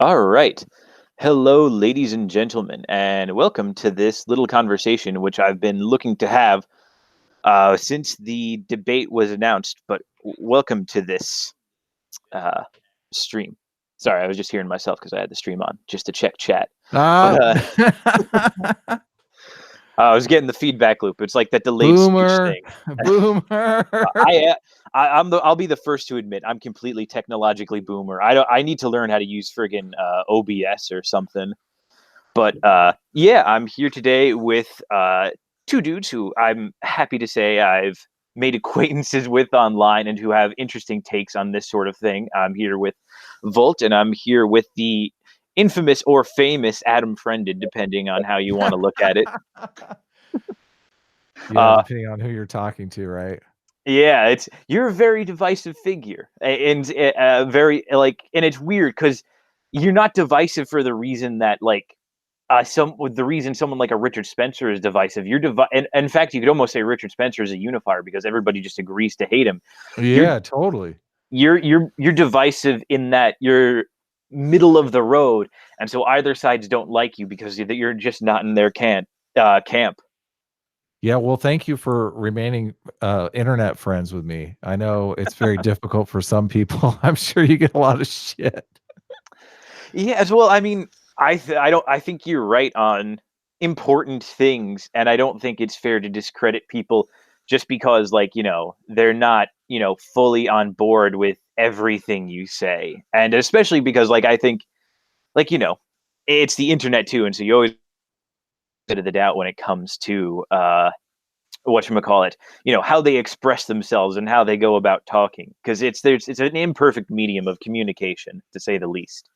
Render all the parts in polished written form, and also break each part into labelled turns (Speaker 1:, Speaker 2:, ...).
Speaker 1: All right. Hello, ladies and gentlemen, and welcome to this little conversation, which I've been looking to have since the debate was announced. But welcome to this uh, stream. Sorry, I was just hearing myself because I had the stream on just to check chat. But
Speaker 2: Ah,
Speaker 1: I was getting the feedback loop. It's like that delayed speech
Speaker 2: boomer,
Speaker 1: thing.
Speaker 2: boomer.
Speaker 1: I'll be the first to admit I'm completely technologically boomer. I need to learn how to use friggin' OBS or something. But yeah, I'm here today with two dudes who I'm happy to say I've made acquaintances with online and who have interesting takes on this sort of thing. I'm here with Volt, and I'm here with the infamous or famous Adam Friended, depending on how you want to look at it.
Speaker 2: Yeah,
Speaker 1: Uh,
Speaker 2: depending on who you're talking to, right?
Speaker 1: yeah, you're a very divisive figure, and very like, and it's weird because you're not divisive for the reason that like the reason someone like a Richard Spencer is divisive. And in fact, you could almost say Richard Spencer is a unifier because everybody just agrees to hate him. You're
Speaker 2: Yeah, totally.
Speaker 1: you're divisive in that you're middle of the road, and so either sides don't like you because you're just not in their camp.
Speaker 2: Yeah, well, thank you for remaining internet friends with me. I know it's very difficult for some people. I'm sure you get a lot of shit.
Speaker 1: Yeah, as well. I mean, I don't. I think you're right on important things, and I don't think it's fair to discredit people just because, like, they're not, fully on board with everything you say, and especially because, like, I think, like, it's the internet too, and so you always bit of the doubt when it comes to whatchamacallit, how they express themselves and how they go about talking, because it's an imperfect medium of communication, to say the least.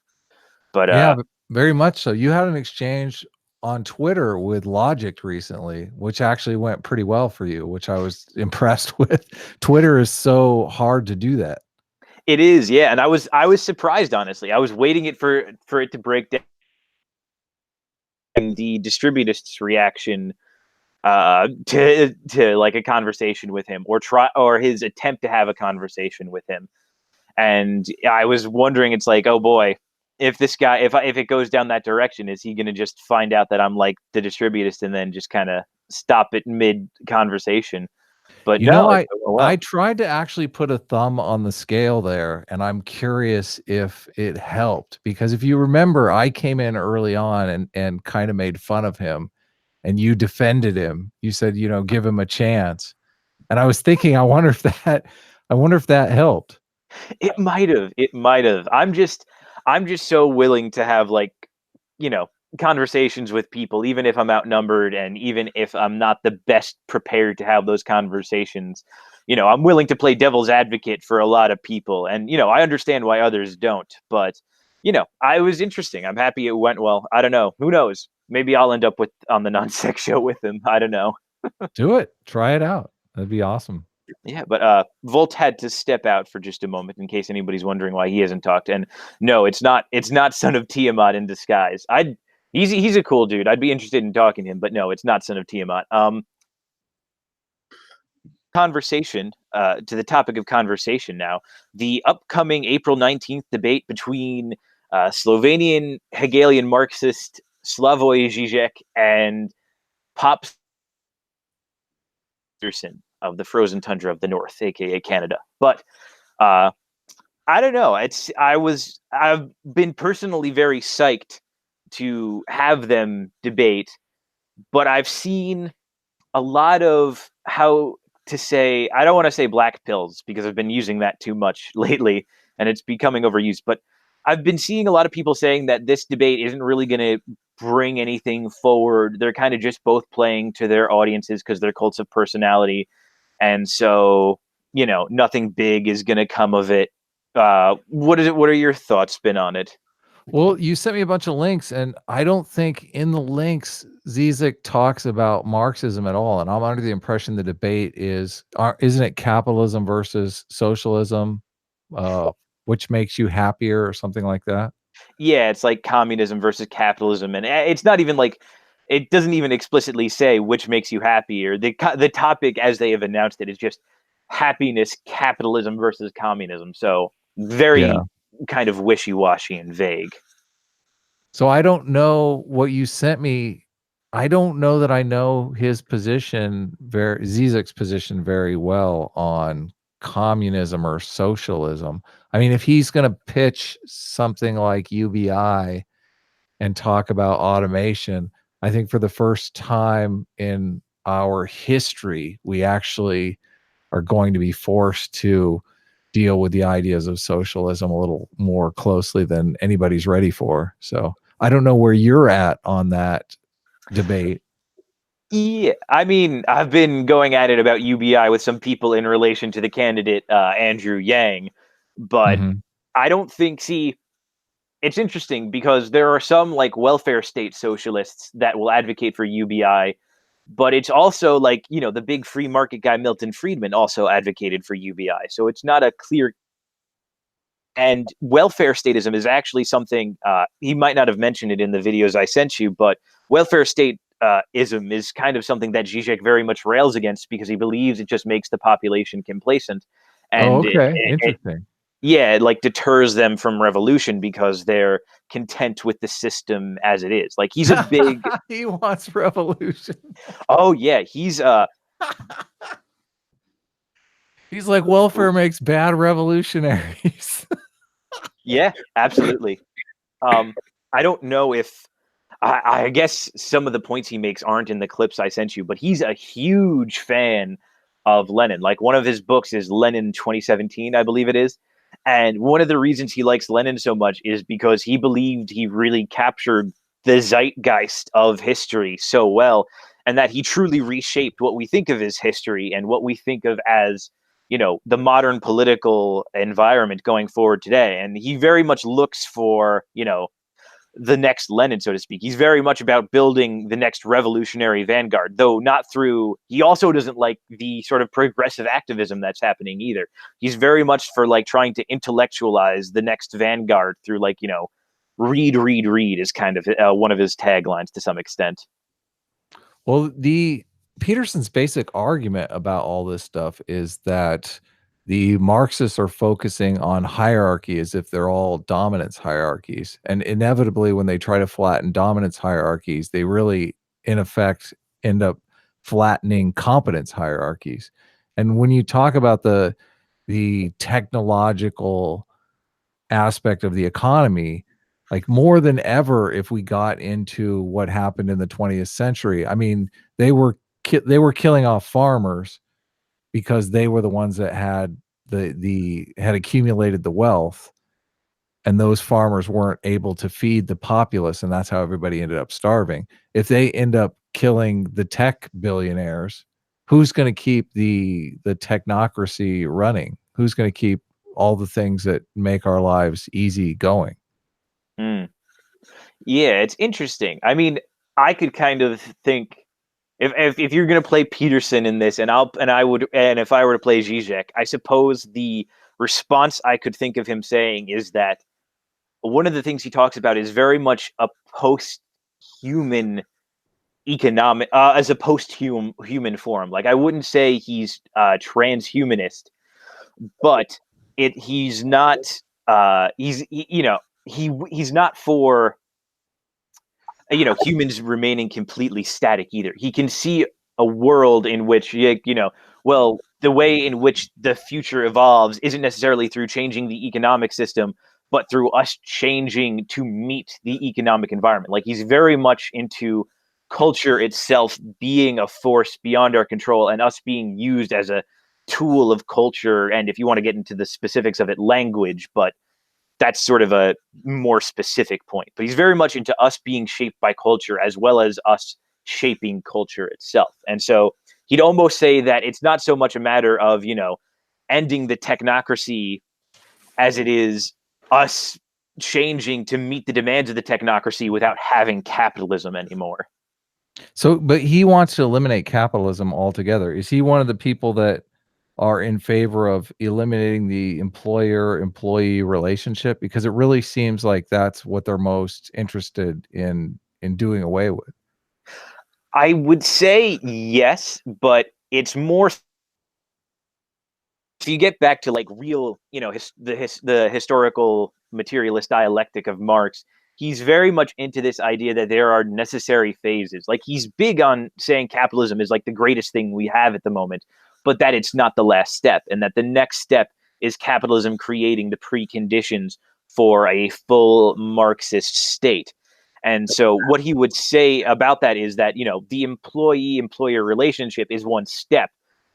Speaker 1: But
Speaker 2: Yeah, very much so. You had an exchange on Twitter with Logic recently, which actually went pretty well for you, which I was impressed with. Twitter is so hard to do that.
Speaker 1: it is, yeah, and I was surprised, honestly. I was waiting for it to break down the distributists' reaction to like a conversation with him, or his attempt to have a conversation with him. And I was wondering, it's like, oh boy, if this guy, if it goes down that direction, is he going to just find out that I'm like the distributist and then just kind of stop it mid conversation? But
Speaker 2: You know,
Speaker 1: no,
Speaker 2: I
Speaker 1: well.
Speaker 2: I tried to actually put a thumb on the scale there, and I'm curious if it helped because if you remember, I came in early on and kind of made fun of him, and you defended him. You said, "Give him a chance." And I was thinking, I wonder if that helped.
Speaker 1: It might have. It might have. I'm just so willing to have, like, you know, conversations with people, even if I'm outnumbered and even if I'm not the best prepared to have those conversations. I'm willing to play devil's advocate for a lot of people, and I understand why others don't. But I was interesting. I'm happy it went well. I don't know. Who knows? Maybe I'll end up with on the non-sex show with him. I don't know.
Speaker 2: Do it. Try it out. That'd be awesome.
Speaker 1: Yeah, but Volt had to step out for just a moment in case anybody's wondering why he hasn't talked. And no, it's not Son of Tiamat in disguise. He's a cool dude. I'd be interested in talking to him, but no, it's not Son of Tiamat. Conversation to the topic of conversation now. The upcoming April 19th debate between Slovenian Hegelian Marxist Slavoj Zizek and Pop Peterson of the frozen tundra of the north, aka Canada. But uh, I don't know. I've been personally very psyched to have them debate, but I've seen a lot of, how to say, I don't want to say black pills because I've been using that too much lately and it's becoming overused, but I've been seeing a lot of people saying that this debate isn't really going to bring anything forward. They're kind of just both playing to their audiences because they're cults of personality, and so nothing big is going to come of it. What is it? What are your thoughts been on it?
Speaker 2: Well, you sent me a bunch of links, and I don't think in the links Zizek talks about Marxism at all. And I'm under the impression the debate isn't it capitalism versus socialism, uh, which makes you happier or something like that?
Speaker 1: Yeah, it's like communism versus capitalism, and it's not even like, it doesn't even explicitly say which makes you happier. The topic as they have announced it is just happiness, capitalism versus communism. So
Speaker 2: Yeah.
Speaker 1: very kind of wishy washy and vague.
Speaker 2: So I don't know what you sent me. I don't know that I know his position, Zizek's position very well on communism or socialism. I mean, if he's going to pitch something like UBI and talk about automation, I think for the first time in our history, we actually are going to be forced to deal with the ideas of socialism a little more closely than anybody's ready for. So I don't know where you're at on that debate.
Speaker 1: Yeah, I mean, I've been going at it about UBI with some people in relation to the candidate Andrew Yang, but
Speaker 2: Mhm.
Speaker 1: I don't think. See, it's interesting because there are some like welfare state socialists that will advocate for UBI, but it's also like, the big free market guy Milton Friedman also advocated for UBI. So it's not a clear. And welfare statism is actually something he might not have mentioned it in the videos I sent you, but welfare state ism is kind of something that Zizek very much rails against because he believes it just makes the population complacent,
Speaker 2: Oh,
Speaker 1: and
Speaker 2: okay. Interesting.
Speaker 1: yeah, it like deters them from revolution because they're content with the system as it is. Like he's a big.
Speaker 2: He wants revolution.
Speaker 1: Oh yeah, he's
Speaker 2: He's like, welfare makes bad revolutionaries.
Speaker 1: yeah, absolutely. I don't know if I guess some of the points he makes aren't in the clips I sent you, but he's a huge fan of Lenin. Like one of his books is Lenin 2017, I believe it is. And one of the reasons he likes Lenin so much is because he believed he really captured the zeitgeist of history so well, and that he truly reshaped what we think of as history and what we think of as, the modern political environment going forward today. And he very much looks for, the next Lenin, so to speak. He's very much about building the next revolutionary vanguard, though not through. He also doesn't like the sort of progressive activism that's happening either. He's very much for like trying to intellectualize the next vanguard through like, read, read, read is kind of one of his taglines to some extent.
Speaker 2: Well, the Peterson's basic argument about all this stuff is that the Marxists are focusing on hierarchy as if they're all dominance hierarchies. And inevitably, when they try to flatten dominance hierarchies, they really, in effect, end up flattening competence hierarchies. And when you talk about the technological aspect of the economy, like more than ever, if we got into what happened in the 20th century, I mean, they were killing off farmers because they were the ones that had the had accumulated the wealth, and those farmers weren't able to feed the populace, and that's how everybody ended up starving. If they end up killing the tech billionaires, who's going to keep the technocracy running? Who's going to keep all the things that make our lives easy going?
Speaker 1: Mm. Yeah, it's interesting. I mean, I could kind of think if you're gonna play Peterson in this, and if I were to play Zizek, I suppose the response I could think of him saying is that one of the things he talks about is very much a post-human economic, as a post-human form. Like I wouldn't say he's transhumanist, but he's not. He's not for humans remaining completely static either. He can see a world in which well, the way in which the future evolves isn't necessarily through changing the economic system, but through us changing to meet the economic environment. Like he's very much into culture itself being a force beyond our control and us being used as a tool of culture, and if you want to get into the specifics of it, language. But that's sort of a more specific point. But he's very much into us being shaped by culture as well as us shaping culture itself. And so he'd almost say that it's not so much a matter of, ending the technocracy as it is us changing to meet the demands of the technocracy without having capitalism anymore.
Speaker 2: So, but he wants to eliminate capitalism altogether. Is he one of the people that are in favor of eliminating the employer-employee relationship? Because it really seems like that's what they're most interested in doing away with.
Speaker 1: I would say yes, but it's more if you get back to like real, the historical materialist dialectic of Marx, he's very much into this idea that there are necessary phases. Like, he's big on saying capitalism is like the greatest thing we have at the moment, but that it's not the last step, and that the next step is capitalism creating the preconditions for a full Marxist state. And so what he would say about that is that, the employee-employer relationship is one step,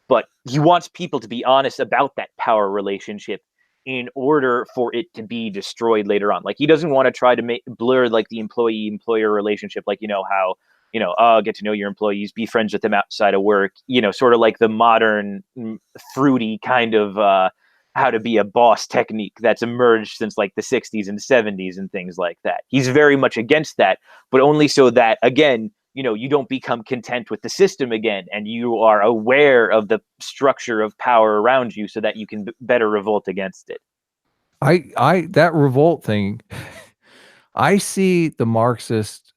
Speaker 1: but he wants people to be honest about that power relationship in order for it to be destroyed later on. Like, he doesn't want to try to blur like the employee-employer relationship, like, how, get to know your employees, be friends with them outside of work, sort of like the modern fruity kind of how to be a boss technique that's emerged since like the 60s and 70s and things like that. He's very much against that, but only so that, again, you don't become content with the system again, and you are aware of the structure of power around you so that you can better revolt against it.
Speaker 2: That revolt thing, I see the Marxist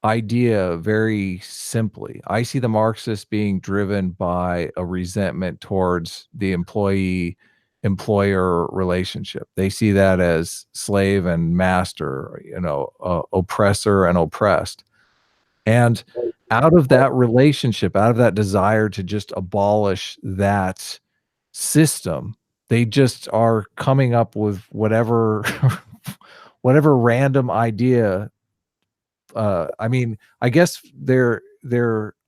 Speaker 2: idea very simply. I see the Marxists being driven by a resentment towards the employee-employer relationship. They see that as slave and master, oppressor and oppressed. And out of that relationship, out of that desire to just abolish that system, they just are coming up with whatever whatever random idea. I guess their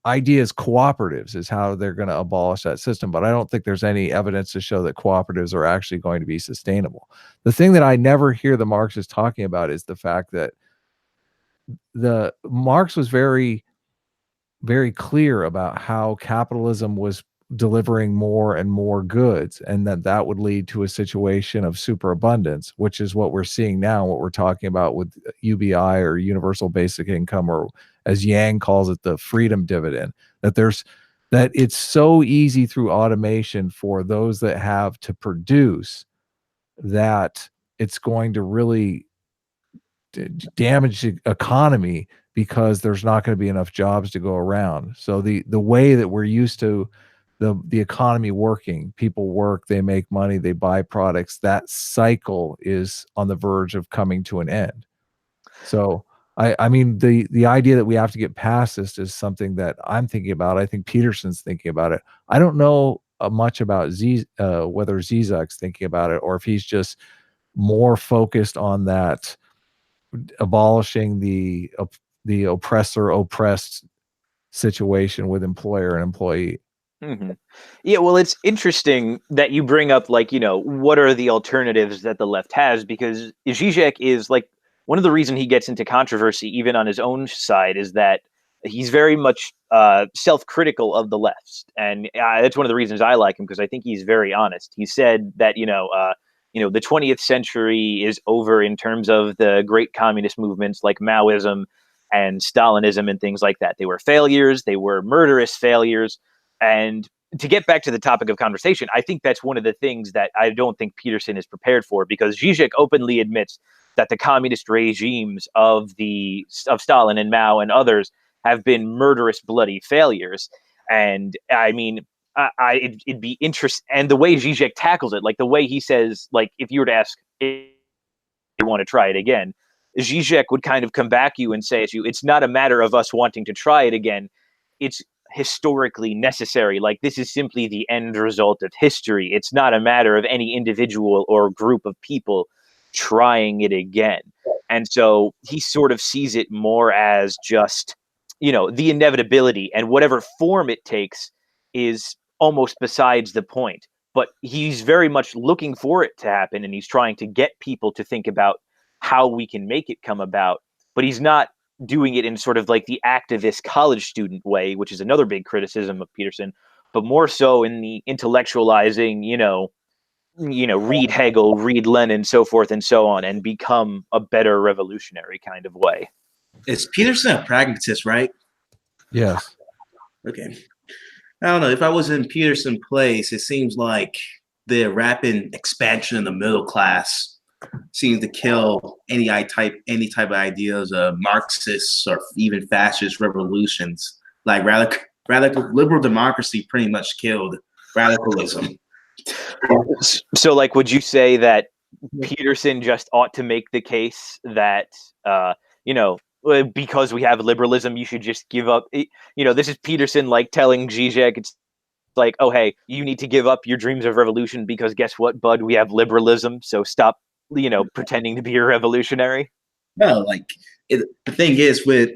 Speaker 2: idea is cooperatives is how they're going to abolish that system, but I don't think there's any evidence to show that cooperatives are actually going to be sustainable. The thing that I never hear the Marxists talking about is the fact that the Marx was very, very clear about how capitalism was delivering more and more goods, and that would lead to a situation of superabundance, which is what we're seeing now, what we're talking about with UBI, or universal basic income, or as Yang calls it, the freedom dividend, that it's so easy through automation for those that have to produce that it's going to really damage the economy, because there's not going to be enough jobs to go around. So the way that we're used to the economy working, people work, they make money, they buy products, that cycle is on the verge of coming to an end. So I mean, the idea that we have to get past this is something that I'm thinking about. I think Peterson's thinking about it. I don't know much about whether Zizek's thinking about it, or if he's just more focused on that, abolishing the oppressor oppressed situation with employer and employee.
Speaker 1: Mm-hmm. Yeah, well, it's interesting that you bring up, like, what are the alternatives that the left has, because Zizek is like, one of the reasons he gets into controversy, even on his own side, is that he's very much self-critical of the left, and that's one of the reasons I like him, because I think he's very honest. He said that the 20th century is over in terms of the great communist movements like Maoism and Stalinism and things like that. They were failures. They were murderous failures. And to get back to the topic of conversation, I think that's one of the things that I don't think Peterson is prepared for, because Zizek openly admits that the communist regimes of Stalin and Mao and others have been murderous, bloody failures. And I mean, it'd be interesting. And the way Zizek tackles it, like the way he says, like, if you were to ask if you want to try it again, Zizek would kind of come back to you and say to you, it's not a matter of us wanting to try it again. It's historically necessary. Like, this is simply the end result of history. It's not a matter of any individual or group of people trying it again. And so he sort of sees it more as just, the inevitability, and whatever form it takes is almost besides the point. But he's very much looking for it to happen, and he's trying to get people to think about how we can make it come about. But he's not doing it in sort of like the activist college student way, which is another big criticism of Peterson, but more so in the intellectualizing, read Hegel, read Lenin, so forth and so on, and become a better revolutionary kind of way.
Speaker 3: Is Peterson a pragmatist, right?
Speaker 2: Yes.
Speaker 3: Okay. I don't know. If I was in Peterson's place, it seems like the rapid expansion of the middle class seems to kill any type of ideas of Marxists or even fascist revolutions. Like radical liberal democracy pretty much killed radicalism.
Speaker 1: So, like, would you say that Peterson just ought to make the case that, because we have liberalism, you should just give up. This is Peterson like telling Zizek, it's like, oh, hey, you need to give up your dreams of revolution because guess what, bud? We have liberalism, so stop, pretending to be a revolutionary.
Speaker 3: No, the thing is with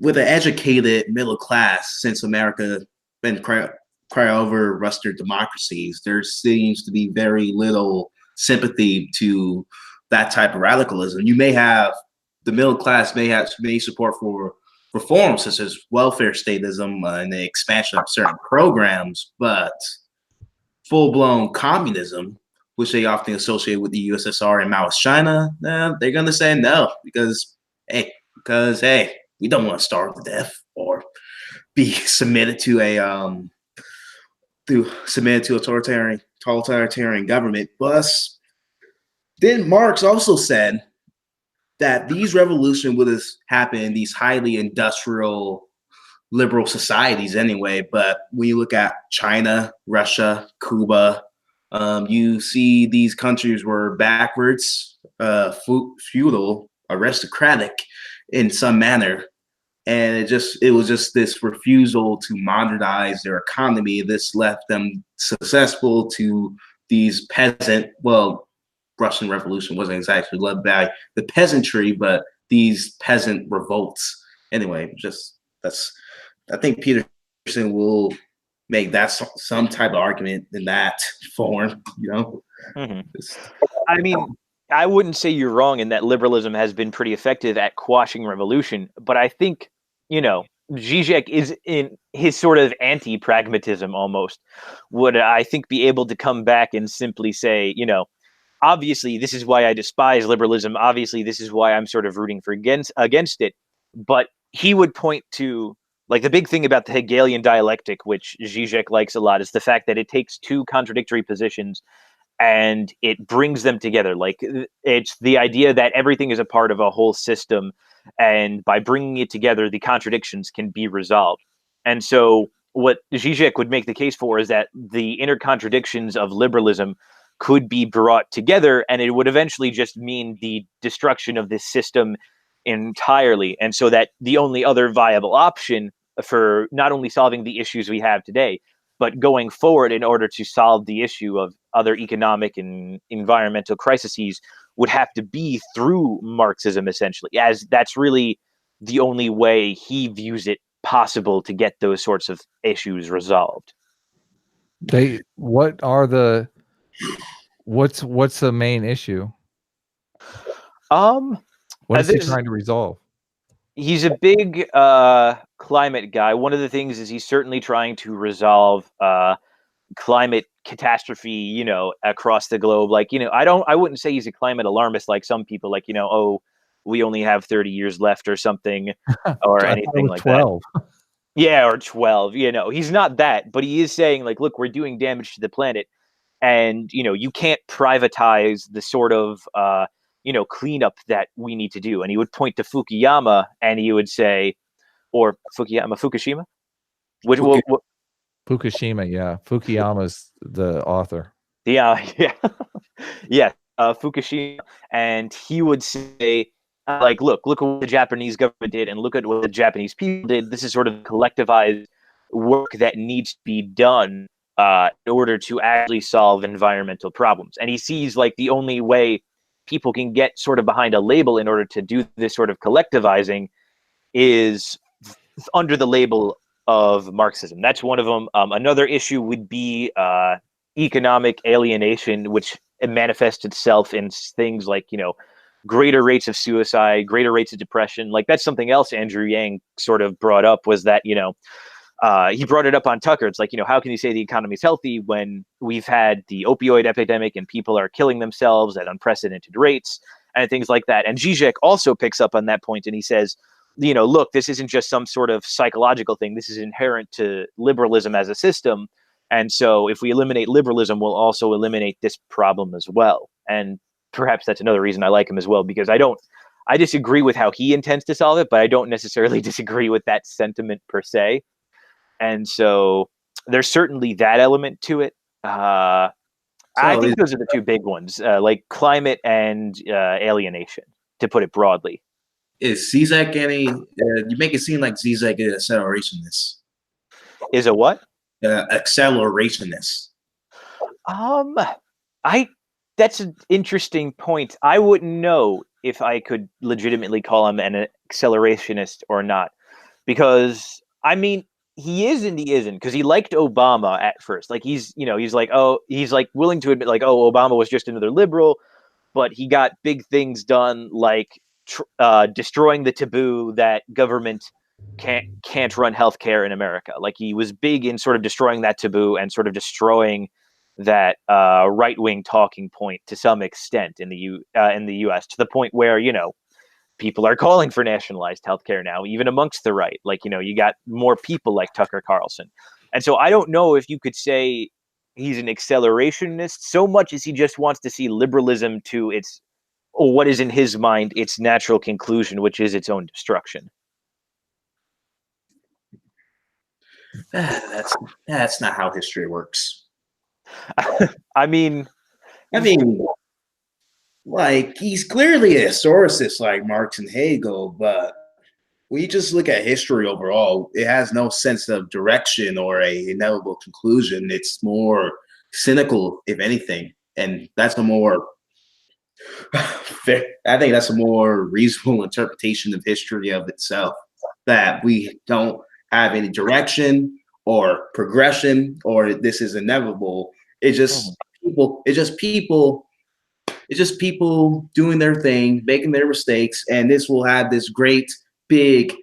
Speaker 3: an educated middle class, since America been cry over Western democracies, there seems to be very little sympathy to that type of radicalism. You may have the middle class may support for reforms such as welfare statism and the expansion of certain programs, but full-blown communism, which they often associate with the USSR and Maoist China, they're going to say no because hey, we don't want to starve to death or be submitted to a totalitarian government. Plus, then Marx also said that these revolutions would have happened in these highly industrial liberal societies anyway. But when you look at China, Russia, Cuba, you see these countries were backwards, feudal, aristocratic in some manner. And it was just this refusal to modernize their economy. This left them susceptible to these Russian Revolution wasn't exactly led by the peasantry, but these peasant revolts. Anyway, I think Peterson will make that some type of argument in that form,
Speaker 1: Mm-hmm. I mean, I wouldn't say you're wrong in that liberalism has been pretty effective at quashing revolution, but I think, Zizek is in his sort of anti-pragmatism almost, would I think be able to come back and simply say, obviously this is why I despise liberalism. Obviously this is why I'm sort of rooting for against it. But he would point to, like, the big thing about the Hegelian dialectic, which Zizek likes a lot, is the fact that it takes two contradictory positions and it brings them together. Like, it's the idea that everything is a part of a whole system, and by bringing it together, the contradictions can be resolved. And so what Zizek would make the case for is that the inner contradictions of liberalism could be brought together, and it would eventually just mean the destruction of this system entirely. And so that the only other viable option for not only solving the issues we have today, but going forward in order to solve the issue of other economic and environmental crises would have to be through Marxism, essentially, as that's really the only way he views it possible to get those sorts of issues resolved.
Speaker 2: What's the main issue? What is he trying to resolve?
Speaker 1: He's a big climate guy. One of the things is he's certainly trying to resolve climate catastrophe, across the globe. Like, I wouldn't say he's a climate alarmist like some people, like, oh, we only have 30 years left or something, or anything like 12. That. Yeah, or 12. He's not that, but he is saying, like, look, we're doing damage to the planet, and you can't privatize the sort of cleanup that we need to do. And he would point to Fukuyama, and he would say, or Fukushima, which
Speaker 2: Fukushima, yeah. Fukuyama's the author.
Speaker 1: Yeah. Fukushima, and he would say, like, look what the Japanese government did, and look at what the Japanese people did. This is sort of collectivized work that needs to be done in order to actually solve environmental problems. And he sees, like, the only way people can get sort of behind a label in order to do this sort of collectivizing is under the label of Marxism. That's one of them. Another issue would be economic alienation, which manifests itself in things like, greater rates of suicide, greater rates of depression. Like, that's something else Andrew Yang sort of brought up, was that, he brought it up on Tucker. It's like, how can you say the economy is healthy when we've had the opioid epidemic and people are killing themselves at unprecedented rates and things like that. And Zizek also picks up on that point, and he says, look, this isn't just some sort of psychological thing. This is inherent to liberalism as a system. And so if we eliminate liberalism, we'll also eliminate this problem as well. And perhaps that's another reason I like him as well, because I disagree with how he intends to solve it, but I don't necessarily disagree with that sentiment per se. And so there's certainly that element to it. I
Speaker 3: So
Speaker 1: think those are the two big ones, like climate and alienation, to put it broadly.
Speaker 3: is Zizek any? You make it seem like Zizek is accelerationist.
Speaker 1: Is a what?
Speaker 3: Accelerationist.
Speaker 1: I that's an interesting point. I wouldn't know if I could legitimately call him an accelerationist or not, because I mean he is and he isn't, because he liked Obama at first. Like he's like, oh, he's like willing to admit like, oh, Obama was just another liberal, but he got big things done like destroying the taboo that government can't run healthcare in America. Like he was big in sort of destroying that taboo and sort of destroying that right wing talking point to some extent in the U.S. to the point where people are calling for nationalized healthcare now, even amongst the right. Like you got more people like Tucker Carlson, and so I don't know if you could say he's an accelerationist so much as he just wants to see liberalism to its, or what is in his mind its natural conclusion, which is its own destruction.
Speaker 3: That's not how history works.
Speaker 1: I mean,
Speaker 3: like he's clearly a historicist like Marx and Hegel, but we just look at history overall. It has no sense of direction or a inevitable conclusion. It's more cynical, if anything, and that's a more I think that's a more reasonable interpretation of history of itself. That we don't have any direction or progression, or this is inevitable. It's just people. It's just people. It's just people doing their thing, making their mistakes, and this will have this great big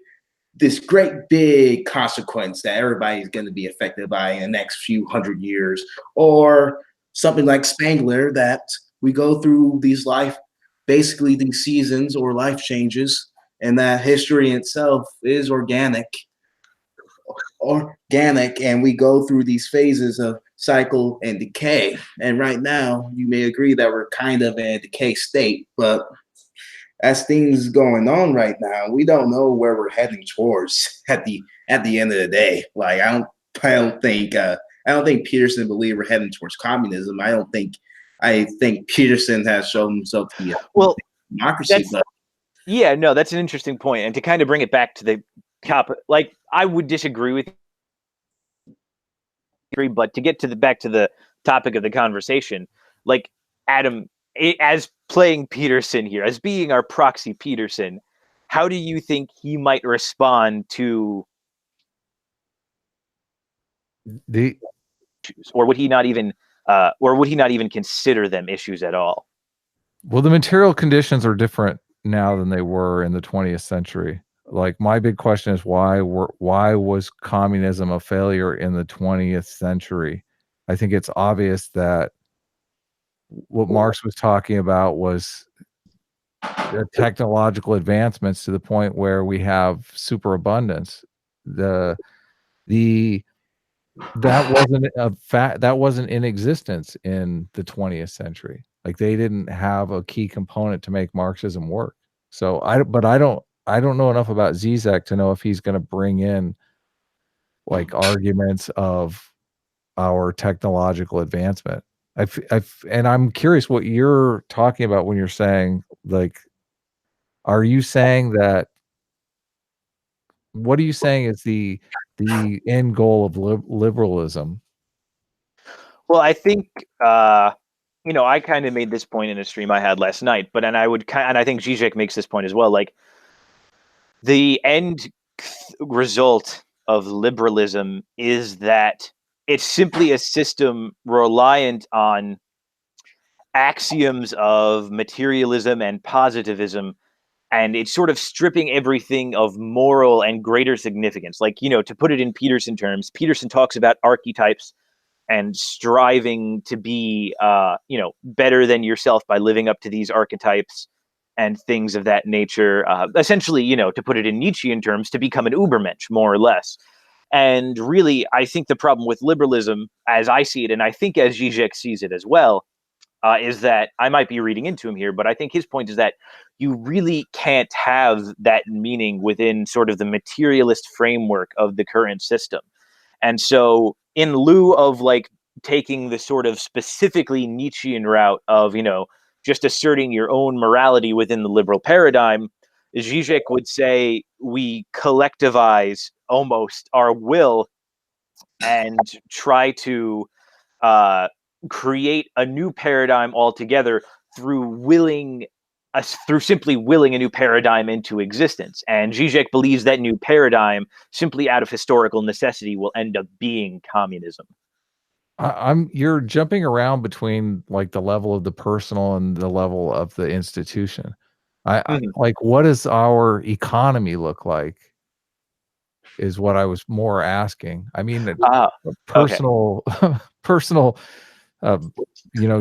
Speaker 3: consequence that everybody's going to be affected by in the next few hundred years, or something like Spangler, that we go through these seasons or life changes, and that history itself is organic, and we go through these phases of cycle and decay. And right now, you may agree that we're kind of in a decay state, but as things going on right now, we don't know where we're heading towards at the end of the day. Like I don't think Peterson believed we're heading towards communism. I think Peterson has shown himself to be a democracy.
Speaker 1: Yeah, no, that's an interesting point. And to kind of bring it back to the like I would disagree with you, but to get to back to the topic of the conversation, like Adam, as playing Peterson here, as being our proxy Peterson, how do you think he might respond to the issues, or would he not even consider them issues at all?
Speaker 2: Well, the material conditions are different now than they were in the 20th century. Like my big question is why was communism a failure in the 20th century? I think it's obvious that what Marx was talking about was the technological advancements to the point where we have superabundance. That wasn't in existence in the 20th century. Like they didn't have a key component to make Marxism work. So I don't know enough about Zizek to know if he's going to bring in like arguments of our technological advancement. And I'm curious what you're talking about when you're saying, like, are you saying that, what are you saying is the end goal of liberalism?
Speaker 1: Well, I think, I kind of made this point in a stream I had last night, and I think Zizek makes this point as well. Like the end result of liberalism is that it's simply a system reliant on axioms of materialism and positivism, and it's sort of stripping everything of moral and greater significance. Like, to put it in Peterson terms, Peterson talks about archetypes and striving to be, better than yourself by living up to these archetypes and things of that nature. Essentially, to put it in Nietzschean terms, to become an Ubermensch, more or less. And really, I think the problem with liberalism, as I see it, and I think as Zizek sees it as well, is that, I might be reading into him here, but I think his point is that you really can't have that meaning within sort of the materialist framework of the current system. And so in lieu of like taking the sort of specifically Nietzschean route of, just asserting your own morality within the liberal paradigm, Zizek would say we collectivize almost our will and try to create a new paradigm altogether through simply willing a new paradigm into existence. And Zizek believes that new paradigm, simply out of historical necessity, will end up being communism.
Speaker 2: You're jumping around between like the level of the personal and the level of the institution. Like, what does our economy look like? Is what I was more asking. I mean, personal, personal,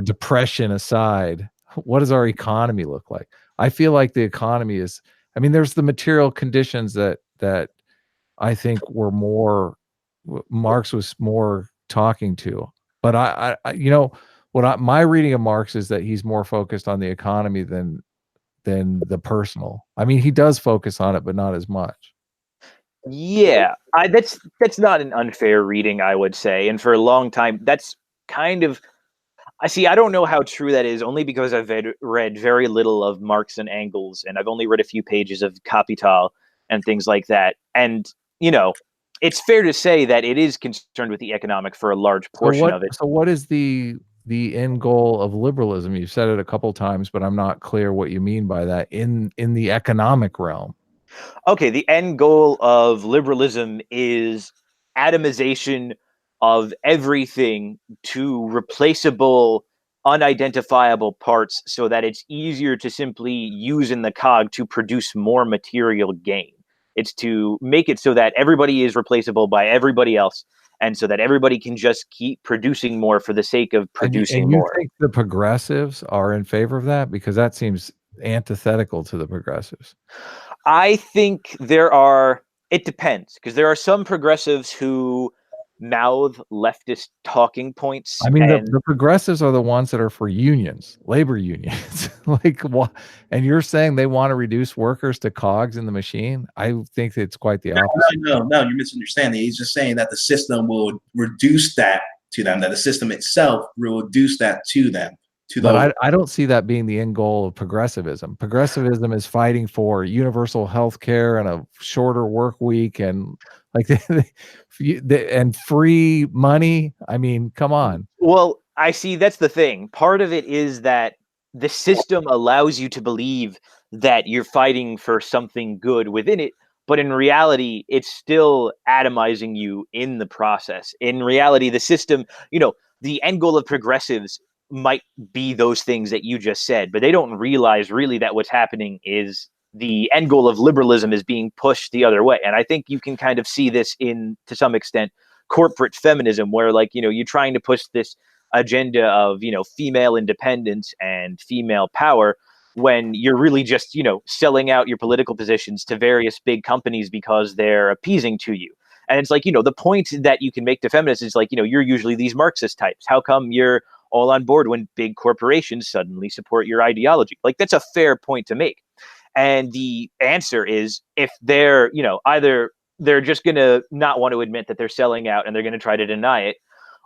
Speaker 2: depression aside, what does our economy look like? I feel like the economy is, I mean, there's the material conditions that I think were more, Marx was more talking to, but my reading of Marx is that he's more focused on the economy than the personal. I mean, he does focus on it, but not as much.
Speaker 1: Yeah, that's not an unfair reading, I would say. And for a long time, that's kind of, I don't know how true that is, only because I've read very little of Marx and Engels, and I've only read a few pages of Capital and things like that. And, it's fair to say that it is concerned with the economic for a large portion of it.
Speaker 2: So what is the end goal of liberalism? You've said it a couple times, but I'm not clear what you mean by that in the economic realm.
Speaker 1: Okay, the end goal of liberalism is atomization of everything to replaceable, unidentifiable parts so that it's easier to simply use in the cog to produce more material gain. It's to make it so that everybody is replaceable by everybody else, and so that everybody can just keep producing more for the sake of producing more.
Speaker 2: You think the progressives are in favor of that? Because that seems antithetical to the progressives.
Speaker 1: I think it depends, because there are some progressives who mouth leftist talking points.
Speaker 2: I mean, the progressives are the ones that are for unions, labor unions. Like, what? And you're saying they want to reduce workers to cogs in the machine? I think it's quite the opposite.
Speaker 3: No, you're misunderstanding. He's just saying that the system will reduce that to them, that the system itself will reduce that to them.
Speaker 2: But I don't see that being the end goal of progressivism. Progressivism is fighting for universal health care and a shorter work week and and free money. I mean, come on.
Speaker 1: Well, I see that's the thing. Part of it is that the system allows you to believe that you're fighting for something good within it, but in reality, it's still atomizing you in the process. In reality, the system, the end goal of progressives might be those things that you just said, but they don't realize really that what's happening is the end goal of liberalism is being pushed the other way. And I think you can kind of see this in, to some extent, corporate feminism, where you're trying to push this agenda of, female independence and female power, when you're really just, selling out your political positions to various big companies because they're appeasing to you. And it's like, the point that you can make to feminists is like, you're usually these Marxist types. How come you're all on board when big corporations suddenly support your ideology? Like, that's a fair point to make. And the answer is, if they're, either they're just going to not want to admit that they're selling out and they're going to try to deny it,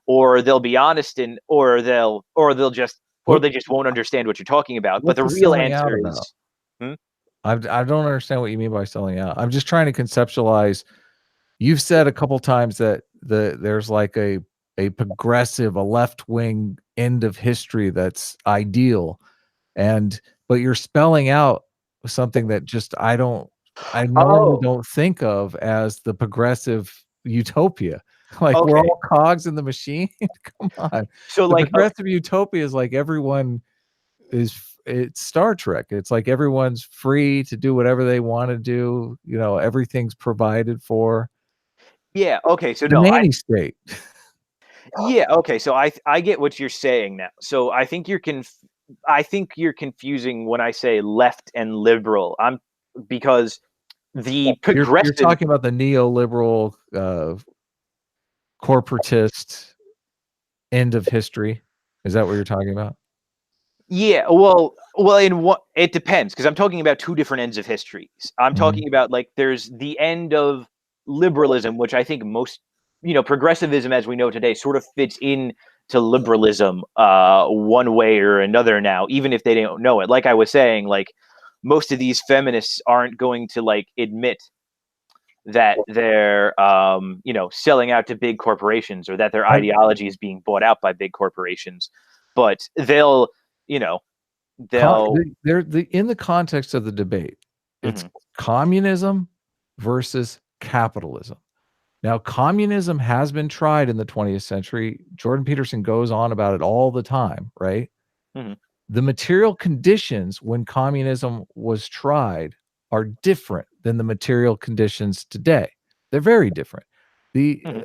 Speaker 1: or they'll be honest or they just won't understand what you're talking about. But the real answer is,
Speaker 2: I don't understand what you mean by selling out. I'm just trying to conceptualize. You've said a couple times that there's like a progressive, a left-wing end of history that's ideal, but you're spelling out something that just I normally don't think of as the progressive utopia. Like, we're all cogs in the machine. Come on. So the progressive utopia is like everyone it's Star Trek. It's like everyone's free to do whatever they want to do. Everything's provided for.
Speaker 1: Yeah. Okay. So
Speaker 2: the nanny state.
Speaker 1: Yeah. Okay. So I get what you're saying now. So I think you're confusing when I say left and liberal. Because the progressive.
Speaker 2: You're talking about the neoliberal, corporatist end of history. Is that what you're talking about?
Speaker 1: Yeah. Well. In what it depends, because I'm talking about two different ends of histories. I'm talking about, like, there's the end of liberalism, which I think most, progressivism as we know today sort of fits in to liberalism one way or another now, even if they don't know it. Like I was saying, like most of these feminists aren't going to like admit that they're selling out to big corporations, or that their ideology is being bought out by big corporations, but they'll
Speaker 2: they're in the context of the debate, it's communism versus capitalism. Now, communism has been tried in the 20th century. Jordan Peterson goes on about it all the time, right? The material conditions when communism was tried are different than the material conditions today. They're very different.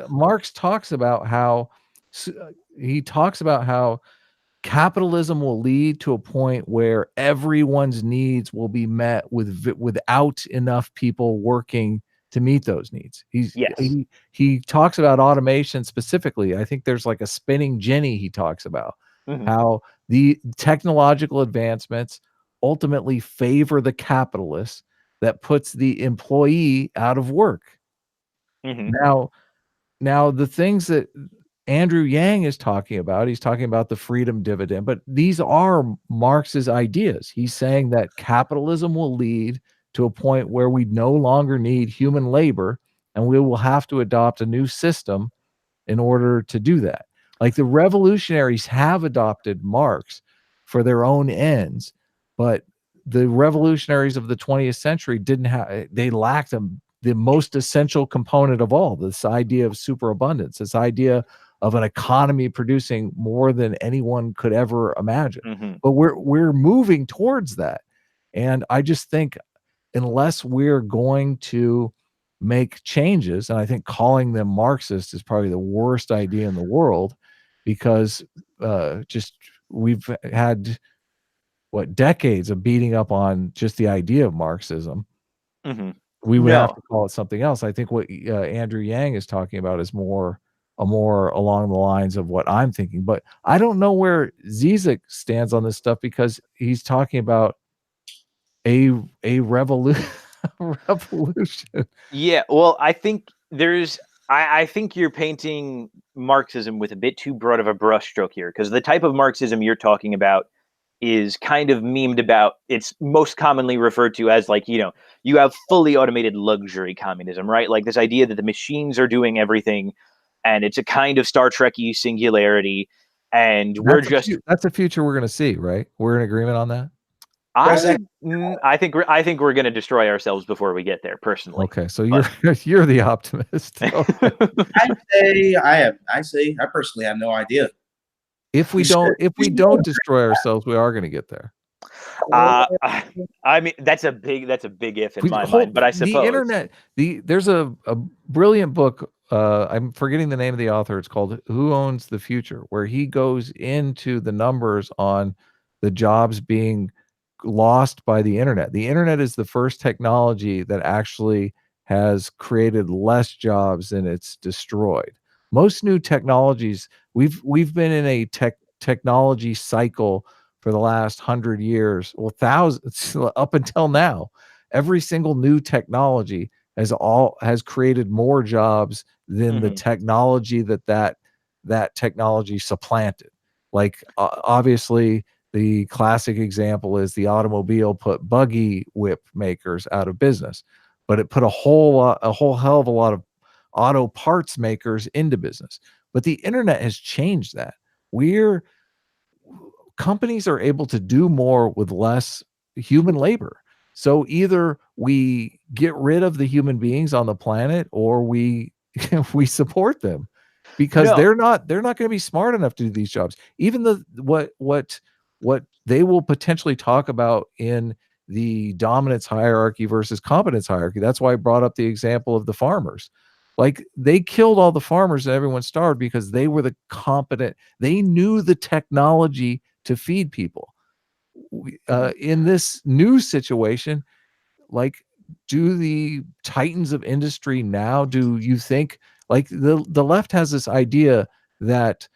Speaker 2: Marx talks about how capitalism will lead to a point where everyone's needs will be met without enough people working to meet those needs. He talks about automation specifically. I think there's like a spinning jenny he talks about, how the technological advancements ultimately favor the capitalist that puts the employee out of work. Now the things that Andrew Yang is talking about, he's talking about the freedom dividend, but these are Marx's ideas. He's saying that capitalism will lead to a point where we no longer need human labor, and we will have to adopt a new system in order to do that. Like the revolutionaries have adopted Marx for their own ends, but the revolutionaries of the 20th century they lacked the most essential component of all, this idea of superabundance, this idea of an economy producing more than anyone could ever imagine. But we're moving towards that. And I just think unless we're going to make changes, and I think calling them Marxist is probably the worst idea in the world, because we've had decades of beating up on just the idea of Marxism. We would have to call it something else. I think what Andrew Yang is talking about is more along the lines of what I'm thinking, but I don't know where Zizek stands on this stuff, because he's talking about a revolution.
Speaker 1: Yeah, well, I think I think you're painting Marxism with a bit too broad of a brushstroke here, because the type of Marxism you're talking about is kind of memed about. It's most commonly referred to as like, you have fully automated luxury communism, right? Like this idea that the machines are doing everything, and it's a kind of Star Trek-y singularity, and
Speaker 2: that's a future we're going to see, right? We're in agreement on that.
Speaker 1: I think we're going to destroy ourselves before we get there, personally.
Speaker 2: Okay, so you're the optimist.
Speaker 3: I personally have no idea.
Speaker 2: If we don't destroy ourselves, we are going to get there.
Speaker 1: I mean, that's a big if in my mind, but I suppose
Speaker 2: the internet. There's a brilliant book. I'm forgetting the name of the author. It's called "Who Owns the Future," where he goes into the numbers on the jobs being lost by the internet. The internet is the first technology that actually has created less jobs than it's destroyed. Most new technologies, we've been in a technology cycle for the last 100 years, well, thousands up until now. Every single new technology has created more jobs than the technology that technology supplanted. Like obviously, the classic example is the automobile put buggy whip makers out of business, but it put a whole hell of a lot of auto parts makers into business. But the internet has changed that. Companies are able to do more with less human labor. So either we get rid of the human beings on the planet, or we support them, because they're not going to be smart enough to do these jobs. Even what they will potentially talk about in the dominance hierarchy versus competence hierarchy. That's why I brought up the example of the farmers. Like they killed all the farmers and everyone starved because they were the competent. They knew the technology to feed people. In this new situation, like, do the titans of industry now, do you think, like the left has this idea that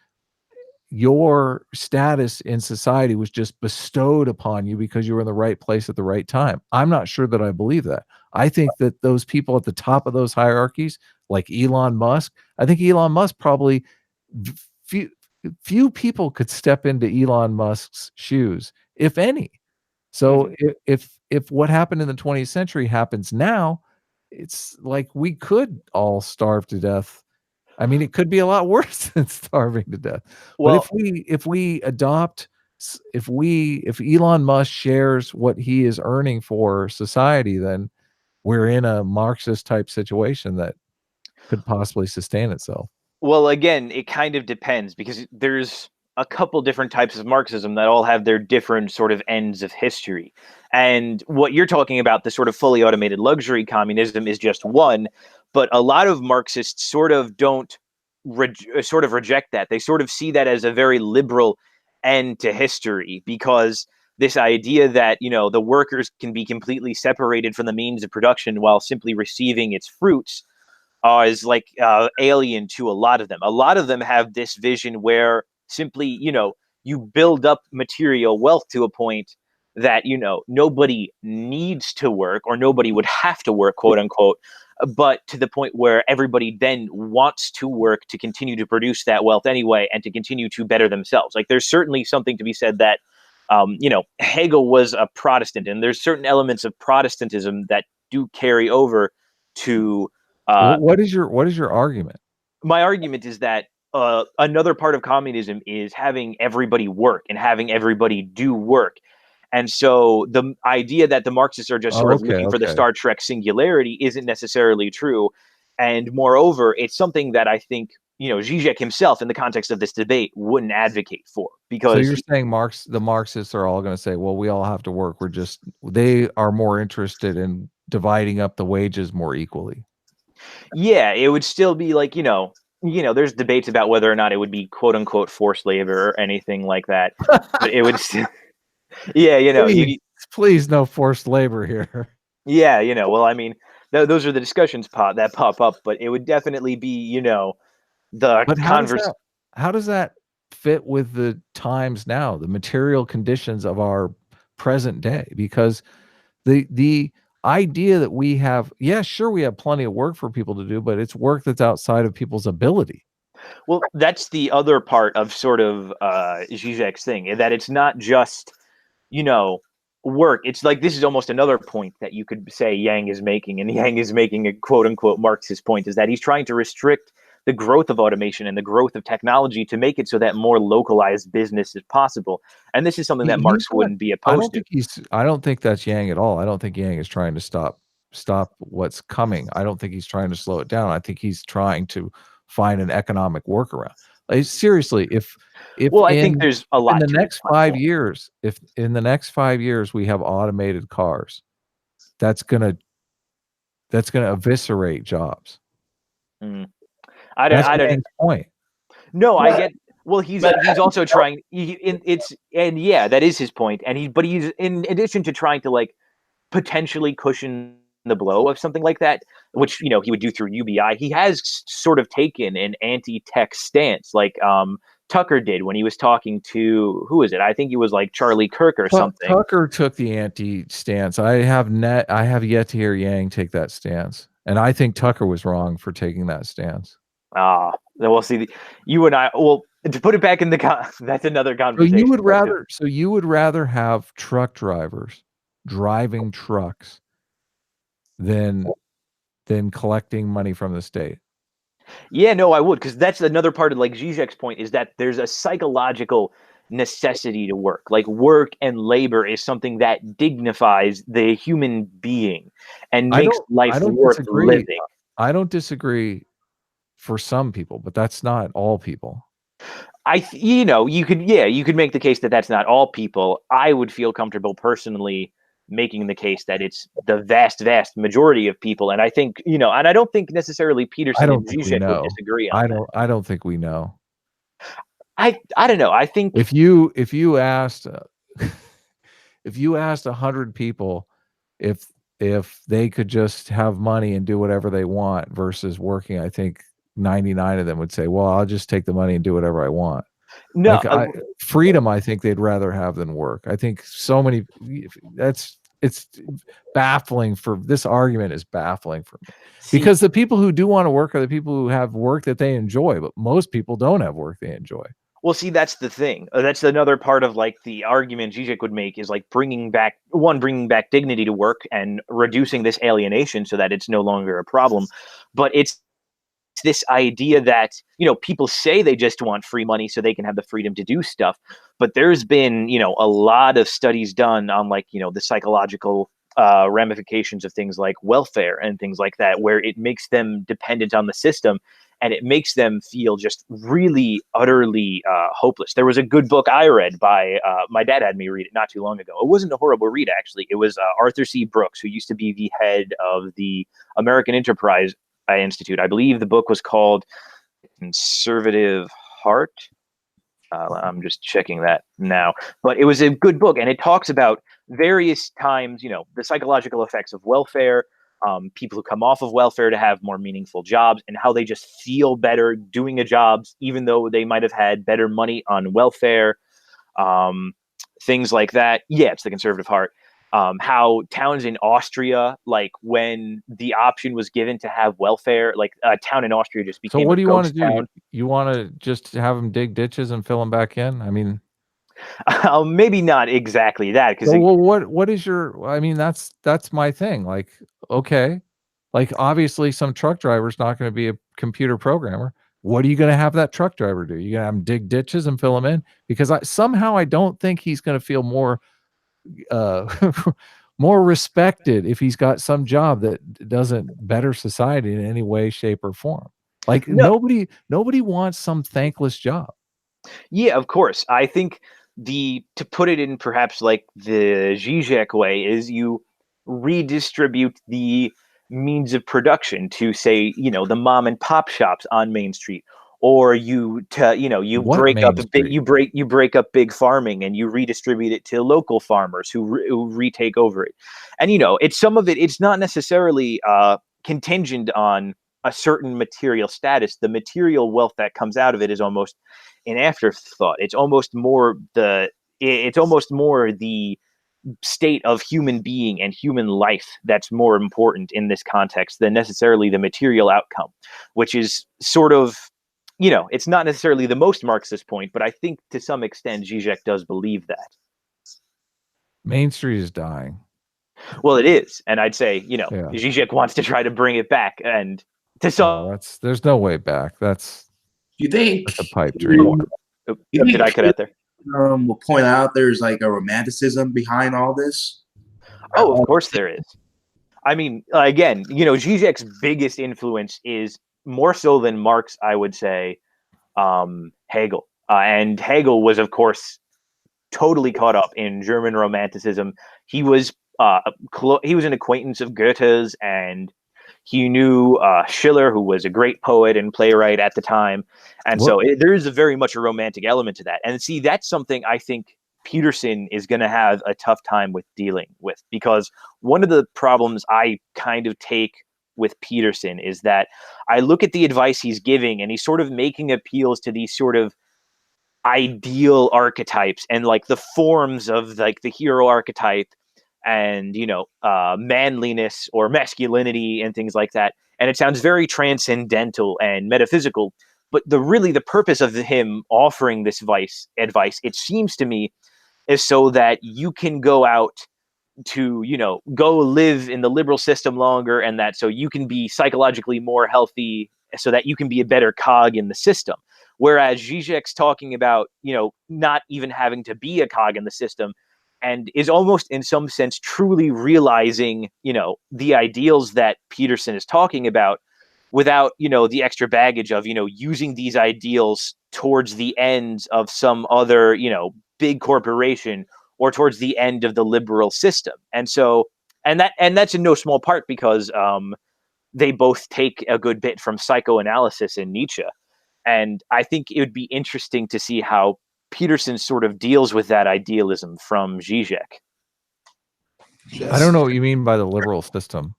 Speaker 2: your status in society was just bestowed upon you because you were in the right place at the right time? I'm not sure that I believe that. I think that those people at the top of those hierarchies, like Elon Musk, I think Elon Musk probably few people could step into Elon Musk's shoes, if any. So if what happened in the 20th century happens now, it's like we could all starve to death. I mean, it could be a lot worse than starving to death. But
Speaker 1: Well,
Speaker 2: if we adopt, if Elon Musk shares what he is earning for society, then we're in a Marxist type situation that could possibly sustain itself.
Speaker 1: Well, again, it kind of depends because there's a couple different types of Marxism that all have their different sort of ends of history. And what you're talking about, the sort of fully automated luxury communism, is just one. But a lot of Marxists sort of don't sort of reject that. They sort of see that as a very liberal end to history because this idea that, you know, the workers can be completely separated from the means of production while simply receiving its fruits is like alien to a lot of them. A lot of them have this vision where simply, you know, you build up material wealth to a point that, you know, nobody needs to work or nobody would have to work, quote unquote, but to the point where everybody then wants to work to continue to produce that wealth anyway and to continue to better themselves. Like there's certainly something to be said that, you know, Hegel was a Protestant, and there's certain elements of Protestantism that do carry over to
Speaker 2: What is your argument?
Speaker 1: my argument is that another part of communism is having everybody work and having everybody do work. And so the idea that the Marxists are just sort of looking for the Star Trek singularity isn't necessarily true. And moreover, it's something that I think, you know, Zizek himself in the context of this debate wouldn't advocate for, because
Speaker 2: so you're saying the Marxists are all going to say, well, we all have to work. They are more interested in dividing up the wages more equally.
Speaker 1: Yeah, it would still be like, you know, there's debates about whether or not it would be quote unquote forced labor or anything like that. But it would still, yeah, you know,
Speaker 2: please no forced labor here.
Speaker 1: Yeah, you know, well, I mean, those are the discussions that pop up, but it would definitely be, you know,
Speaker 2: But how does that fit with the times now, the material conditions of our present day? Because the idea that we have, yeah, sure, we have plenty of work for people to do, but it's work that's outside of people's ability.
Speaker 1: Well, that's the other part of sort of Zizek's thing, that it's not just, you know, work. It's like, this is almost another point that you could say Yang is making, and Yang is making a quote unquote Marxist point, is that he's trying to restrict the growth of automation and the growth of technology to make it so that more localized business is possible. And this is something that Marx wouldn't be opposed to.
Speaker 2: I don't think that's Yang at all. I don't think Yang is trying to stop what's coming. I don't think he's trying to slow it down. I think he's trying to find an economic workaround. Like, seriously, if
Speaker 1: well, I think there's a lot
Speaker 2: in the next 5 years, if in the next 5 years we have automated cars, that's gonna eviscerate jobs.
Speaker 1: I don't
Speaker 2: point.
Speaker 1: No, I get. Well, he's also trying. Yeah, that is his point. And he's in addition to trying to like potentially cushion the blow of something like that, which, you know, he would do through UBI. He has sort of taken an anti-tech stance, like Tucker did when he was talking to, who is it? I think he was like Charlie Kirk or something.
Speaker 2: Tucker took the anti-stance. I have yet to hear Yang take that stance, and I think Tucker was wrong for taking that stance.
Speaker 1: We'll see. You and I. Well, to put it back in that's another conversation.
Speaker 2: So you would rather have truck drivers driving trucks than collecting money from the state?
Speaker 1: Yeah, no, I would, because that's another part of like Zizek's point, is that there's a psychological necessity to work. Like work and labor is something that dignifies the human being and makes life worth living.
Speaker 2: I don't disagree for some people, but that's not all people.
Speaker 1: You know, you could make the case that that's not all people. I would feel comfortable personally making the case that it's the vast majority of people. And I think, you know, and I don't think necessarily Peterson and Zizek would disagree on that.
Speaker 2: I don't think we know.
Speaker 1: I don't know. I think
Speaker 2: if you asked 100 people if they could just have money and do whatever they want versus working, I think 99 of them would say, well, I'll just take the money and do whatever I want.
Speaker 1: No,
Speaker 2: freedom, I think they'd rather have than work. I think so many, it's baffling. For this argument is baffling for me, because the people who do want to work are the people who have work that they enjoy, but most people don't have work they enjoy.
Speaker 1: Well, see, that's the thing. That's another part of like the argument Zizek would make is like bringing back dignity to work and reducing this alienation so that it's no longer a problem. But it's this idea that, people say they just want free money so they can have the freedom to do stuff. But there's been, a lot of studies done on like, the psychological ramifications of things like welfare and things like that, where it makes them dependent on the system. And it makes them feel just really utterly hopeless. There was a good book I read by, my dad had me read it not too long ago. It wasn't a horrible read, actually. It was Arthur C. Brooks, who used to be the head of the American Enterprise Institute. I believe the book was called Conservative Heart. I'm just checking that now. But it was a good book, and it talks about various times, the psychological effects of welfare, people who come off of welfare to have more meaningful jobs, and how they just feel better doing a job, even though they might have had better money on welfare, things like that. Yeah, it's the Conservative Heart. How towns in Austria, like when the option was given to have welfare, like a town in Austria just became.
Speaker 2: So what do you want to
Speaker 1: town.
Speaker 2: do? You want to just have them dig ditches and fill them back in? I mean,
Speaker 1: maybe not exactly that, because
Speaker 2: well, what is your? I mean, that's my thing. Like, okay, like obviously some truck driver's not going to be a computer programmer. What are you going to have that truck driver do? You going to have him dig ditches and fill them in? Because I don't think he's going to feel more more respected if he's got some job that doesn't better society in any way, shape, or form. Like
Speaker 1: No.
Speaker 2: nobody wants some thankless job.
Speaker 1: Yeah, of course. I think to put it in perhaps like the Zizek way is you redistribute the means of production to, say, the mom and pop shops on Main Street, or you
Speaker 2: What
Speaker 1: break
Speaker 2: Main
Speaker 1: up
Speaker 2: Street?
Speaker 1: you break up big farming and you redistribute it to local farmers who retake over it. And it's some of it. It's not necessarily contingent on a certain material status. The material wealth that comes out of it is almost an afterthought. It's almost more the state of human being and human life that's more important in this context than necessarily the material outcome, which is sort of, it's not necessarily the most Marxist point, but I think to some extent Zizek does believe that.
Speaker 2: Main Street is dying.
Speaker 1: Well, it is, and I'd say,
Speaker 2: Yeah.
Speaker 1: Zizek wants to try to bring it back, and to some.
Speaker 2: There's no way back.
Speaker 3: You think
Speaker 2: that's a pipe dream.
Speaker 1: Did I cut out there?
Speaker 3: Will point out there's like a romanticism behind all this.
Speaker 1: Oh, of course there is. I mean, again, Zizek's biggest influence is more so than Marx, I would say, Hegel. And Hegel was, of course, totally caught up in German Romanticism. He was an acquaintance of Goethe's, and he knew Schiller, who was a great poet and playwright at the time. And so there is very much a romantic element to that. And see, that's something I think Peterson is going to have a tough time with dealing with, because one of the problems I kind of take with Peterson is that I look at the advice he's giving, and he's sort of making appeals to these sort of ideal archetypes and like the forms of like the hero archetype and manliness or masculinity and things like that. And it sounds very transcendental and metaphysical, but the purpose of him offering this advice, it seems to me, is so that you can go out to go live in the liberal system longer, and that so you can be psychologically more healthy, so that you can be a better cog in the system. Whereas Zizek's talking about not even having to be a cog in the system, and is almost in some sense truly realizing the ideals that Peterson is talking about, without the extra baggage of using these ideals towards the ends of some other big corporation, or towards the end of the liberal system. And so, and that's in no small part because they both take a good bit from psychoanalysis and Nietzsche. And I think it would be interesting to see how Peterson sort of deals with that idealism from Zizek.
Speaker 2: I don't know what you mean by the liberal system.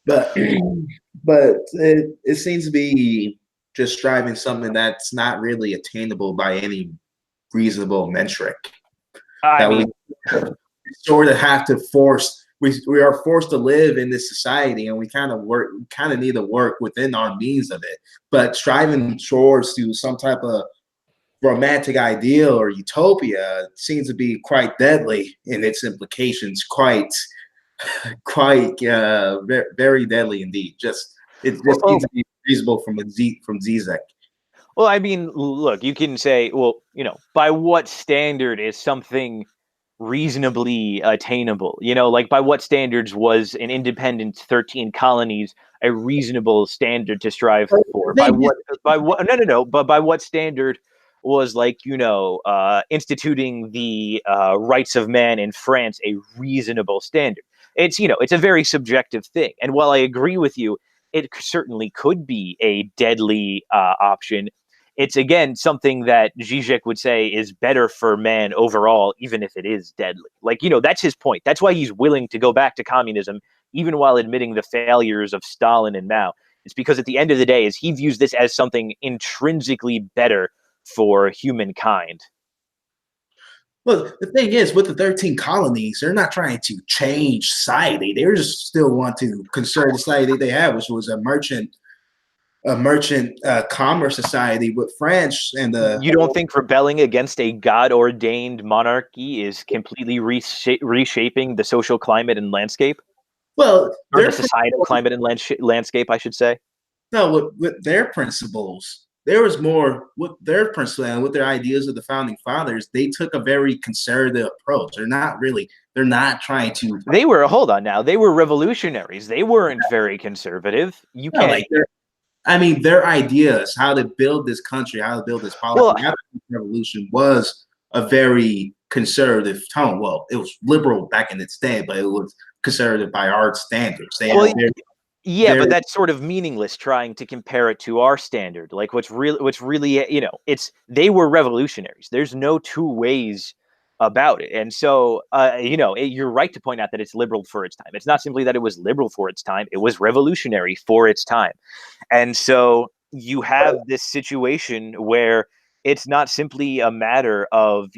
Speaker 3: But it seems to be just striving something that's not really attainable by any reasonable metric. We sort of have to we are forced to live in this society, and we kind of need to work within our means of it. But striving towards to some type of romantic ideal or utopia seems to be quite deadly in its implications, very deadly indeed. It just
Speaker 1: Well,
Speaker 3: seems to be reasonable from Zizek.
Speaker 1: well, I mean, look, you can say, well, by what standard is something reasonably attainable? Like by what standards was an independent 13 colonies a reasonable standard to strive for? By what, no, but by what standard was like, instituting the rights of man in France a reasonable standard? It's a very subjective thing. And while I agree with you, it certainly could be a deadly option. It's again something that Zizek would say is better for man overall, even if it is deadly. Like, that's his point. That's why he's willing to go back to communism, even while admitting the failures of Stalin and Mao. It's because at the end of the day, is he views this as something intrinsically better for humankind.
Speaker 3: Well, the thing is, with the 13 colonies, they're not trying to change society. They just still want to conserve the society they had, which was a merchant commerce society with France and the.
Speaker 1: You don't think rebelling against a God-ordained monarchy is completely reshaping the social climate and landscape?
Speaker 3: Well,
Speaker 1: or the societal climate and landscape, I should say?
Speaker 3: No, with their principles, there was more with their principles and with their ideas of the founding fathers. They took a very conservative approach. They're not trying to.
Speaker 1: They were, hold on now, they were revolutionaries. They weren't very conservative. You can't.
Speaker 3: Like their ideas, how to build this country, how to build this policy. Well, revolution was a very conservative tone. Well, it was liberal back in its day, but it was conservative by our standards.
Speaker 1: But that's sort of meaningless trying to compare it to our standard. Like what's really, they were revolutionaries. There's no two ways about it. And so, you're right to point out that it's liberal for its time. It's not simply that it was liberal for its time. It was revolutionary for its time. And so you have this situation where it's not simply a matter of,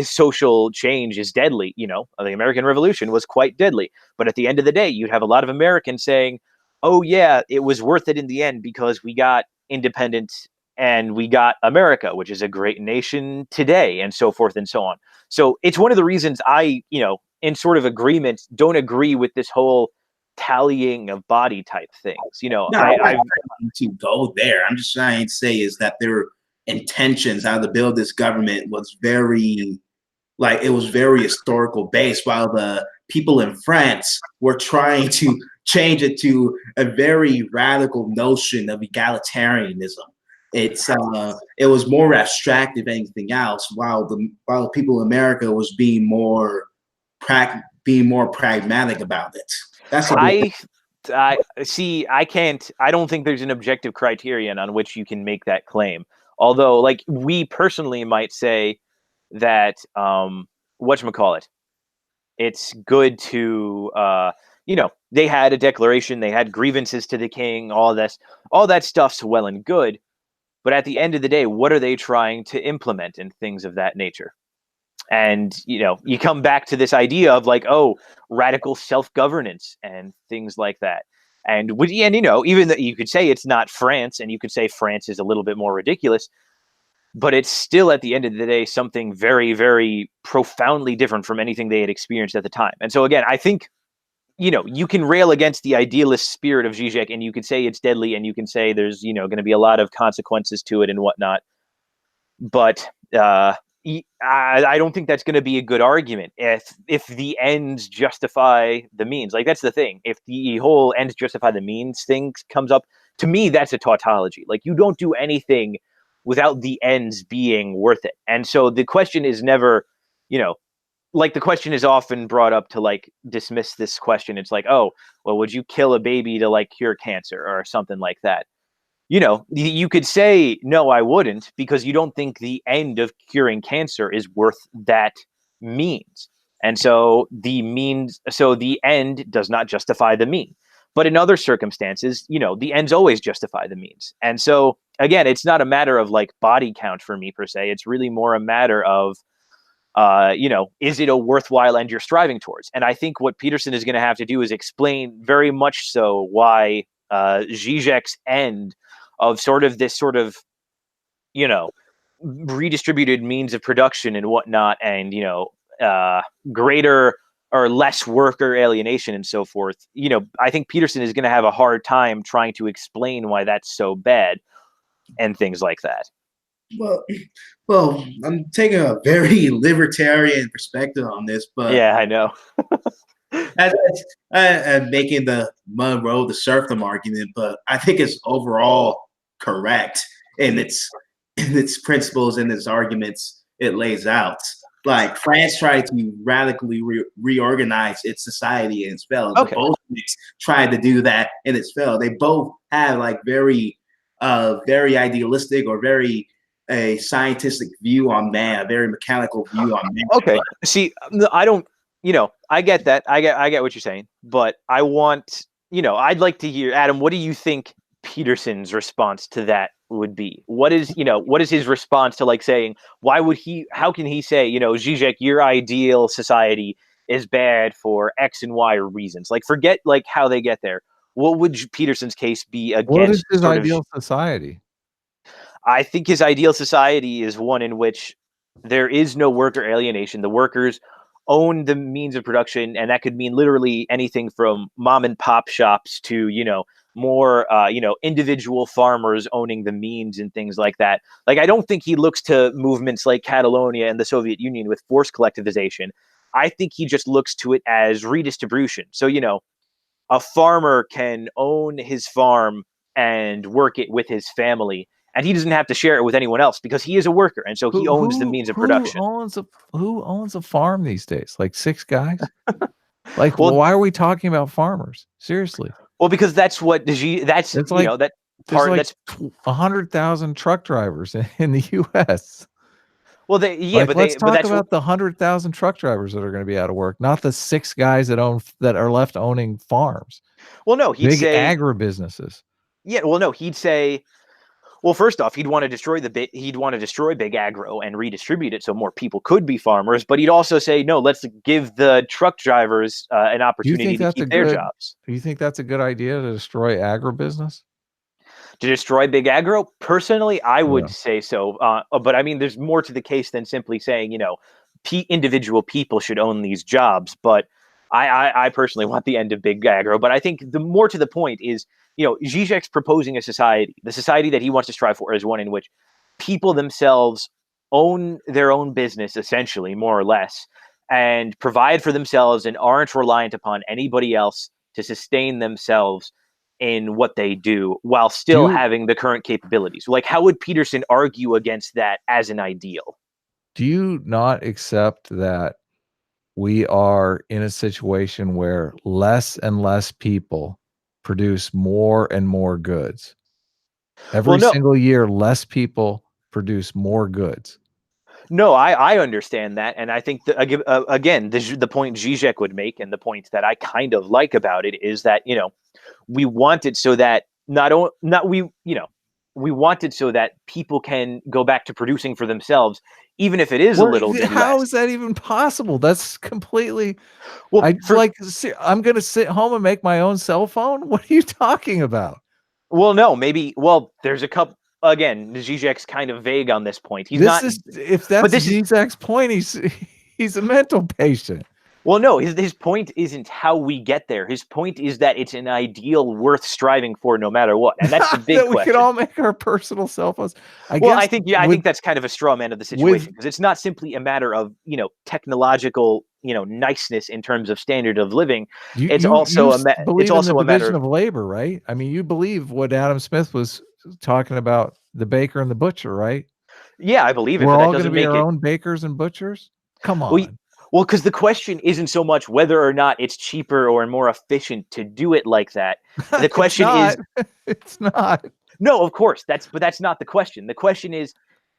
Speaker 1: social change is deadly. The American Revolution was quite deadly. But at the end of the day, you'd have a lot of Americans saying, oh, yeah, it was worth it in the end because we got independence and we got America, which is a great nation today, and so forth and so on. So it's one of the reasons I, in sort of agreement, don't agree with this whole tallying of body type things.
Speaker 3: No, I to go there. I'm just trying to say is that their intentions how to build this government was very historical based, while the people in France were trying to change it to a very radical notion of egalitarianism. It was more abstract if anything else, while the people in America was being more pragmatic about it. That's
Speaker 1: I don't think there's an objective criterion on which you can make that claim. Although, like, we personally might say that whatchamacallit, it's good to they had a declaration, they had grievances to the king, all that stuff's well and good. But at the end of the day, what are they trying to implement and things of that nature? And, you come back to this idea of like, radical self-governance and things like that. And even that you could say it's not France, and you could say France is a little bit more ridiculous, but it's still at the end of the day something very, very profoundly different from anything they had experienced at the time. And so again, I think you can rail against the idealist spirit of Zizek, and you can say it's deadly, and you can say there's going to be a lot of consequences to it and whatnot. But I don't think that's going to be a good argument if the ends justify the means. Like, that's the thing. If the whole ends justify the means thing comes up, to me, that's a tautology. Like, you don't do anything without the ends being worth it. And so the question is never, like, the question is often brought up to like dismiss this question. It's like, oh, well, would you kill a baby to like cure cancer or something like that? You could say, no, I wouldn't, because you don't think the end of curing cancer is worth that means. And so the end does not justify the mean. But in other circumstances, the ends always justify the means. And so, again, it's not a matter of like body count for me per se. It's really more a matter of, is it a worthwhile end you're striving towards? And I think what Peterson is going to have to do is explain very much so why Zizek's end of sort of this sort of, redistributed means of production and whatnot, and greater or less worker alienation and so forth, I think Peterson is going to have a hard time trying to explain why that's so bad and things like that.
Speaker 3: Well, I'm taking a very libertarian perspective on this, but
Speaker 1: yeah, I know.
Speaker 3: I'm making the Monroe the serfdom argument, but I think it's overall correct in its principles and its arguments it lays out. Like France tried to radically reorganize its society and its failed. Okay. The Bolsheviks tried to do that and it's failed. They both have like very idealistic or very a scientific view on man, a very mechanical view on man.
Speaker 1: Okay, see, I don't, I get that. I get what you're saying, but I want, I'd like to hear, Adam, what do you think Peterson's response to that would be? What is his response to like saying, how can he say, Zizek, your ideal society is bad for X and Y reasons? Like, forget like how they get there. What would Peterson's case be against?
Speaker 2: What is his ideal society?
Speaker 1: I think his ideal society is one in which there is no worker alienation. The workers own the means of production, and that could mean literally anything from mom and pop shops to, more, individual farmers owning the means and things like that. Like, I don't think he looks to movements like Catalonia and the Soviet Union with forced collectivization. I think he just looks to it as redistribution. So, a farmer can own his farm and work it with his family, and he doesn't have to share it with anyone else because he is a worker, and so he owns the means of production.
Speaker 2: Who owns a farm these days? Like 6 guys? Like, well, why are we talking about farmers? Seriously.
Speaker 1: Well, because that's what that's like, that part.
Speaker 2: Like
Speaker 1: that's
Speaker 2: 100,000 truck drivers in the U.S.
Speaker 1: Well,
Speaker 2: let's talk about the 100,000 truck drivers that are going to be out of work, not the 6 guys that are left owning farms.
Speaker 1: Well, no, he'd say
Speaker 2: agribusinesses.
Speaker 1: Yeah, well, no, he'd say. Well, first off, he'd want to destroy big agro and redistribute it so more people could be farmers. But he'd also say, no, let's give the truck drivers an opportunity to keep their jobs.
Speaker 2: Do you think that's a good idea to destroy agribusiness?
Speaker 1: To destroy big agro? Personally, I would say so. But I mean, there's more to the case than simply saying, individual people should own these jobs. But I personally want the end of big agro. But I think the more to the point is, Zizek's proposing a society. The society that he wants to strive for is one in which people themselves own their own business, essentially, more or less, and provide for themselves and aren't reliant upon anybody else to sustain themselves in what they do while still having the current capabilities. Like, how would Peterson argue against that as an ideal?
Speaker 2: Do you not accept that we are in a situation where less and less people produce more and more goods? Every single year, less people produce more goods.
Speaker 1: No, I understand that, and I think that, again, the point Zizek would make, and the point that I kind of like about it, is that we want it so that we want it so that people can go back to producing for themselves, even if it is a little bit
Speaker 2: how
Speaker 1: less.
Speaker 2: Is that even possible? That's completely. Well, I'm going to sit home and make my own cell phone. What are you talking about?
Speaker 1: Well, no, maybe. Well, there's a couple. Again, Zizek's kind of vague on this point.
Speaker 2: If that's Zizek's point, he's a mental patient.
Speaker 1: Well, no, his point isn't how we get there. His point is that it's an ideal worth striving for no matter what. And that's the big question.
Speaker 2: We can all make our personal cell phones.
Speaker 1: I think that's kind of a straw man of the situation, because it's not simply a matter of, technological, niceness in terms of standard of living. It's also a matter
Speaker 2: of labor, right? I mean, you believe what Adam Smith was talking about, the baker and the butcher, right?
Speaker 1: Yeah, I believe it.
Speaker 2: We're all going to be our own bakers and butchers? Come on.
Speaker 1: Well, because the question isn't so much whether or not it's cheaper or more efficient to do it like that. The question
Speaker 2: it's not.
Speaker 1: No, of course. But that's not the question. The question is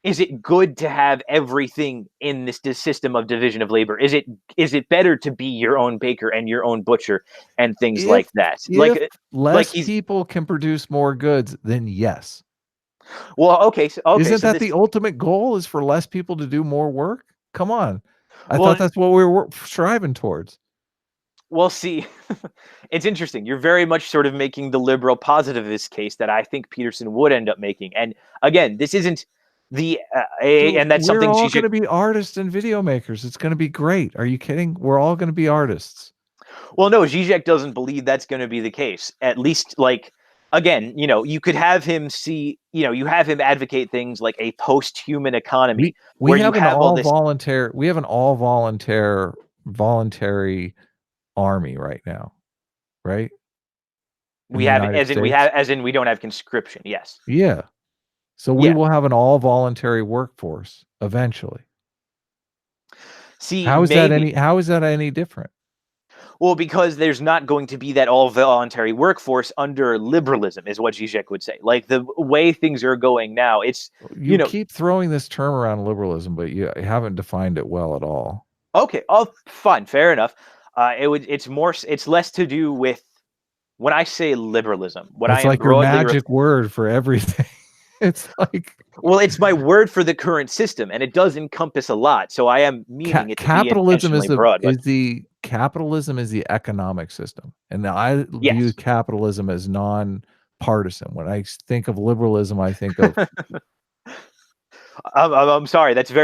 Speaker 1: it good to have everything in this system of division of labor? Is it better to be your own baker and your own butcher and things like that?
Speaker 2: If less people can produce more goods, then yes.
Speaker 1: Well, okay.
Speaker 2: Isn't that the ultimate goal, is for less people to do more work? Come on. I thought that's what we were striving towards.
Speaker 1: Well, see, it's interesting. You're very much sort of making the liberal positivist case that I think Peterson would end up making. And again, this isn't And that's
Speaker 2: we're
Speaker 1: something
Speaker 2: all
Speaker 1: Zizek.
Speaker 2: going to be artists and video makers. It's going to be great. Are you kidding? We're all going to be artists.
Speaker 1: Well, no, Zizek doesn't believe that's going to be the case. At least, like, again, you could have him you have him advocate things like a post-human economy
Speaker 2: We
Speaker 1: where
Speaker 2: have
Speaker 1: you
Speaker 2: an
Speaker 1: have all this.
Speaker 2: we have an all voluntary army right now, right?
Speaker 1: We have, as in we don't have conscription. Yes.
Speaker 2: Yeah. So we will have an all voluntary workforce eventually.
Speaker 1: See,
Speaker 2: how is that any different?
Speaker 1: Well, because there's not going to be that all voluntary workforce under liberalism, is what Zizek would say. Like the way things are going now, it's
Speaker 2: you keep throwing this term around liberalism, but you haven't defined it well at all.
Speaker 1: Okay, fine, fair enough. It's less to do with when I say liberalism.
Speaker 2: It's like your magic word for everything. It's like,
Speaker 1: well, it's my word for the current system, and it does encompass a lot. So I am meaning it to be intentionally broad.
Speaker 2: Capitalism is the economic system, and I view capitalism as non-partisan. When I think of liberalism, I think of.
Speaker 1: I'm sorry. That's a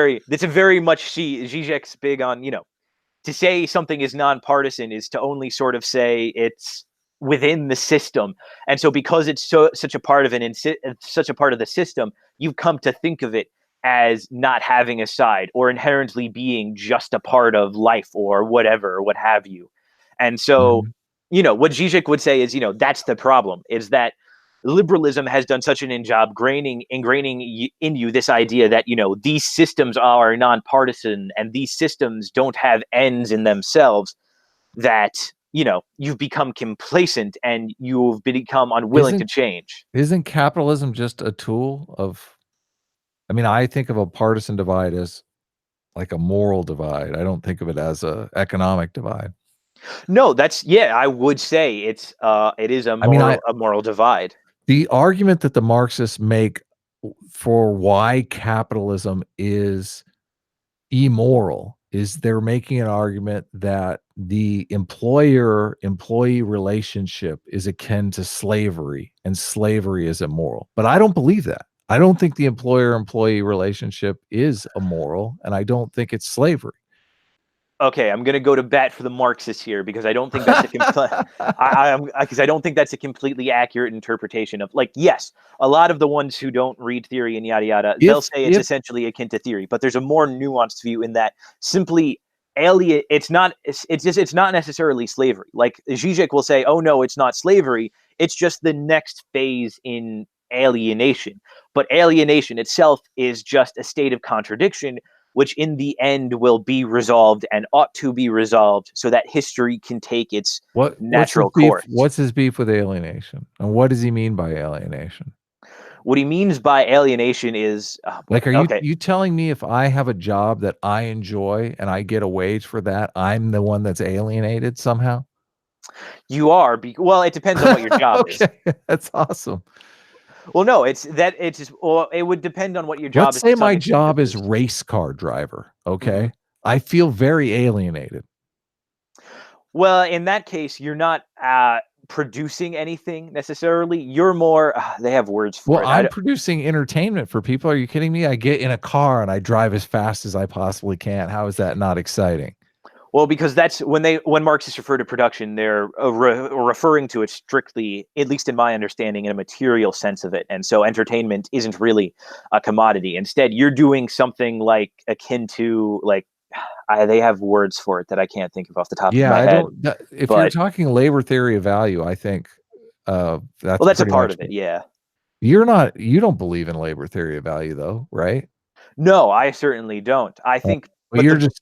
Speaker 1: very much Zizek's big on. To say something is non-partisan is to only sort of say it's within the system, and so because it's such a part of the system, you've come to think of it as not having a side or inherently being just a part of life or whatever, or what have you. And so, what Zizek would say is, that's the problem, is that liberalism has done such an job ingraining in you this idea that, these systems are nonpartisan and these systems don't have ends in themselves, that, you've become complacent and you've become unwilling to change.
Speaker 2: Isn't capitalism just a tool of, I think of a partisan divide as like a moral divide. I don't think of it as a economic divide.
Speaker 1: No, I would say it is a moral divide.
Speaker 2: The argument that the Marxists make for why capitalism is immoral is they're making an argument that the employer-employee relationship is akin to slavery, and slavery is immoral. But I don't believe that. I don't think the employer-employee relationship is immoral, and I don't think it's slavery.
Speaker 1: Okay, I'm going to go to bat for the Marxists here because I don't think that's I don't think that's a completely accurate interpretation of, like, yes, a lot of the ones who don't read theory and yada yada, they'll say it's essentially akin to theory, but there's a more nuanced view in that simply it's not necessarily slavery. Like Zizek will say, oh no, it's not slavery, it's just the next phase in alienation. But alienation itself is just a state of contradiction, which in the end will be resolved and ought to be resolved so that history can take its natural course.
Speaker 2: What's his beef with alienation? And what does he mean by alienation?
Speaker 1: What he means by alienation is...
Speaker 2: are you telling me if I have a job that I enjoy and I get a wage for that, I'm the one that's alienated somehow?
Speaker 1: You are. Well, it depends on what your job is.
Speaker 2: That's awesome.
Speaker 1: Well, no, it would depend on what your job is.
Speaker 2: Let's say my job is race car driver. Okay. I feel very alienated.
Speaker 1: Well, in that case, you're not producing anything necessarily. You're more, they have words for it.
Speaker 2: Well, I'm producing entertainment for people. Are you kidding me? I get in a car and I drive as fast as I possibly can. How is that not exciting?
Speaker 1: Well, because that's when Marxists refer to production, they're referring to it strictly, at least in my understanding, in a material sense of it. And so entertainment isn't really a commodity. Instead, you're doing something like akin to, like, they have words for it that I can't think of off the top of my head.
Speaker 2: If you're talking labor theory of value, I think that's
Speaker 1: a part of it. Yeah.
Speaker 2: You don't believe in labor theory of value though, right?
Speaker 1: No, I certainly don't. I think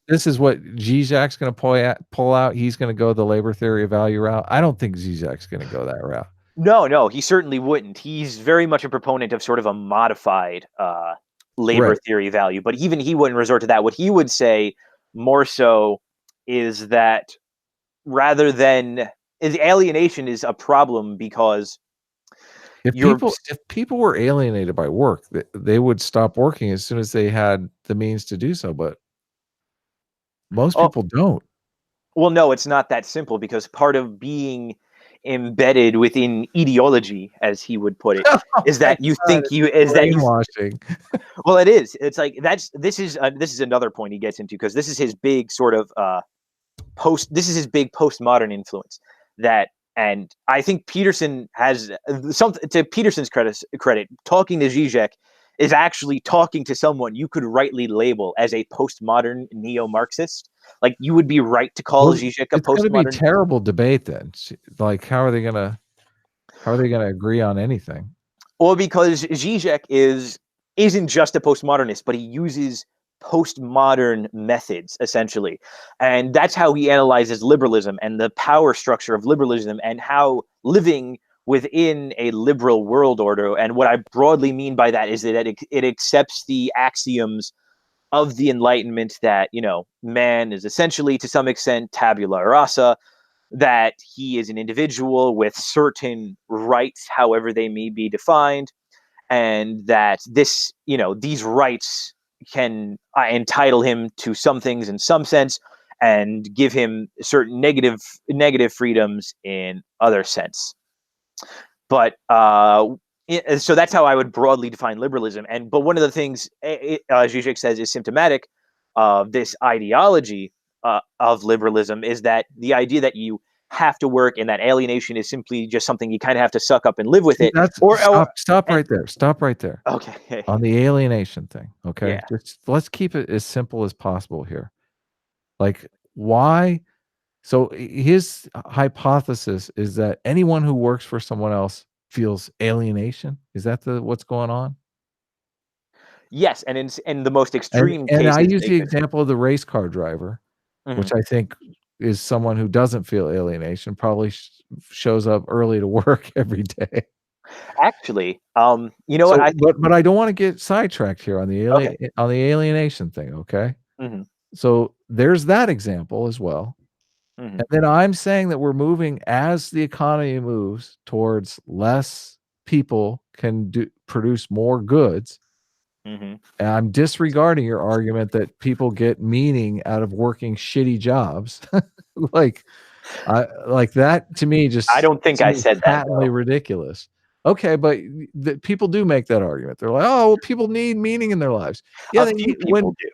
Speaker 2: this is what Zizek's going to pull out. He's going to go the labor theory of value route. I don't think Zizek's going to go that route.
Speaker 1: No, he certainly wouldn't. He's very much a proponent of sort of a modified labor theory value, but even he wouldn't resort to that. What he would say more so is that alienation is a problem because
Speaker 2: if people were alienated by work, they would stop working as soon as they had the means to do so. But most people don't.
Speaker 1: Well, no, it's not that simple, because part of being embedded within ideology, as he would put it, is that you think you is that you
Speaker 2: brainwashing.
Speaker 1: well, it is. It's like this is another point he gets into, because this is his big sort of this is his big postmodern influence. That, and I think Peterson has something, to Peterson's credit, talking to Zizek is actually talking to someone you could rightly label as a postmodern neo-Marxist. Like, you would be right to call Zizek a postmodern.
Speaker 2: It's going to be a terrible debate then. Like, how are they going to agree on anything?
Speaker 1: Well, because Zizek isn't just a postmodernist, but he uses postmodern methods, essentially. And that's how he analyzes liberalism and the power structure of liberalism, and how living within a liberal world order, and what I broadly mean by that is that it accepts the axioms of the Enlightenment, that, you know, man is essentially, to some extent, tabula rasa, that he is an individual with certain rights, however they may be defined, and that this, you know, these rights can entitle him to some things in some sense, and give him certain negative freedoms in other sense. But so that's how I would broadly define liberalism. But one of the things Zizek says is symptomatic of this ideology of liberalism is that the idea that you have to work, and that alienation is simply just something you kind of have to suck up and live with it.
Speaker 2: Stop right there. Stop right there.
Speaker 1: Okay.
Speaker 2: On the alienation thing. Okay.
Speaker 1: Yeah.
Speaker 2: Just let's keep it as simple as possible here. Like, why? So his hypothesis is that anyone who works for someone else feels alienation. Is that what's going on?
Speaker 1: Yes, and in the most extreme cases.
Speaker 2: And I use the example of the race car driver, which I think is someone who doesn't feel alienation, probably shows up early to work every day.
Speaker 1: Actually, you know what?
Speaker 2: But I don't want to get sidetracked here on the alienation thing. Okay. So there's that example as well. And then I'm saying that we're moving, as the economy moves towards less people can produce more goods. And I'm disregarding your argument that people get meaning out of working shitty jobs. like that to me just,
Speaker 1: I don't think I said that.
Speaker 2: Patently ridiculous. Okay, but people do make that argument. They're like, oh, well, people need meaning in their lives. Yeah,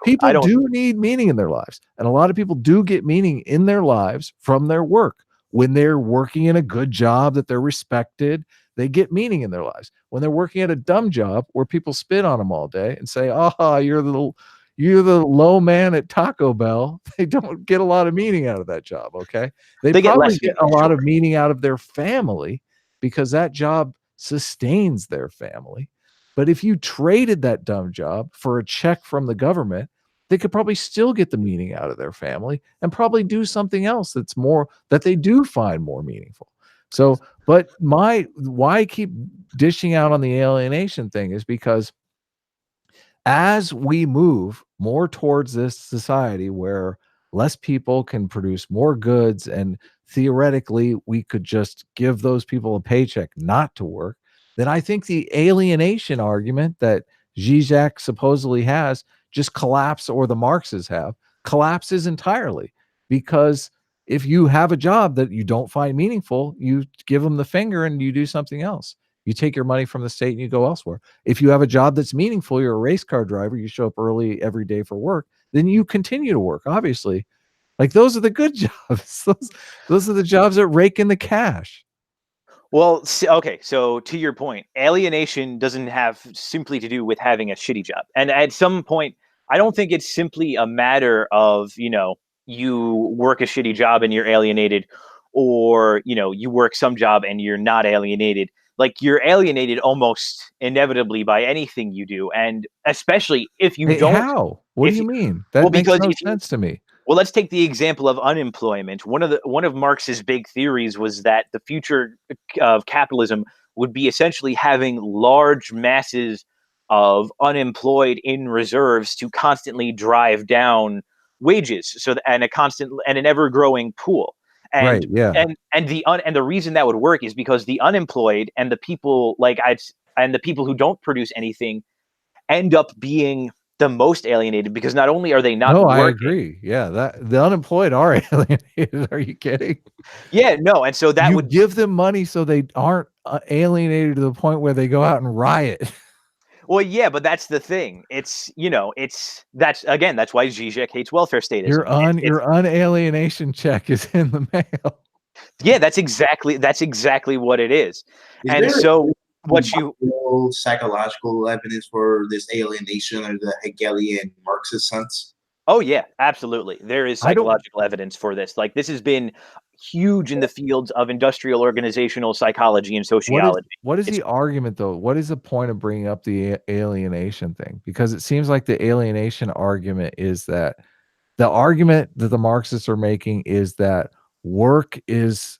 Speaker 2: people do need meaning in their lives. And a lot of people do get meaning in their lives from their work. When they're working in a good job that they're respected, they get meaning in their lives. When they're working at a dumb job where people spit on them all day and say, oh, you're the low man at Taco Bell, they don't get a lot of meaning out of that job, okay? They probably get a lot of meaning out of their family, because that job sustains their family. But if you traded that dumb job for a check from the government, they could probably still get the meaning out of their family and probably do something else that they do find more meaningful. So, but why I keep dishing out on the alienation thing is because as we move more towards this society where less people can produce more goods, and theoretically we could just give those people a paycheck not to work, then I think the alienation argument that Zizek supposedly has just collapse, or the Marxists have, collapses entirely. Because if you have a job that you don't find meaningful, you give them the finger and you do something else. You take your money from the state and you go elsewhere. If you have a job that's meaningful, you're a race car driver, you show up early every day for work, then you continue to work, obviously. Like, those are the good jobs. Those are the jobs that rake in the cash.
Speaker 1: Well, okay, so to your point, alienation doesn't have simply to do with having a shitty job. And at some point, I don't think it's simply a matter of, you know, you work a shitty job and you're alienated, or, you know, you work some job and you're not alienated. Like, you're alienated almost inevitably by anything you do. And especially if you don't.
Speaker 2: How? What do you mean? That makes no sense to me.
Speaker 1: Well, let's take the example of unemployment. One of Marx's big theories was that the future of capitalism would be essentially having large masses of unemployed in reserves to constantly drive down wages, and an ever growing pool. And
Speaker 2: right, yeah.
Speaker 1: And the reason that would work is because the unemployed and the people who don't produce anything end up being the most alienated, because not only are they not
Speaker 2: No,
Speaker 1: working,
Speaker 2: I agree. Yeah, that the unemployed are alienated. Are you kidding?
Speaker 1: yeah, no, and so that
Speaker 2: You
Speaker 1: would
Speaker 2: give them money so they aren't alienated to the point where they go out and riot.
Speaker 1: well, yeah, but that's the thing. It's that's again, that's why Zizek hates welfare statism.
Speaker 2: Your unalienation check is in the mail.
Speaker 1: Yeah, that's exactly what it is.
Speaker 3: Is
Speaker 1: And
Speaker 3: there
Speaker 1: so what you
Speaker 3: psychological evidence for this alienation or the Hegelian Marxist sense?
Speaker 1: Oh yeah, absolutely. There is
Speaker 2: I don't
Speaker 1: psychological evidence for this. Like this has been huge in the fields of industrial organizational psychology and sociology.
Speaker 2: what is
Speaker 1: It's
Speaker 2: the argument though? What is the point of bringing up the alienation thing? Because it seems like the alienation argument is that the argument that the Marxists are making is that work is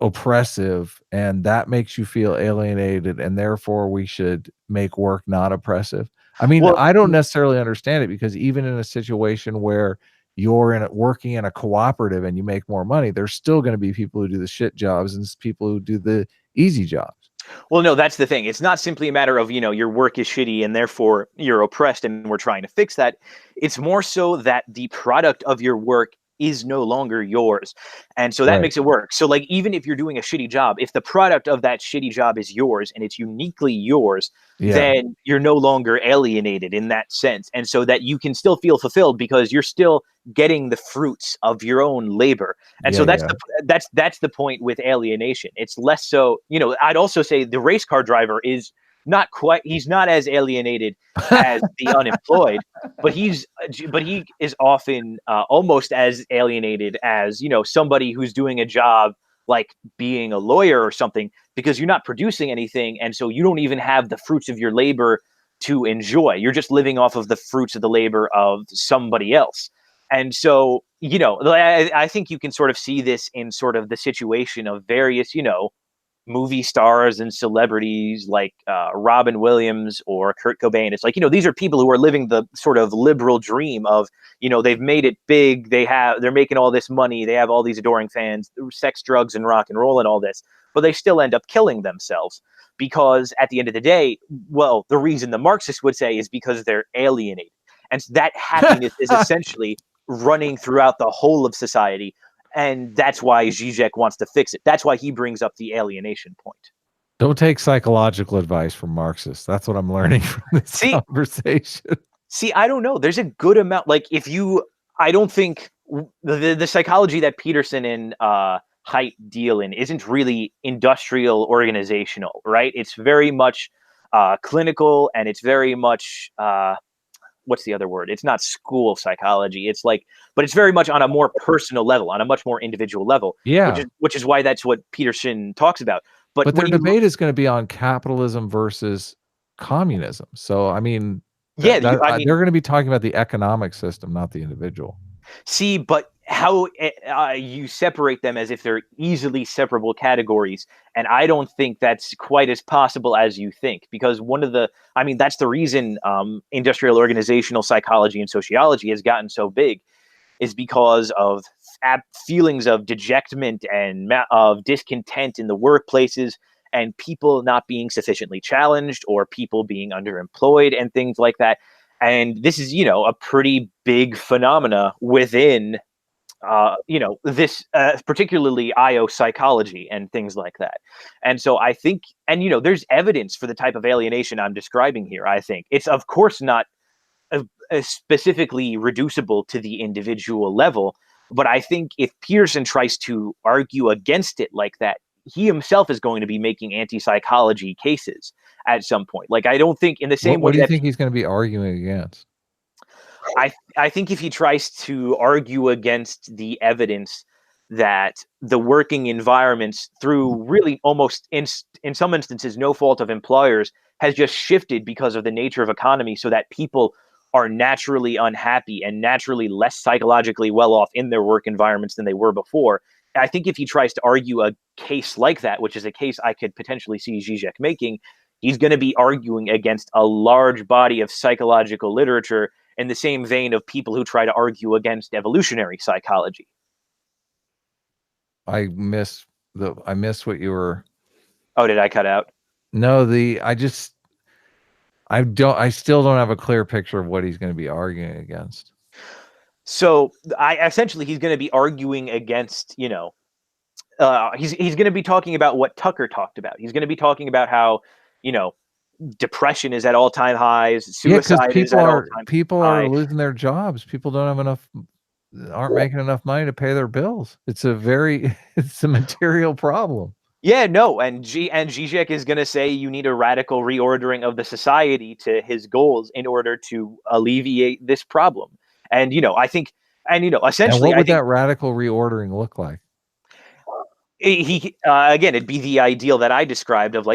Speaker 2: oppressive and that makes you feel alienated, and therefore we should make work not oppressive. I mean,
Speaker 1: well,
Speaker 2: I don't necessarily understand it, because even in a situation where you're working in a cooperative and you make more money, there's still going to be people who do the shit jobs and people who do the easy jobs.
Speaker 1: well, no, that's the thing. It's not simply a matter of, your work is shitty and therefore you're oppressed and we're trying to fix that. It's more so that the product of your work is no longer yours. And so that
Speaker 2: Right.
Speaker 1: makes it work. So like even if you're doing a shitty job, if the product of that shitty job is yours and it's uniquely yours,
Speaker 2: Yeah.
Speaker 1: then you're no longer alienated in that sense. And so that you can still feel fulfilled because you're still getting the fruits of your own labor. And so that's that's the point with alienation. It's less so, I'd also say the race car driver is he's not as alienated as the unemployed, but he is often almost as alienated as somebody who's doing a job like being a lawyer or something, because you're not producing anything, and so you don't even have the fruits of your labor to enjoy. You're just living off of the fruits of the labor of somebody else. And so I think you can sort of see this in sort of the situation of various movie stars and celebrities like Robin Williams or Kurt Cobain. It's like, these are people who are living the sort of liberal dream of, they've made it big. They're making all this money. They have all these adoring fans, sex, drugs, and rock and roll and all this, but they still end up killing themselves because at the end of the day, well, the reason the Marxists would say is because they're alienated. And that happiness is essentially running throughout the whole of society. And that's why Zizek wants to fix it. That's why he brings up the alienation point.
Speaker 2: Don't take psychological advice from Marxists. That's what I'm learning from this conversation.
Speaker 1: See, I don't know. There's a good amount. Like I don't think the psychology that Peterson and Haidt deal in isn't really industrial organizational, right? It's very much clinical, and it's very much what's the other word? It's not school psychology. It's like, but it's very much on a more personal level, on a much more individual level.
Speaker 2: Yeah.
Speaker 1: Which is why that's what Peterson talks about.
Speaker 2: But their debate is going to be on capitalism versus communism. So, I mean, they're going to be talking about the economic system, not the individual.
Speaker 1: See, but how you separate them as if they're easily separable categories. And I don't think that's quite as possible as you think, because that's the reason industrial organizational psychology and sociology has gotten so big, is because of feelings of dejectment and of discontent in the workplaces, and people not being sufficiently challenged or people being underemployed and things like that. And this is, a pretty big phenomena within this particularly IO psychology and things like that. And so I think, and there's evidence for the type of alienation I'm describing here. I think it's of course not specifically reducible to the individual level, but I think if Peterson tries to argue against it like that, he himself is going to be making anti-psychology cases at some point. Like, I don't think in the same way.
Speaker 2: What do you think he's going to be arguing against?
Speaker 1: I think if he tries to argue against the evidence that the working environments, through really almost in some instances no fault of employers, has just shifted because of the nature of economy, so that people are naturally unhappy and naturally less psychologically well off in their work environments than they were before. I think if he tries to argue a case like that, which is a case I could potentially see Zizek making, he's going to be arguing against a large body of psychological literature in the same vein of people who try to argue against evolutionary psychology.
Speaker 2: I missed what you were.
Speaker 1: Oh, did I cut out?
Speaker 2: No, I still don't have a clear picture of what he's going to be arguing against.
Speaker 1: So essentially he's going to be arguing against, he's going to be talking about what Tucker talked about. He's going to be talking about how, depression is at all-time highs, suicide is at all-time highs.
Speaker 2: People are losing their jobs. People aren't making enough money to pay their bills. It's a material problem.
Speaker 1: Yeah, no, and Zizek is going to say you need a radical reordering of the society to his goals in order to alleviate this problem. And I think, essentially,
Speaker 2: what would that radical reordering look like?
Speaker 1: Again, it'd be the ideal that I described of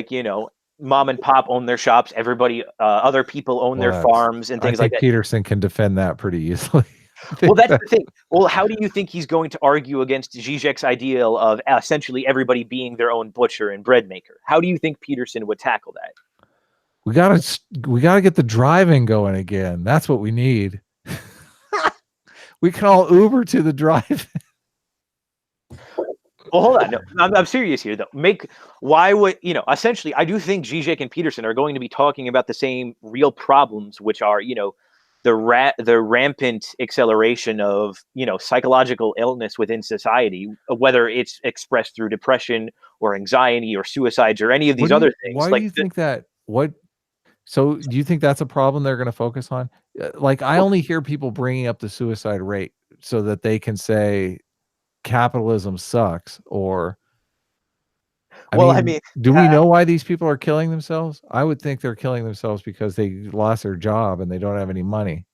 Speaker 1: mom and pop own their shops, everybody, other people own their farms and things like that.
Speaker 2: Peterson can defend that pretty easily.
Speaker 1: Well, that's the thing. Well, how do you think he's going to argue against Zizek's ideal of essentially everybody being their own butcher and bread maker? How do you think Peterson would tackle that?
Speaker 2: We gotta get the driving going again. That's what we need. We can all Uber to the drive.
Speaker 1: Well, hold on. No, I'm serious here, though. Essentially, I do think Zizek and Peterson are going to be talking about the same real problems, which are, the rampant acceleration of, psychological illness within society, whether it's expressed through depression or anxiety or suicides or any of these other things.
Speaker 2: Why do you think that? So do you think that's a problem they're going to focus on? I only hear people bringing up the suicide rate so that they can say capitalism sucks, or do we know why these people are killing themselves? I would think they're killing themselves because they lost their job and they don't have any money.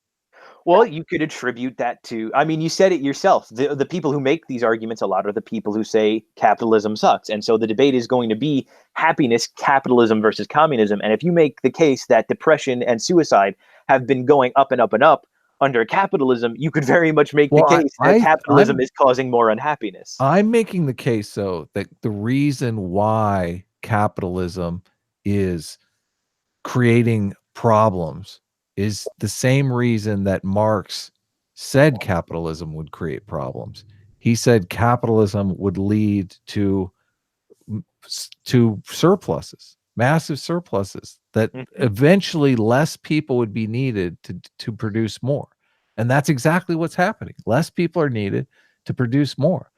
Speaker 1: Well, you could attribute that to, you said it yourself. The people who make these arguments a lot are the people who say capitalism sucks. And so the debate is going to be happiness, capitalism versus communism. And if you make the case that depression and suicide have been going up and up and up under capitalism, you could very much make the case that capitalism is causing more unhappiness.
Speaker 2: I'm making the case, though, that the reason why capitalism is creating problems is the same reason that Marx said capitalism would create problems. He said capitalism would lead to surpluses, massive surpluses, that eventually less people would be needed to produce more. And that's exactly what's happening. Less people are needed to produce more.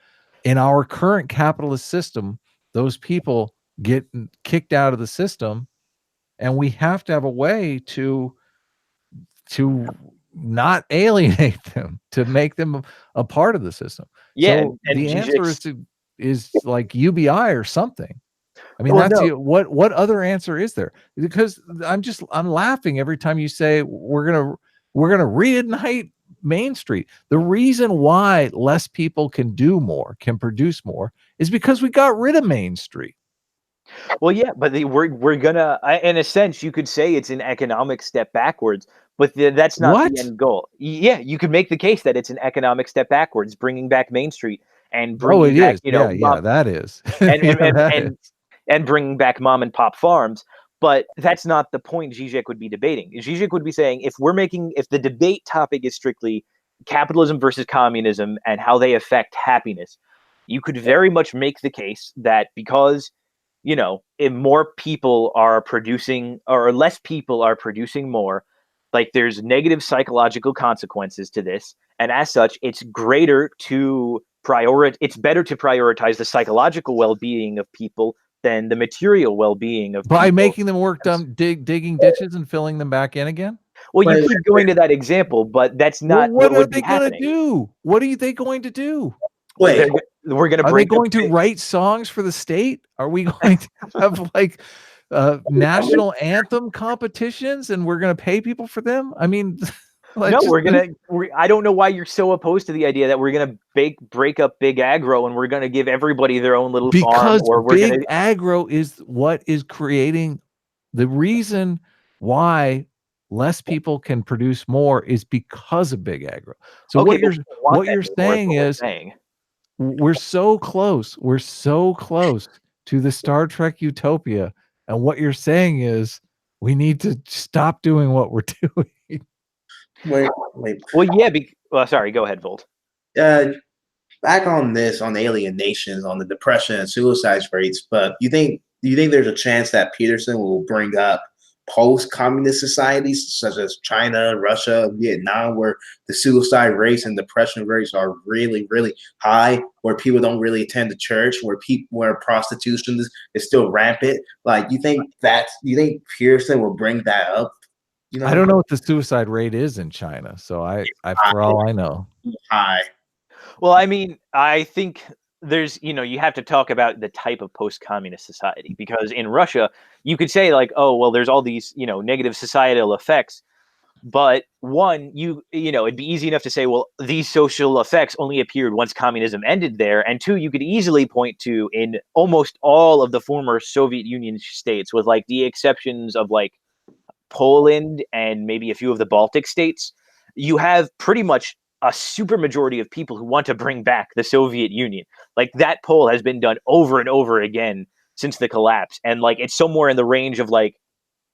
Speaker 2: In our current capitalist system, those people get kicked out of the system, and we have to have a way to not alienate them, to make them a part of the system.
Speaker 1: Yeah,
Speaker 2: so the answer is like UBI or something. What other answer is there? Because I'm laughing every time you say we're gonna reignite Main Street. The reason why less people can produce more, is because we got rid of Main Street.
Speaker 1: Well, yeah, but we're gonna, in a sense, you could say it's an economic step backwards, but that's not the end goal. Yeah, you could make the case that it's an economic step backwards, bringing back Main Street and bringing back,
Speaker 2: that is,
Speaker 1: and bringing back mom and pop farms. But that's not the point Zizek would be debating. Zizek would be saying, if the debate topic is strictly capitalism versus communism and how they affect happiness, you could very much make the case that because if more people are producing or less people are producing more, there's negative psychological consequences to this. And as such, it's better to prioritize the psychological well-being of people than the material well-being of
Speaker 2: by
Speaker 1: people.
Speaker 2: Making them work digging ditches and filling them back in again.
Speaker 1: Well, you keep going to that example, but that's not what
Speaker 2: are they going to do? What are they going to do?
Speaker 3: Wait,
Speaker 1: we're going to
Speaker 2: Are they going to write songs for the state? Are we going to have national anthem competitions and we're going to pay people for them? I mean,
Speaker 1: no, I don't know why you're so opposed to the idea that we're going to break up big agro and we're going to give everybody their own little farm. Or
Speaker 2: big agro is what is creating the reason why less people can produce more is because of big agro. So what you're saying is we're so close. We're so close to the Star Trek utopia. And what you're saying is we need to stop doing what we're doing.
Speaker 3: Wait.
Speaker 1: Well, yeah. Sorry, go ahead, Volt.
Speaker 3: Back on alienation, on the depression and suicide rates. But do you think there's a chance that Peterson will bring up post-communist societies such as China, Russia, Vietnam, where the suicide rates and depression rates are really, really high, where people don't really attend the church, where prostitution is still rampant. Like, you think Pearson will bring that up? You know,
Speaker 2: I don't know what the suicide rate is in China, so I for all I know,
Speaker 3: high.
Speaker 1: Well, I mean, I think there's, you have to talk about the type of post-communist society, because in Russia, you could say like, oh, well, there's all these, negative societal effects. But one, it'd be easy enough to say, well, these social effects only appeared once communism ended there. And two, you could easily point to in almost all of the former Soviet Union states, with like the exceptions of like Poland and maybe a few of the Baltic states, you have pretty much a super majority of people who want to bring back the Soviet Union. Like, that poll has been done over and over again since the collapse. And like, it's somewhere in the range of like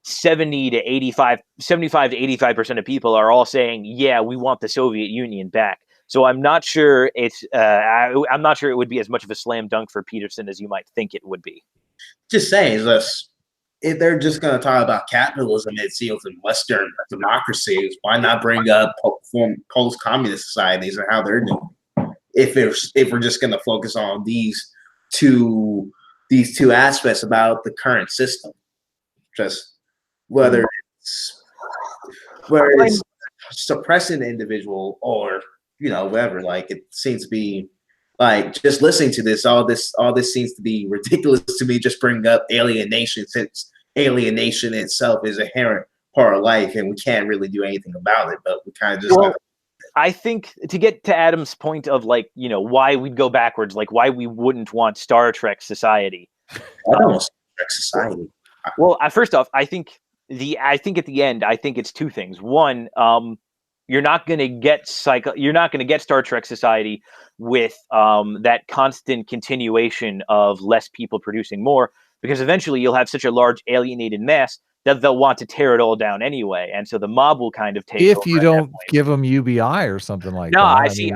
Speaker 1: 75 to 85% of people are all saying, yeah, we want the Soviet Union back. So I'm not sure I'm not sure it would be as much of a slam dunk for Peterson as you might think it would be.
Speaker 3: Just saying, if they're just going to talk about capitalism, it seems in Western democracies, why not bring up post-communist societies and how they're doing? If we're just going to focus on these two aspects about the current system, just whether it's suppressing the individual or whatever. Like, it seems to be like, just listening to this, all this seems to be ridiculous to me. Just bringing up alienation, since alienation itself is a inherent part of life, and we can't really do anything about it. But we kind of just.
Speaker 1: Well, I think to get to Adam's point of like, why we'd go backwards, like why we wouldn't want Star Trek society.
Speaker 3: I don't want Star Trek society.
Speaker 1: Well, first off, I think at the end, I think it's two things. One, you're not going to get Star Trek society with that constant continuation of less people producing more, because eventually you'll have such a large alienated mass that they'll want to tear it all down anyway, and so the mob will kind of take
Speaker 2: if
Speaker 1: over
Speaker 2: you don't give them UBI or something like that.
Speaker 1: No, I see.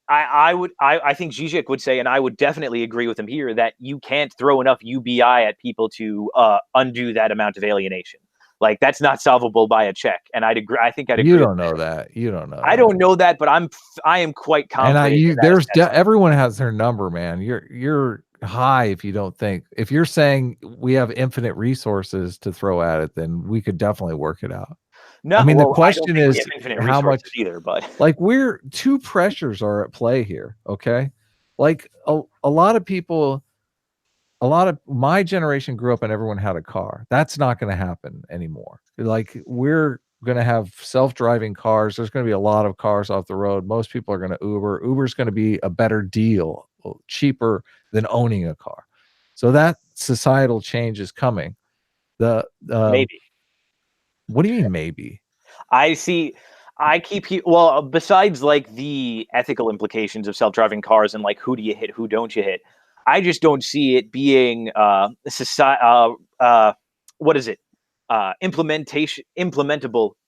Speaker 1: I think Zizek would say, and I would definitely agree with him here, that you can't throw enough UBI at people to undo that amount of alienation. Like, that's not solvable by a check. And I'd agree. I think I'd agree.
Speaker 2: You don't know that. You don't know.
Speaker 1: I don't know that, but I am quite confident.
Speaker 2: And everyone has their number, man. You're high if you don't think. If you're saying we have infinite resources to throw at it, then we could definitely work it out.
Speaker 1: No,
Speaker 2: I mean,
Speaker 1: well,
Speaker 2: the question is how much
Speaker 1: either, but
Speaker 2: like two pressures are at play here. Okay. Like a lot of people, a lot of my generation grew up and everyone had a car. That's not going to happen anymore. Like, we're going to have self-driving cars. There's going to be a lot of cars off the road. Most people are going to Uber. Uber's going to be a better deal, cheaper than owning a car. So that societal change is coming.
Speaker 1: Maybe.
Speaker 2: What do you mean maybe?
Speaker 1: Besides like the ethical implications of self-driving cars and like who do you hit, who don't you hit, I just don't see it being implementable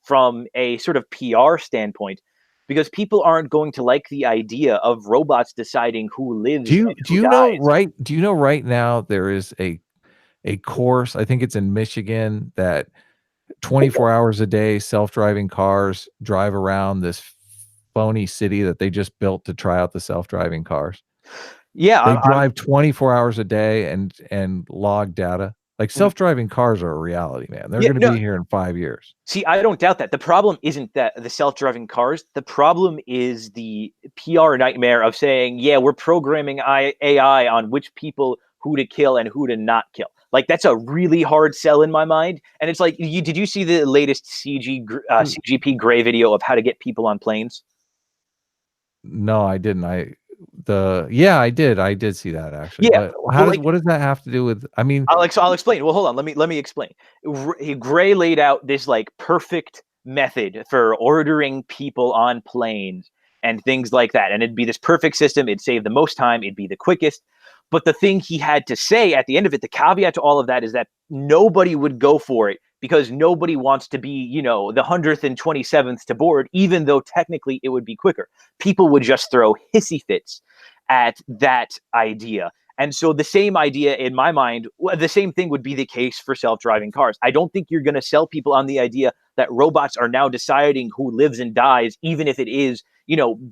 Speaker 1: from a sort of PR standpoint, because people aren't going to like the idea of robots deciding who lives.
Speaker 2: Do you know right now there is a course, I think it's in Michigan, that 24 hours a day self-driving cars drive around this phony city that they just built to try out the self-driving cars.
Speaker 1: Yeah,
Speaker 2: they drive 24 hours a day and log data. Like, self-driving cars are a reality, man. They're going to be here in 5 years.
Speaker 1: See, I don't doubt that. The problem isn't that the self-driving cars. The problem is the PR nightmare of saying, yeah, we're programming AI on which people who to kill and who to not kill. Like, that's a really hard sell in my mind. And it's like, did you see the latest CGP Grey video of how to get people on planes?
Speaker 2: No, I didn't. I did see that, actually.
Speaker 1: Yeah.
Speaker 2: But what does that have to do with? I mean,
Speaker 1: I'll explain. Well, hold on. Let me explain. Gray laid out this like perfect method for ordering people on planes and things like that, and it'd be this perfect system. It'd save the most time. It'd be the quickest. But the thing he had to say at the end of it, the caveat to all of that, is that nobody would go for it because nobody wants to be, the 100th and 27th to board, even though technically it would be quicker. People would just throw hissy fits at that idea. And so the same idea in my mind, the same thing would be the case for self-driving cars. I don't think you're going to sell people on the idea that robots are now deciding who lives and dies, even if it is,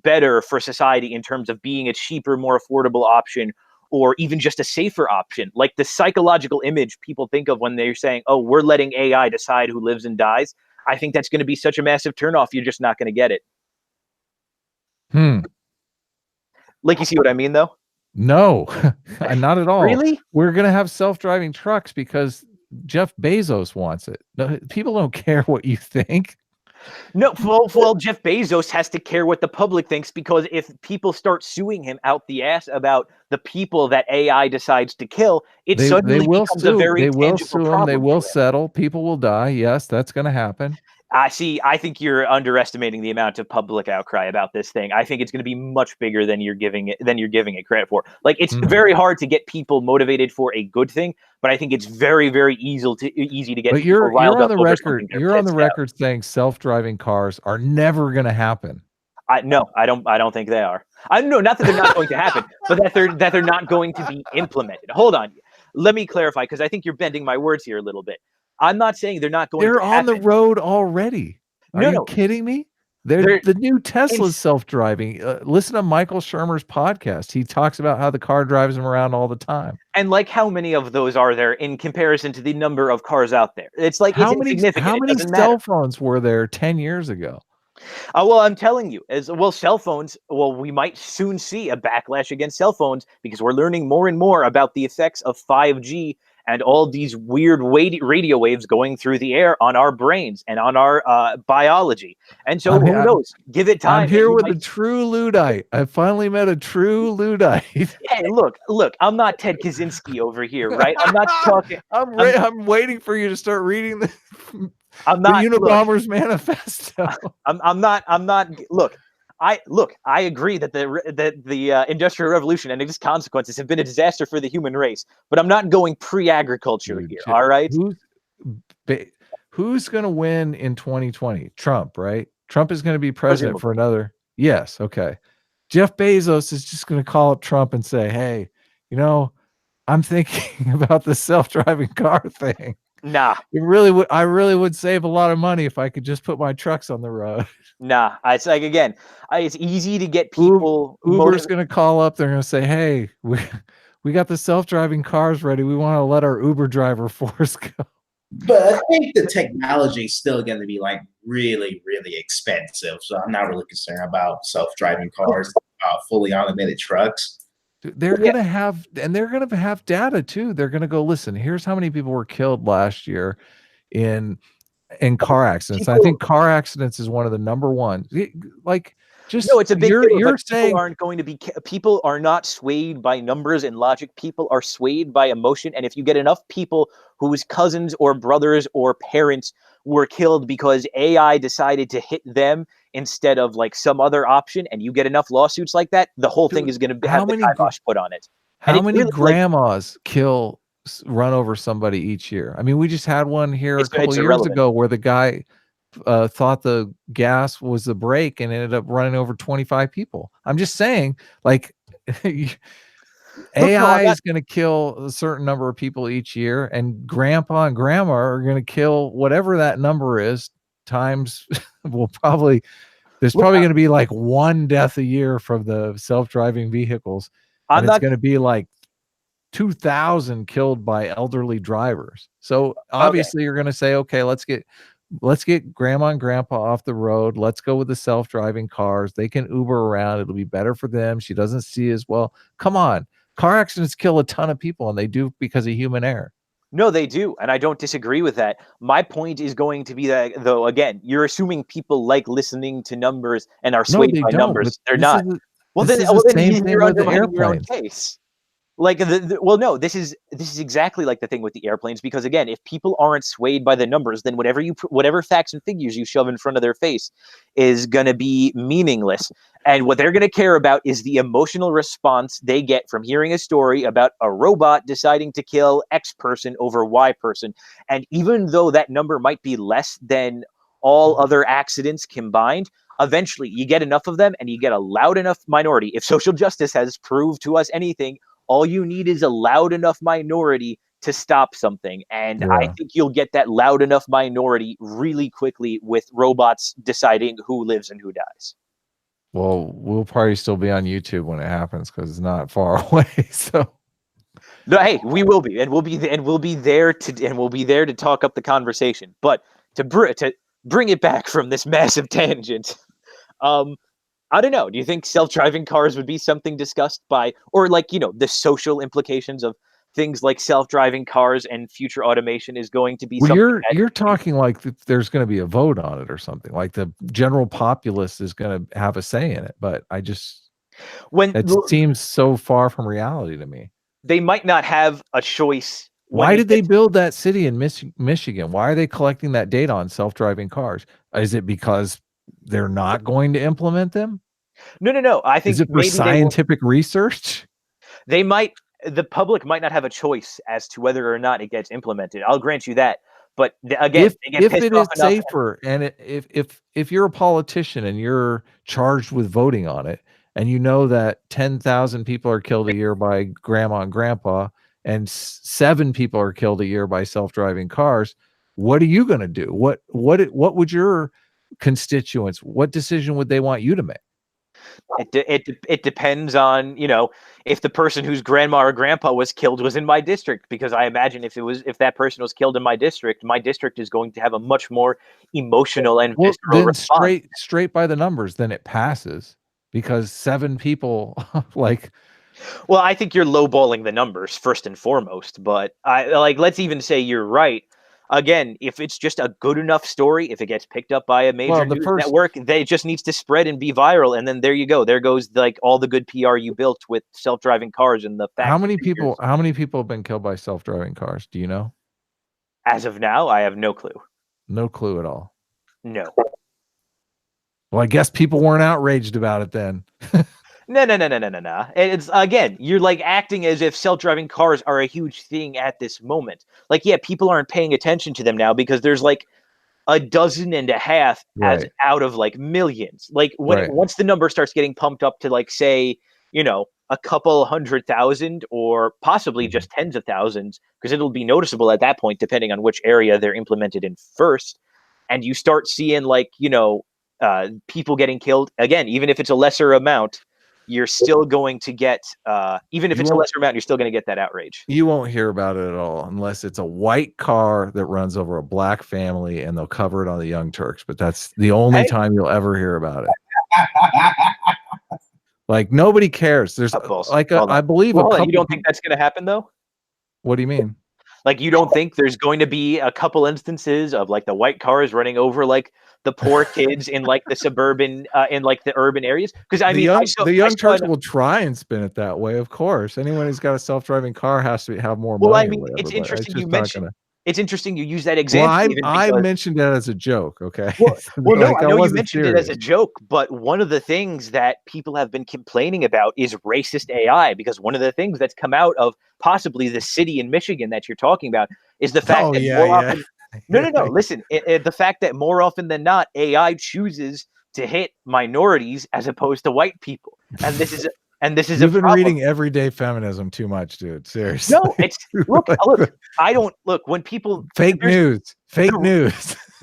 Speaker 1: better for society in terms of being a cheaper, more affordable option, or even just a safer option. Like the psychological image people think of when they're saying, oh, we're letting AI decide who lives and dies. I think that's going to be such a massive turnoff. You're just not going to get it. Like, you see what I mean, though?
Speaker 2: No, not at all.
Speaker 1: Really?
Speaker 2: We're going to have self-driving trucks because Jeff Bezos wants it. No, people don't care what you think.
Speaker 1: No, well, Jeff Bezos has to care what the public thinks, because if people start suing him out the ass about the people that AI decides to kill, it suddenly becomes a very tangible problem.
Speaker 2: They will settle. People will die. Yes, that's going to happen.
Speaker 1: I think you're underestimating the amount of public outcry about this thing. I think it's going to be much bigger than you're giving it credit for. Like, it's very hard to get people motivated for a good thing, but I think it's very, very easy to get. But
Speaker 2: you're on the record. You're on the record saying self-driving cars are never going to happen.
Speaker 1: No, I don't think they are. No, not that they're not going to happen, but that they're not going to be implemented. Hold on, let me clarify, because I think you're bending my words here a little bit. I'm not saying they're not going to happen.
Speaker 2: They're on the road already. Are you kidding me? The new Tesla's self-driving. Listen to Michael Shermer's podcast. He talks about how the car drives him around all the time.
Speaker 1: And like, how many of those are there in comparison to the number of cars out there? It's like,
Speaker 2: how many cell phones were there 10 years ago?
Speaker 1: Well, I'm telling you, cell phones, we might soon see a backlash against cell phones, because we're learning more and more about the effects of 5G and all these weird radio waves going through the air on our brains and on our biology. And so who knows? Give it time.
Speaker 2: I'm here with a true Luddite. I finally met a true Luddite.
Speaker 1: Hey, look, I'm not Ted Kaczynski over here, right? I'm not talking.
Speaker 2: I'm waiting for you to start reading the Unabomber's manifesto.
Speaker 1: I'm not. Look, I agree that the Industrial Revolution and its consequences have been a disaster for the human race, but I'm not going pre-agriculture here. All right.
Speaker 2: Who's going to win in 2020? Trump, right? Trump is going to be president for another. Yes. Okay. Jeff Bezos is just going to call up Trump and say, hey, I'm thinking about the self-driving car thing.
Speaker 1: Nah,
Speaker 2: I really would save a lot of money if I could just put my trucks on the road.
Speaker 1: Nah, it's like, again, it's easy to get people.
Speaker 2: Uber's going to call up. They're going to say, hey, we got the self-driving cars ready. We want to let our Uber driver force go.
Speaker 3: But I think the technology is still going to be like really, really expensive. So I'm not really concerned about self-driving cars, fully automated trucks.
Speaker 2: They're going to have, and they're going to have data too. They're going to go, listen, here's how many people were killed last year in car accidents. I think car accidents is one of the number one. Like, just
Speaker 1: no, it's a big deal.
Speaker 2: You're saying
Speaker 1: people are not swayed by numbers and logic. People are swayed by emotion. And if you get enough people whose cousins or brothers or parents were killed because AI decided to hit them instead of like some other option, and you get enough lawsuits like that, the whole thing is going to have the kibosh put on it.
Speaker 2: How many grandmas run over somebody each year? I mean, we just had one here a couple years ago where the guy thought the gas was the brake and ended up running over 25 people. I'm just saying, like, AI is going to kill a certain number of people each year, and grandpa and grandma are going to kill whatever that number is times. There's probably going to be like one death a year from the self-driving vehicles. And it's going to be like 2,000 killed by elderly drivers. So obviously you're going to say, okay, let's get grandma and grandpa off the road. Let's go with the self-driving cars. They can Uber around. It'll be better for them. She doesn't see as well. Come on. Car accidents kill a ton of people, and they do because of human error.
Speaker 1: No, they do. And I don't disagree with that. My point is going to be that, though, again, you're assuming people like listening to numbers and are swayed by numbers. They're not. Then you're undermining your own case. Like, this is exactly like the thing with the airplanes, because again, if people aren't swayed by the numbers, then whatever facts and figures you shove in front of their face is going to be meaningless. And what they're going to care about is the emotional response they get from hearing a story about a robot deciding to kill X person over Y person. And even though that number might be less than all other accidents combined, eventually you get enough of them and you get a loud enough minority. If social justice has proved to us anything, All you need is a loud enough minority to stop something. And I think you'll get that loud enough minority really quickly with robots deciding who lives and who dies.
Speaker 2: Well, we'll probably still be on YouTube when it happens because it's not far away. So
Speaker 1: no, hey, we will be, and we'll be there to talk up the conversation. But to bring it back from this massive tangent, I don't know. Do you think self-driving cars would be something discussed by, or like, the social implications of things like self-driving cars and future automation is going to be something
Speaker 2: you're talking like there's going to be a vote on it or something, like the general populace is going to have a say in it. But it seems so far from reality to me.
Speaker 1: They might not have a choice.
Speaker 2: Why did they build that city in Michigan? Why are they collecting that data on self-driving cars? Is it because they're not going to implement them?
Speaker 1: No. I think
Speaker 2: is it for scientific research?
Speaker 1: The public might not have a choice as to whether or not it gets implemented. I'll grant you that. But again,
Speaker 2: if it is safer, and if you're a politician and you're charged with voting on it, and you know that 10,000 people are killed a year by grandma and grandpa, and 7 people are killed a year by self-driving cars, what are you going to do? What would your constituents? What decision would they want you to make?
Speaker 1: It depends on, if the person whose grandma or grandpa was killed was in my district, because I imagine if that person was killed in my district is going to have a much more emotional and visceral response.
Speaker 2: Straight by the numbers, then it passes because 7 people
Speaker 1: Well, I think you're lowballing the numbers first and foremost, but let's even say you're right. Again, if it's just a good enough story, if it gets picked up by a major news network, it just needs to spread and be viral, and then there you go. There goes all the good PR you built with self-driving cars and the fact.
Speaker 2: How many people have been killed by self-driving cars? Do you know?
Speaker 1: As of now, I have no clue.
Speaker 2: No clue at all.
Speaker 1: No.
Speaker 2: Well, I guess people weren't outraged about it then.
Speaker 1: No. It's, again, you're acting as if self-driving cars are a huge thing at this moment. People aren't paying attention to them now because there's a dozen and a half as out of millions. Once the number starts getting pumped up to say, a couple 100,000 or possibly just tens of thousands, because it'll be noticeable at that point, depending on which area they're implemented in first. And you start seeing people getting killed again, even if it's a lesser amount. You're still going to get, even if it's a lesser amount, you're still going to get that outrage.
Speaker 2: You won't hear about it at all unless it's a white car that runs over a black family and they'll cover it on the Young Turks. But that's the only time you'll ever hear about it. Nobody cares. There's I believe.
Speaker 1: You don't think that's going to happen though?
Speaker 2: What do you mean?
Speaker 1: You don't think there's going to be a couple instances of the white cars running over the poor kids in the suburban in the urban areas? Because
Speaker 2: the Young Turks will try and spin it that way. Of course, anyone who's got a self-driving car has to have more money.
Speaker 1: Well, I mean, it's interesting you mentioned. It's interesting you use that example.
Speaker 2: Well, I mentioned that as a joke. Okay.
Speaker 1: Well, no, I know you mentioned it as a joke, but one of the things that people have been complaining about is racist AI, because one of the things that's come out of possibly the city in Michigan that you're talking about is the fact that more often. No. Listen, the fact that more often than not, AI chooses to hit minorities as opposed to white people, and this is. You've been reading Everyday Feminism too much, dude. Seriously. No, it's look. I don't look when people
Speaker 2: fake news.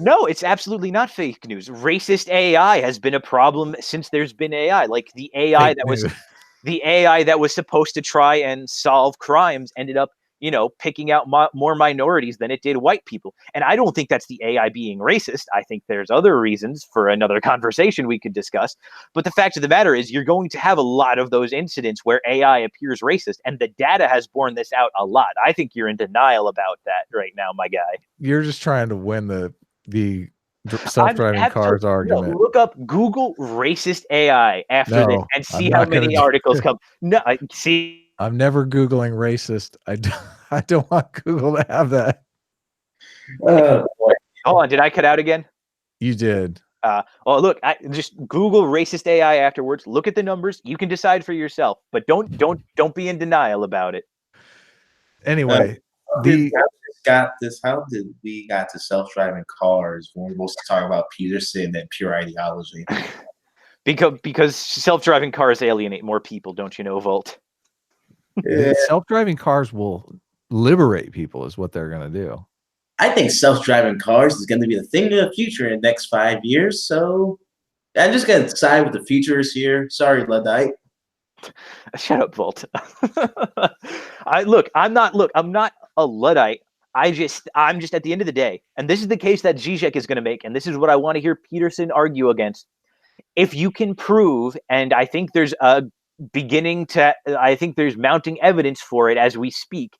Speaker 1: No, it's absolutely not fake news. Racist AI has been a problem since there's been AI. The AI that was supposed to try and solve crimes ended up, picking out more minorities than it did white people. And I don't think that's the AI being racist. I think there's other reasons for another conversation we could discuss. But the fact of the matter is you're going to have a lot of those incidents where AI appears racist, and the data has borne this out a lot. I think you're in denial about that right now, my guy.
Speaker 2: You're just trying to win the self-driving cars argument.
Speaker 1: Look up Google racist AI after this and see how many articles come. No, see.
Speaker 2: I'm never Googling racist. I don't want Google to have that.
Speaker 1: Hold on, did I cut out again?
Speaker 2: You did.
Speaker 1: Look, I just Google racist AI afterwards. Look at the numbers. You can decide for yourself, but don't be in denial about it.
Speaker 2: Anyway,
Speaker 3: how did we got to self-driving cars when we're supposed to talk about Peterson and pure ideology?
Speaker 1: Because self-driving cars alienate more people, don't you know, Volt?
Speaker 3: Yeah.
Speaker 2: Self-driving cars will liberate people is what they're going to do.
Speaker 3: I think self-driving cars is going to be the thing of the future in the next 5 years. So I'm just going to side with the futurists here. Sorry, Luddite.
Speaker 1: Shut up, Volt. I'm not a Luddite. I'm just at the end of the day, and this is the case that Zizek is going to make, and this is what I want to hear Peterson argue against. If you can prove, and I think there's mounting evidence for it as we speak,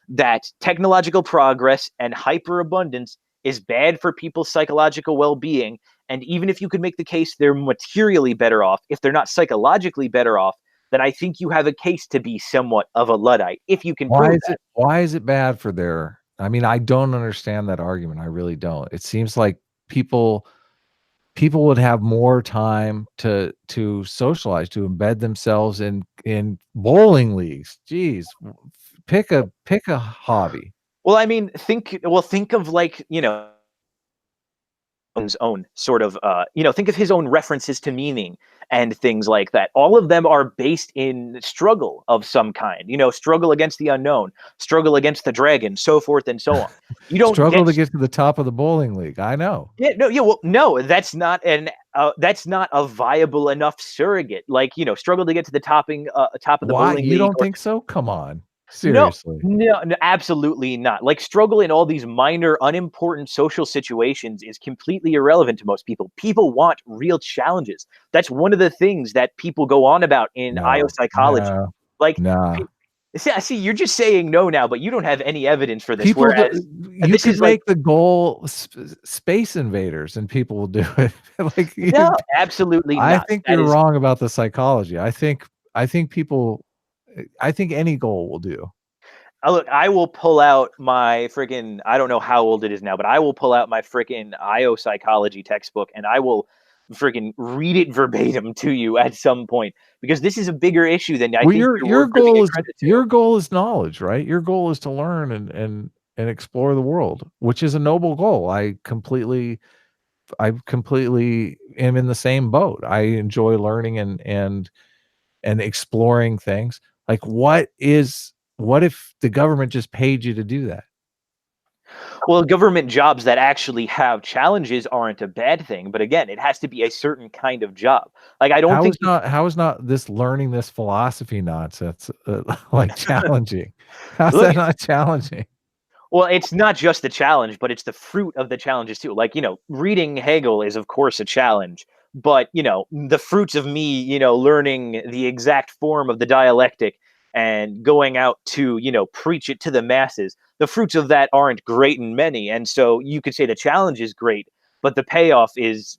Speaker 1: that technological progress and hyperabundance is bad for people's psychological well-being, and even if you could make the case they're materially better off, if they're not psychologically better off, then I think you have a case to be somewhat of a Luddite, if you can prove that.
Speaker 2: Why is it bad for their... I mean, I don't understand that argument. I really don't. It seems like people would have more time to socialize, to embed themselves in bowling leagues. Jeez, pick a hobby.
Speaker 1: Well, I mean, think of, like, his own sort of think of his own references to meaning and things like that. All of them are based in struggle of some kind, struggle against the unknown, struggle against the dragon, so forth and so on. You don't
Speaker 2: struggle to get to the top of the bowling league. I know.
Speaker 1: No, that's not a viable enough surrogate. Like, struggle to get to the top of the bowling league.
Speaker 2: You don't think so? Come on. Seriously.
Speaker 1: No, absolutely not. Like, struggle in all these minor, unimportant social situations is completely irrelevant to most people. People want real challenges. That's one of the things that people go on about in IO psychology. See, you're just saying no now, but you don't have any evidence for this.
Speaker 2: You could make the goal space invaders, and people will do it.
Speaker 1: No, absolutely not.
Speaker 2: I think you're wrong about the psychology. I think any goal will do.
Speaker 1: Look, I will pull out my freaking, I don't know how old it is now, but I will pull out my freaking IO psychology textbook and I will freaking read it verbatim to you at some point, because this is a bigger issue than I think
Speaker 2: your goal is knowledge, right? Your goal is to learn and explore the world, which is a noble goal. I completely am in the same boat. I enjoy learning and exploring things. Like, what if the government just paid you to do that?
Speaker 1: Well, government jobs that actually have challenges aren't a bad thing, but again, it has to be a certain kind of job. Like, I don't think
Speaker 2: how is not this learning this philosophy nonsense like challenging? How's that not challenging?
Speaker 1: Well, it's not just the challenge, but it's the fruit of the challenges too. Like, reading Hegel is of course a challenge, but the fruits of me, learning the exact form of the dialectic and going out to, preach it to the masses, the fruits of that aren't great and many. And so you could say the challenge is great, but the payoff is,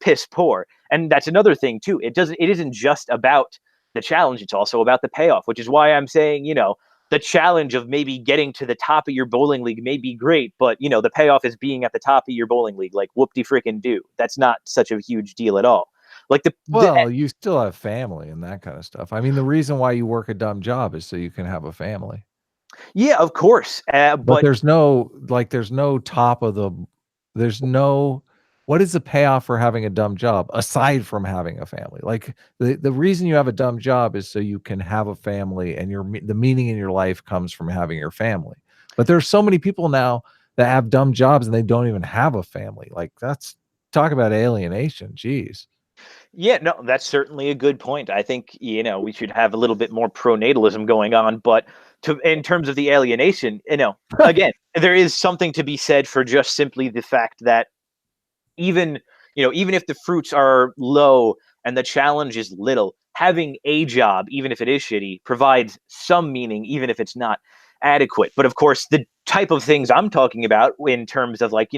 Speaker 1: piss poor. And that's another thing too. It isn't just about the challenge. It's also about the payoff, which is why I'm saying, the challenge of maybe getting to the top of your bowling league may be great, but the payoff is being at the top of your bowling league. Like, whoop-de-frickin' do. That's not such a huge deal at all. Like,
Speaker 2: you still have family and that kind of stuff. I mean, the reason why you work a dumb job is so you can have a family.
Speaker 1: Yeah, of course. But
Speaker 2: there's no what is the payoff for having a dumb job aside from having a family? Like, the reason you have a dumb job is so you can have a family, and the meaning in your life comes from having your family. But there's so many people now that have dumb jobs and they don't even have a family. Like, talk about alienation. Jeez.
Speaker 1: Yeah, no, that's certainly a good point. I think, we should have a little bit more pronatalism going on, but in terms of the alienation, again, there is something to be said for just simply the fact that even if the fruits are low and the challenge is little, having a job, even if it is shitty, provides some meaning, even if it's not adequate. But of course, the type of things I'm talking about in terms of, like,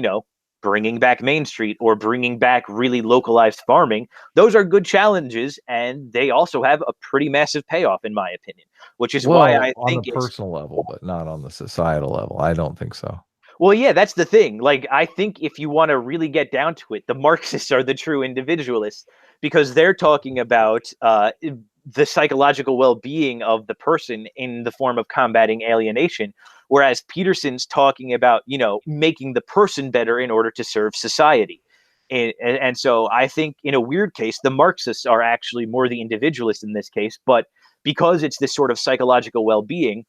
Speaker 1: bringing back Main Street or bringing back really localized farming, those are good challenges, and they also have a pretty massive payoff, in my opinion, which is why I think
Speaker 2: on the personal level, but not on the societal level. I don't think so.
Speaker 1: Well, yeah, that's the thing. Like, I think if you want to really get down to it, the Marxists are the true individualists, because they're talking about the psychological well-being of the person in the form of combating alienation, whereas Peterson's talking about, making the person better in order to serve society. And so I think, in a weird case, the Marxists are actually more the individualists in this case, but because it's this sort of psychological well-being,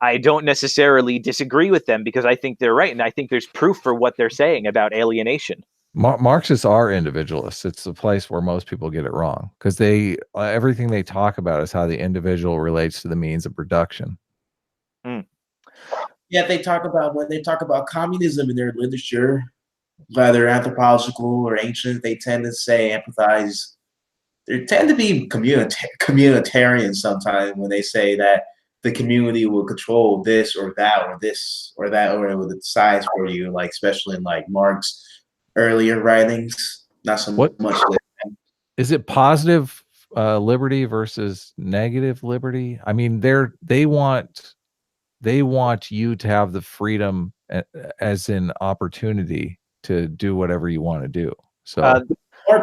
Speaker 1: I don't necessarily disagree with them because I think they're right. And I think there's proof for what they're saying about alienation.
Speaker 2: Marxists are individualists. It's the place where most people get it wrong, because they everything they talk about is how the individual relates to the means of production.
Speaker 3: Yeah, they talk about, when they talk about communism in their literature, whether anthropological or ancient, they tend to say empathize. They tend to be communitarian sometimes when they say that the community will control this or that or this or that, or it will decide for you, like especially in like Marx earlier writings. Not so much.
Speaker 2: Is it positive liberty versus negative liberty? I mean, they want you to have the freedom as in opportunity to do whatever you want to do. So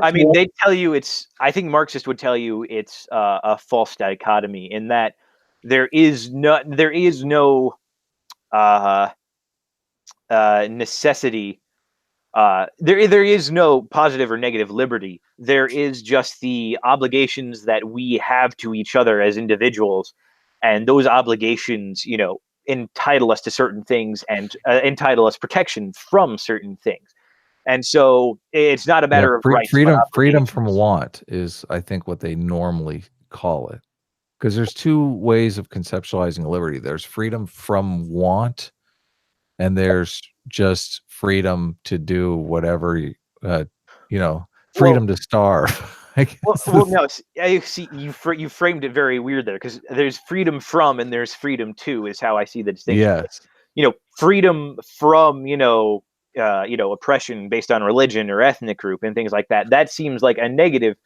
Speaker 1: I mean, they tell you I think Marxists would tell you it's a false dichotomy in that there is no necessity. There is no positive or negative liberty. There is just the obligations that we have to each other as individuals, and those obligations, entitle us to certain things and entitle us protection from certain things. And so it's not a matter of rights.
Speaker 2: Freedom from want is, I think, what they normally call it. Because there's two ways of conceptualizing liberty. There's freedom from want, and there's just freedom to do whatever, freedom to starve.
Speaker 1: Well, no, I see you framed it very weird there, because there's freedom from and there's freedom to is how I see the distinction.
Speaker 2: Yes.
Speaker 1: Freedom from, oppression based on religion or ethnic group and things like that. That seems like a negative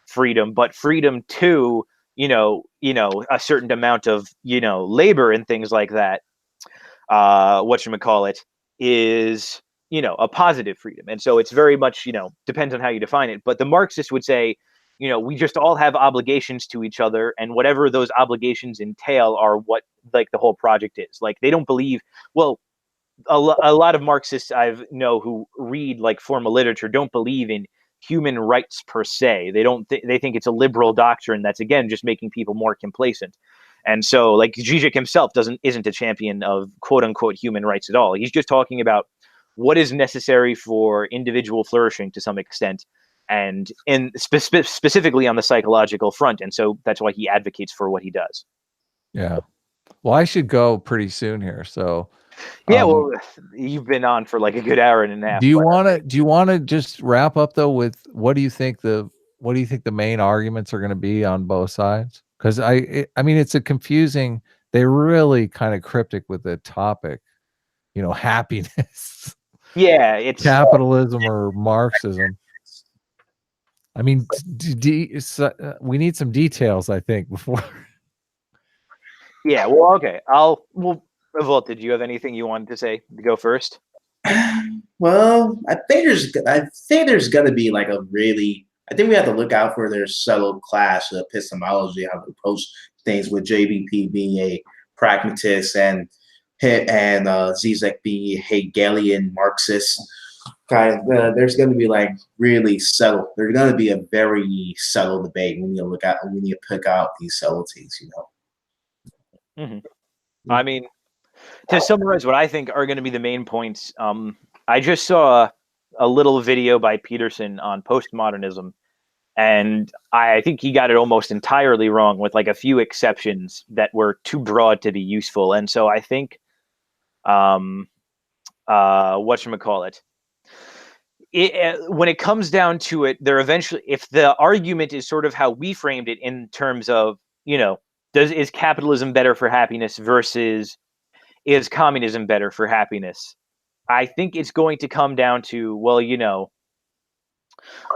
Speaker 1: freedom, but freedom to, a certain amount of, labor and things like that, whatchamacallit, is, a positive freedom. And so it's very much, depends on how you define it. But the Marxists would say, we just all have obligations to each other, and whatever those obligations entail are what, like, the whole project is. Like, they don't believe, well, a lot of Marxists know who read like formal literature don't believe in human rights per se. They don't they think it's a liberal doctrine that's, again, just making people more complacent. And so, like, Zizek himself isn't a champion of quote unquote human rights at all. He's just talking about what is necessary for individual flourishing to some extent, and specifically on the psychological front. And so that's why he advocates for what he does.
Speaker 2: Yeah. Well, I should go pretty soon here. So
Speaker 1: yeah, well, you've been on for like a good hour and a half.
Speaker 2: Do you want to just wrap up though with what do you think the main arguments are going to be on both sides? Because I mean, it's a confusing. They're really kind of cryptic with the topic. Happiness.
Speaker 1: Yeah, it's
Speaker 2: capitalism or Marxism. I mean, we need some details, I think, before.
Speaker 1: Yeah. Well, okay. Revolt, did you have anything you wanted to say to go first?
Speaker 3: Well, I think there's gonna be like I think we have to look out for their subtle clash of epistemology, how to approach things, with JBP being a pragmatist and Zizek being a Hegelian Marxist. There's gonna be like really subtle. There's gonna be a very subtle debate when you pick out these subtleties,
Speaker 1: Mm-hmm. I mean, to summarize what I think are going to be the main points, I just saw a little video by Peterson on postmodernism, and I think he got it almost entirely wrong, with like a few exceptions that were too broad to be useful. And so I think, whatchamacallit, when it comes down to it, they're eventually, if the argument is sort of how we framed it in terms of, is capitalism better for happiness versus is communism better for happiness? I think it's going to come down to, well,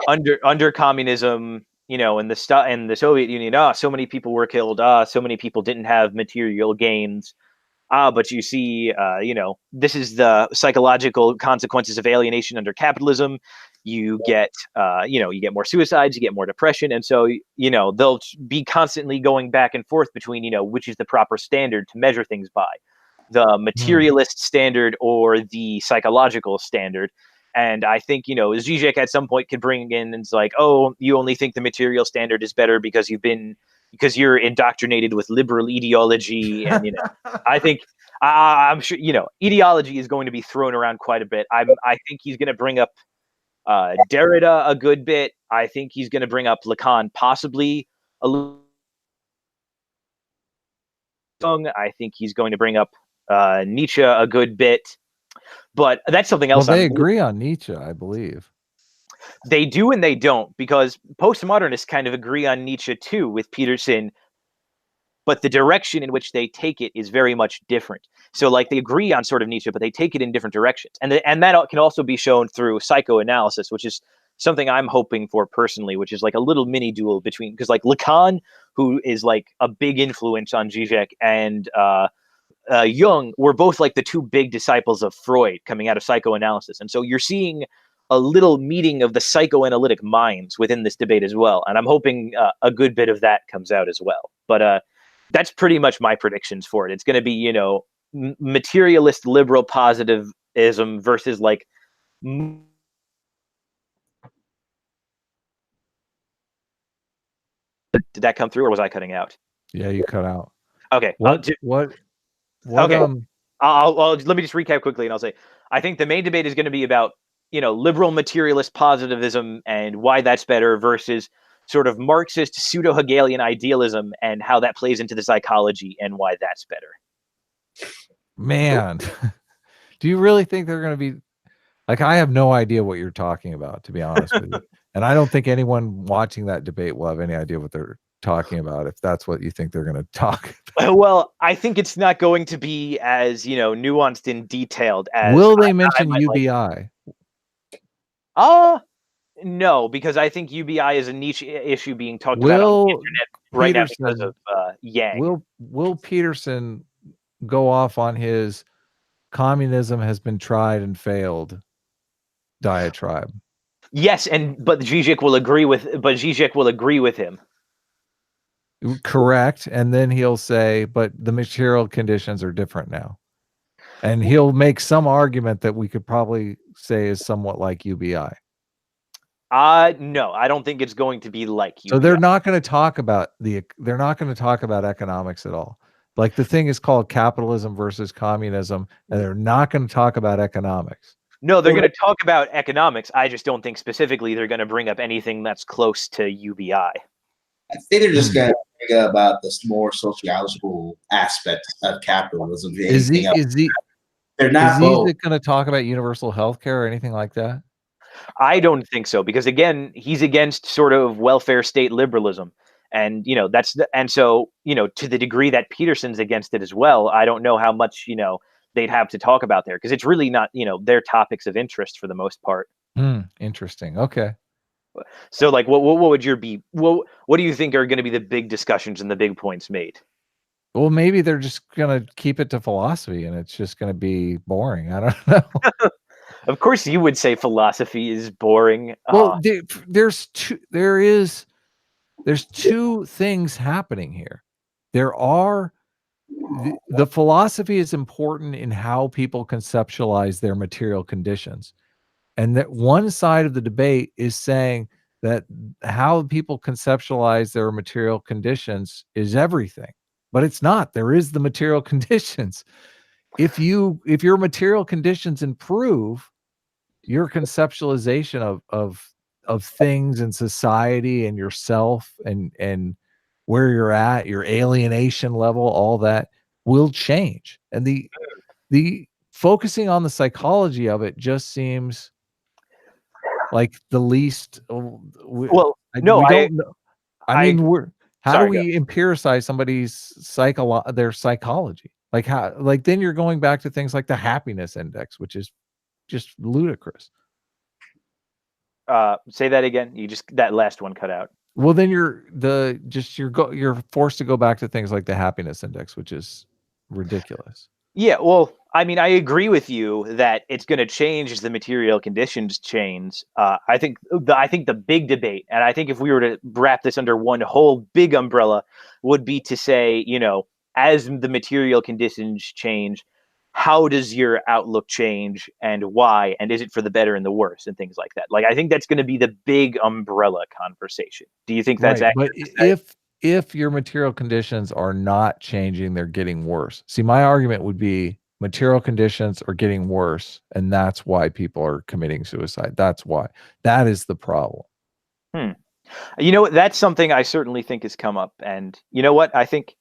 Speaker 1: under communism, in the Soviet Union, so many people were killed, so many people didn't have material gains. But you see, this is the psychological consequences of alienation under capitalism. You get more suicides, you get more depression. And so, they'll be constantly going back and forth between, which is the proper standard to measure things by, the materialist standard or the psychological standard. And I think, Zizek at some point could bring in, and it's like, oh, you only think the material standard is better because you've been, because you're indoctrinated with liberal ideology, and I think I'm sure ideology is going to be thrown around quite a bit. I think he's going to bring up Derrida a good bit. I think he's going to bring up Lacan possibly a little. I think he's going to bring up Nietzsche a good bit, but that's something else.
Speaker 2: Well, they agree on Nietzsche, I believe.
Speaker 1: They do and they don't, because postmodernists kind of agree on Nietzsche too with Peterson, but the direction in which they take it is very much different. So like they agree on sort of Nietzsche, but they take it in different directions. And that can also be shown through psychoanalysis, which is something I'm hoping for personally, which is like a little mini duel between, because like Lacan, who is like a big influence on Zizek, and Jung were both like the two big disciples of Freud coming out of psychoanalysis. And so you're seeing a little meeting of the psychoanalytic minds within this debate as well. And I'm hoping a good bit of that comes out as well. But that's pretty much my predictions for it. It's going to be, materialist liberal positivism versus like Did that come through, or was I cutting out?
Speaker 2: Yeah, you cut out.
Speaker 1: Okay.
Speaker 2: What?
Speaker 1: Okay. I'll let me just recap quickly, and I'll say I think the main debate is going to be about liberal materialist positivism and why that's better versus sort of Marxist pseudo-Hegelian idealism and how that plays into the psychology and why that's better.
Speaker 2: Man, do you really think they're going to be like? I have no idea what you're talking about, to be honest with you. And I don't think anyone watching that debate will have any idea what they're talking about, if that's what you think they're going to talk about.
Speaker 1: Well, I think it's not going to be as, nuanced and detailed as...
Speaker 2: Will they mention UBI?
Speaker 1: No, because I think UBI is a niche issue being talked about on the internet right now because of Yang.
Speaker 2: Will Peterson go off on his communism has been tried and failed diatribe?
Speaker 1: Yes, but Zizek will agree with him.
Speaker 2: Correct. And then he'll say, but the material conditions are different now. And he'll make some argument that we could probably say is somewhat like UBI.
Speaker 1: No, I don't think it's going to be like UBI.
Speaker 2: So they're not going to talk about economics at all. Like the thing is called capitalism versus communism, and they're not going to talk about economics.
Speaker 1: No, they're going to talk about economics. I just don't think specifically they're going to bring up anything that's close to UBI.
Speaker 3: I think they're just going to bring up about this more sociological aspect of capitalism.
Speaker 2: They're not going to talk about universal health care or anything like that?
Speaker 1: I don't think so, because again, he's against sort of welfare state liberalism. And, so, to the degree that Peterson's against it as well, I don't know how much, they'd have to talk about there, because it's really not, their topics of interest for the most part.
Speaker 2: Interesting. Okay.
Speaker 1: So like, what would what do you think are going to be the big discussions and the big points made?
Speaker 2: Well, maybe they're just going to keep it to philosophy and it's just going to be boring. I don't know.
Speaker 1: Of course you would say philosophy is boring.
Speaker 2: Well, there's two things happening here. There are the philosophy is important in how people conceptualize their material conditions. And that one side of the debate is saying that how people conceptualize their material conditions is everything, but it's not. There is the material conditions. If your material conditions improve, your conceptualization of things and society and yourself and where you're at, your alienation level, all that will change. And the focusing on the psychology of it just seems like the least.
Speaker 1: Well, no,
Speaker 2: we don't know. I mean, how do we empiricize somebody's their psychology? Like how? Like then you're going back to things like the happiness index, which is just ludicrous.
Speaker 1: Say that again. That last one cut out.
Speaker 2: Well, then you're forced to go back to things like the happiness index, which is ridiculous.
Speaker 1: Yeah, well, I mean, I agree with you that it's going to change as the material conditions change. I think the big debate, and I think if we were to wrap this under one whole big umbrella, would be to say, as the material conditions change, how does your outlook change and why? And is it for the better and the worse and things like that? Like, I think that's going to be the big umbrella conversation. Do you think that's accurate?
Speaker 2: But if your material conditions are not changing, they're getting worse. See, my argument would be material conditions are getting worse, and that's why people are committing suicide. That's why. That is the problem.
Speaker 1: You know what? That's something I certainly think has come up. And you know what? I think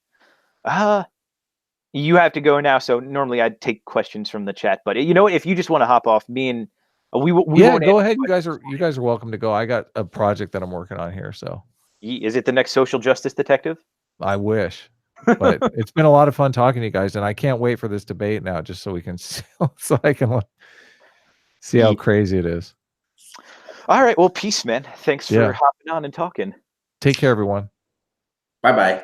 Speaker 1: you have to go now. So normally I'd take questions from the chat, but you know what? If you just want to hop off, me and we
Speaker 2: Yeah,
Speaker 1: won't
Speaker 2: go ahead. You guys are welcome to go. I got a project that I'm working on here, so
Speaker 1: Is it the next social justice detective?
Speaker 2: I wish. But it's been a lot of fun talking to you guys, and I can't wait for this debate now, just so we can so I can see how crazy it is.
Speaker 1: All right. Well, peace, man. Thanks for hopping on and talking.
Speaker 2: Take care, everyone.
Speaker 3: Bye-bye.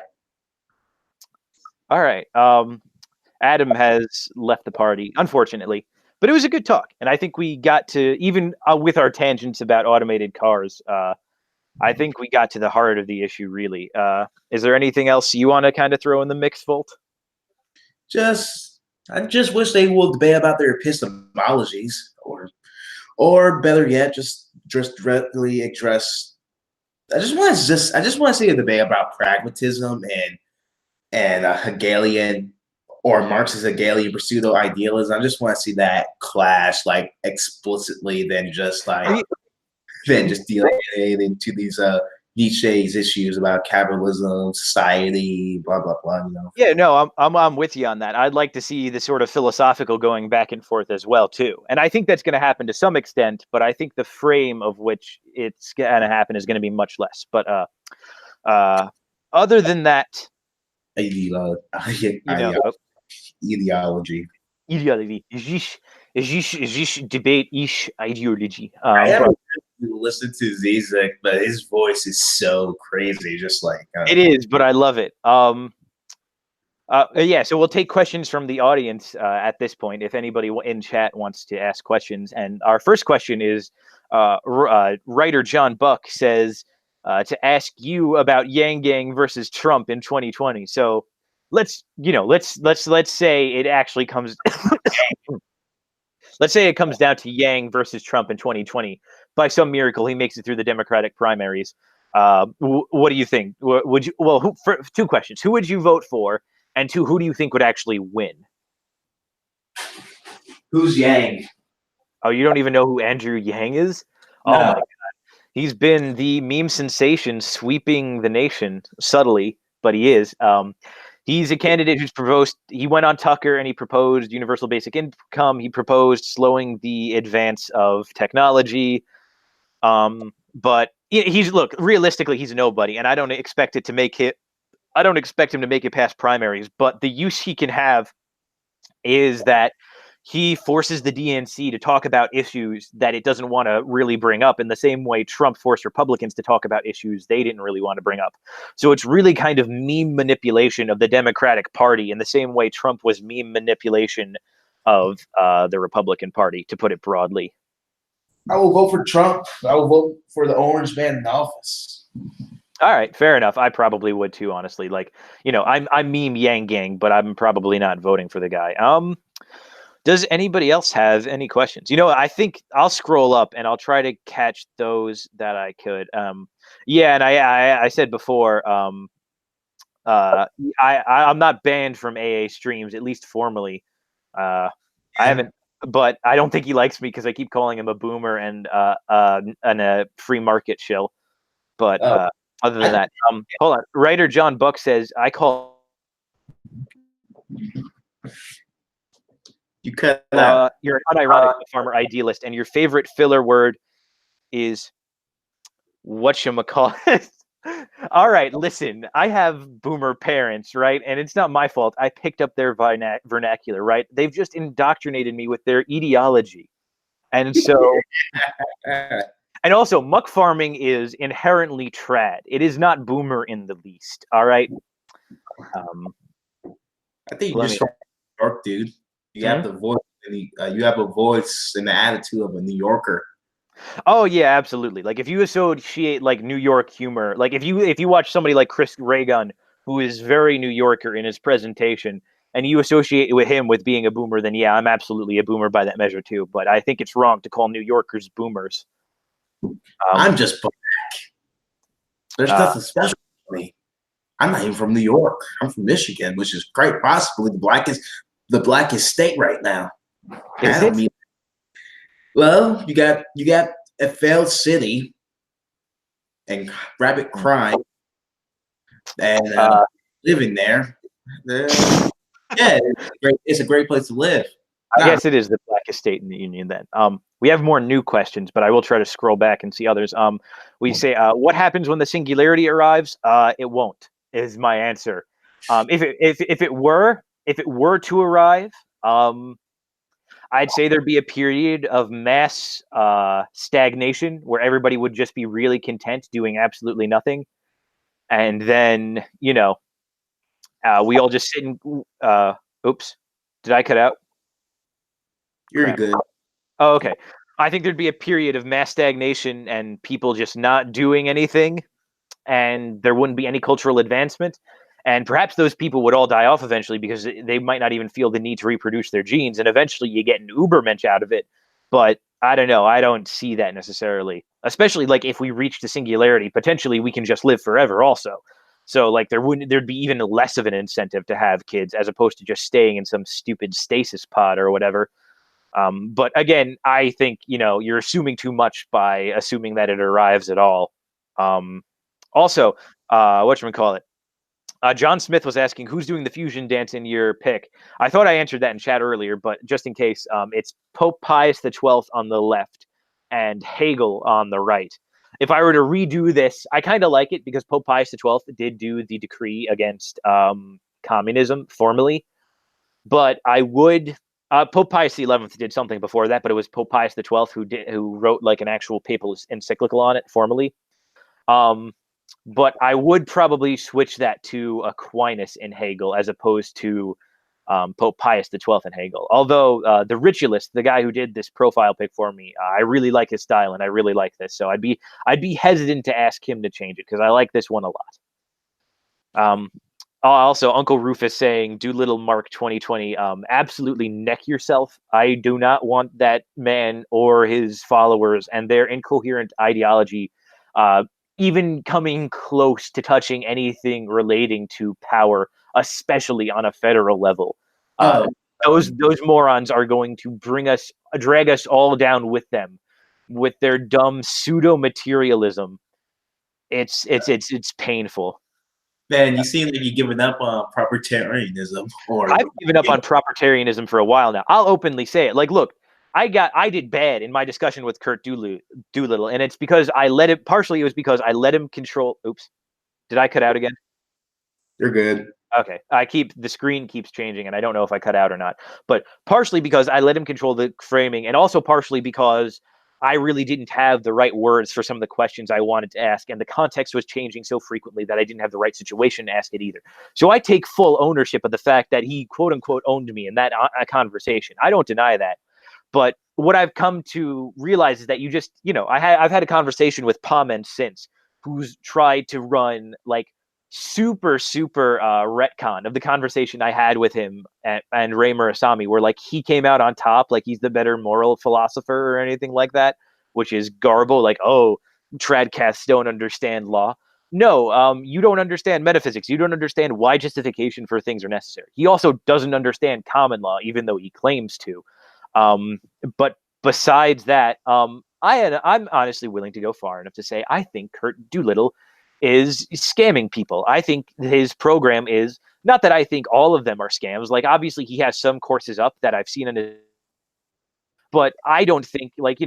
Speaker 1: All right. Adam has left the party, unfortunately, but it was a good talk. And I think we got to, even with our tangents about automated cars, I think we got to the heart of the issue, really. Is there anything else you want to kind of throw in the mix, Volt?
Speaker 3: I just wish they will debate about their epistemologies, or better yet, just directly address. I just want to see a debate about pragmatism and Hegelian or Marxist Hegelian pursuit of idealism. I just want to see that clash like explicitly than just dealing into these Nietzsche's issues about capitalism, society, blah blah blah. You know.
Speaker 1: Yeah, no, I'm with you on that. I'd like to see the sort of philosophical going back and forth as well too, and I think that's going to happen to some extent. But I think the frame of which it's going to happen is going to be much less. But other than that,
Speaker 3: ideology.
Speaker 1: Debate ideology.
Speaker 3: I haven't listened to Zizek, but his voice is so crazy. Just like
Speaker 1: it is, but I love it. Yeah, so we'll take questions from the audience at this point. If anybody in chat wants to ask questions, and our first question is writer John Buck says to ask you about Yang Gang versus Trump in 2020. So let's say it actually comes. Let's say it comes down to Yang versus Trump in 2020. By some miracle, he makes it through the Democratic primaries. What do you think? Would you? Well, two questions: who would you vote for, and two, who do you think would actually win?
Speaker 3: Who's Yang?
Speaker 1: Oh, you don't even know who Andrew Yang is?
Speaker 3: No.
Speaker 1: Oh my God, he's been the meme sensation, sweeping the nation subtly, but he is. He's a candidate who's proposed. He went on Tucker and he proposed universal basic income. He proposed slowing the advance of technology. But realistically, he's a nobody, and I don't expect him to make it past primaries. But the use he can have is that he forces the DNC to talk about issues that it doesn't want to really bring up, in the same way Trump forced Republicans to talk about issues they didn't really want to bring up. So it's really kind of meme manipulation of the Democratic Party, in the same way Trump was meme manipulation of the Republican Party, to put it broadly.
Speaker 3: I will vote for Trump. I will vote for the orange man in office.
Speaker 1: All right, fair enough. I probably would too, honestly. Like, I'm meme Yang Gang, but I'm probably not voting for the guy. Does anybody else have any questions? I think I'll scroll up and I'll try to catch those that I could. Yeah, and I said before, I'm not banned from AA streams, at least formally. I haven't, but I don't think he likes me because I keep calling him a boomer and a free market shill. But other than that, hold on. Writer John Buck says, I call.
Speaker 3: You cut out.
Speaker 1: You're an unironic farmer idealist, and your favorite filler word is whatchamacallit. All right, listen, I have boomer parents, right? And it's not my fault. I picked up their vernacular, right? They've just indoctrinated me with their ideology. And so, and also, muck farming is inherently trad. It is not boomer in the least, all right?
Speaker 3: I think you're just from New York, dude. You have the voice. You have a voice and the attitude of a New Yorker.
Speaker 1: Oh yeah, absolutely. Like if you associate like New York humor, like if you watch somebody like Chris Reagan, who is very New Yorker in his presentation, and you associate with him with being a boomer, then yeah, I'm absolutely a boomer by that measure too. But I think it's wrong to call New Yorkers boomers.
Speaker 3: I'm just black. There's nothing special for me. I'm not even from New York. I'm from Michigan, which is quite possibly the blackest state right now.
Speaker 1: Is
Speaker 3: I don't
Speaker 1: it?
Speaker 3: mean, well, you got a failed city and rapid crime and living there. Yeah, it's a great place to live.
Speaker 1: I guess it is the blackest state in the union then. We have more new questions, but I will try to scroll back and see others. We say, what happens when the singularity arrives? It won't, is my answer. If it were to arrive, I'd say there'd be a period of mass stagnation where everybody would just be really content doing absolutely nothing. And then, we all just sit and, oops, did I cut out?
Speaker 3: You're
Speaker 1: Crap.
Speaker 3: good.
Speaker 1: Oh, okay. I think there'd be a period of mass stagnation and people just not doing anything, and there wouldn't be any cultural advancement. And perhaps those people would all die off eventually because they might not even feel the need to reproduce their genes. And eventually you get an Ubermensch out of it. But I don't know. I don't see that necessarily, especially like if we reach the singularity, potentially we can just live forever also. So like there'd be even less of an incentive to have kids as opposed to just staying in some stupid stasis pod or whatever. But again, I think, you're assuming too much by assuming that it arrives at all. Also, whatchamacallit? John Smith was asking who's doing the fusion dance in your pick. I thought I answered that in chat earlier, but just in case, it's Pope Pius XII on the left and Hegel on the right. If I were to redo this, I kind of like it because Pope Pius XII did do the decree against communism formally, but I would. Pope Pius XI did something before that, but it was Pope Pius XII who wrote like an actual papal encyclical on it formally. But I would probably switch that to Aquinas and Hegel as opposed to Pope Pius XII and Hegel. Although the ritualist, the guy who did this profile pic for me, I really like his style and I really like this. So I'd be hesitant to ask him to change it because I like this one a lot. Also, Uncle Rufus saying, Doolittle Mark 2020, absolutely neck yourself. I do not want that man or his followers and their incoherent ideology even coming close to touching anything relating to power, especially on a federal level. Those morons are going to drag us all down with them, with their dumb pseudo-materialism. It's painful.
Speaker 3: Man, you seem like you're giving up on propertarianism.
Speaker 1: I've given up on propertarianism for a while now. I'll openly say it. Like, look, I did bad in my discussion with Kurt Doolittle, and it's because partially it was because I let him control. Oops, did I cut out again?
Speaker 3: You're good.
Speaker 1: Okay, the screen keeps changing, and I don't know if I cut out or not. But partially because I let him control the framing, and also partially because I really didn't have the right words for some of the questions I wanted to ask, and the context was changing so frequently that I didn't have the right situation to ask it either. So I take full ownership of the fact that he quote unquote owned me in that conversation. I don't deny that. But what I've come to realize is that you just, I've had a conversation with Pamen since, who's tried to run like super retcon of the conversation I had with him and Ray Murasami, where like he came out on top, like he's the better moral philosopher or anything like that, which is garble. Like, oh, tradcasts don't understand law. No, you don't understand metaphysics. You don't understand why justification for things are necessary. He also doesn't understand common law, even though he claims to. But besides that, I'm honestly willing to go far enough to say I think Kurt Doolittle is scamming people. I think his program is, not that I think all of them are scams. Like, obviously he has some courses up that I've seen in his, but I don't think, like,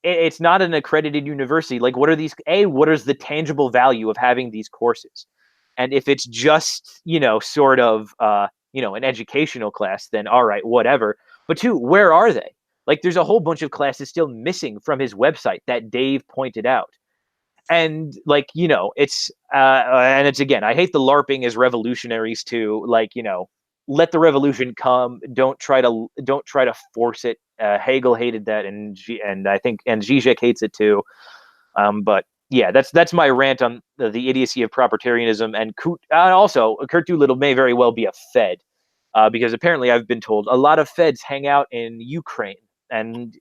Speaker 1: it's not an accredited university. Like, what is the tangible value of having these courses? And if it's just, sort of, an educational class, then all right, whatever. But two, where are they? Like, there's a whole bunch of classes still missing from his website that Dave pointed out. And like, it's again, I hate the LARPing as revolutionaries too. Like, let the revolution come. Don't try to force it. Hegel hated that, and I think Zizek hates it too. But yeah, that's my rant on the idiocy of propertarianism. And also, Kurt Doolittle may very well be a Fed, because apparently I've been told a lot of Feds hang out in Ukraine, and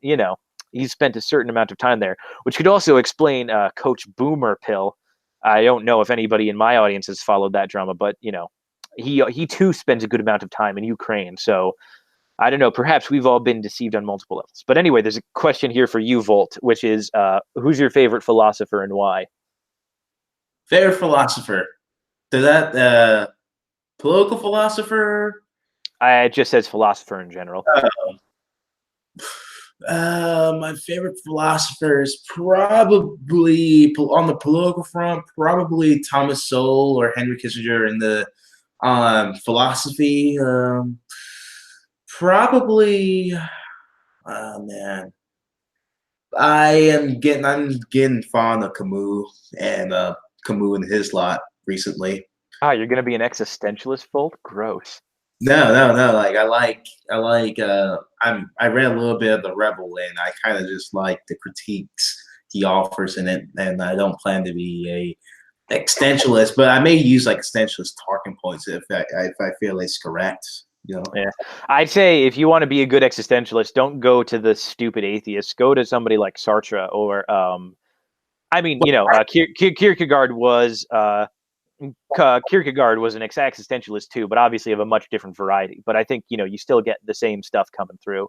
Speaker 1: he's spent a certain amount of time there, which could also explain Coach Boomer Pill. I don't know if anybody in my audience has followed that drama, but he too spends a good amount of time in Ukraine. So I don't know. Perhaps we've all been deceived on multiple levels. But anyway, there's a question here for you, Volt, which is who's your favorite philosopher and why?
Speaker 3: Favorite philosopher? Does that political philosopher?
Speaker 1: It just says philosopher in general.
Speaker 3: My favorite philosopher is probably on the political front, probably Thomas Sowell or Henry Kissinger in the philosophy. Probably, oh man, I'm getting fond of Camus and his lot recently.
Speaker 1: Ah, you're gonna be an existentialist, Volt? Gross.
Speaker 3: No. Like I read a little bit of The Rebel, and I kind of just like the critiques he offers in it. And I don't plan to be a existentialist, but I may use like existentialist talking points if I feel it's correct. Yeah,
Speaker 1: I'd say if you want to be a good existentialist, don't go to the stupid atheists. Go to somebody like Sartre or Kierkegaard was. Kierkegaard was an existentialist too, but obviously of a much different variety. But I think you still get the same stuff coming through.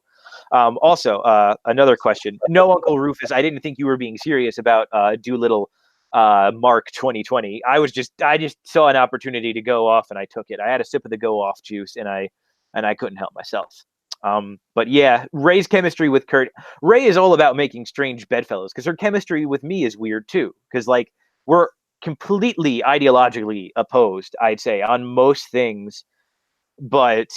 Speaker 1: Also, another question. No, Uncle Rufus, I didn't think you were being serious about Doolittle Mark 2020. I just saw an opportunity to go off and I took it. I had a sip of the go off juice and I couldn't help myself. But yeah, Ray's chemistry with Kurt. Ray is all about making strange bedfellows because her chemistry with me is weird too. Because like we're completely ideologically opposed, I'd say, on most things, but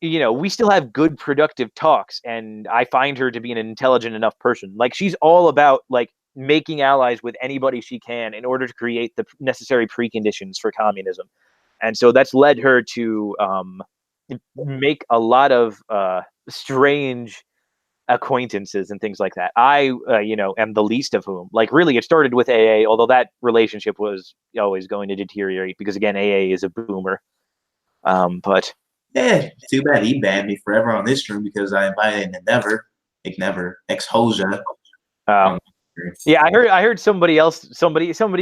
Speaker 1: we still have good productive talks, and I find her to be an intelligent enough person. Like she's all about like making allies with anybody she can in order to create the necessary preconditions for communism, and so that's led her to make a lot of strange acquaintances and things like that. I am the least of whom. Like really it started with AA, although that relationship was always going to deteriorate because again AA is a boomer. But
Speaker 3: yeah, too bad he banned me forever on this stream because I invited Endeavor, ex-Hoja.
Speaker 1: Yeah, I heard somebody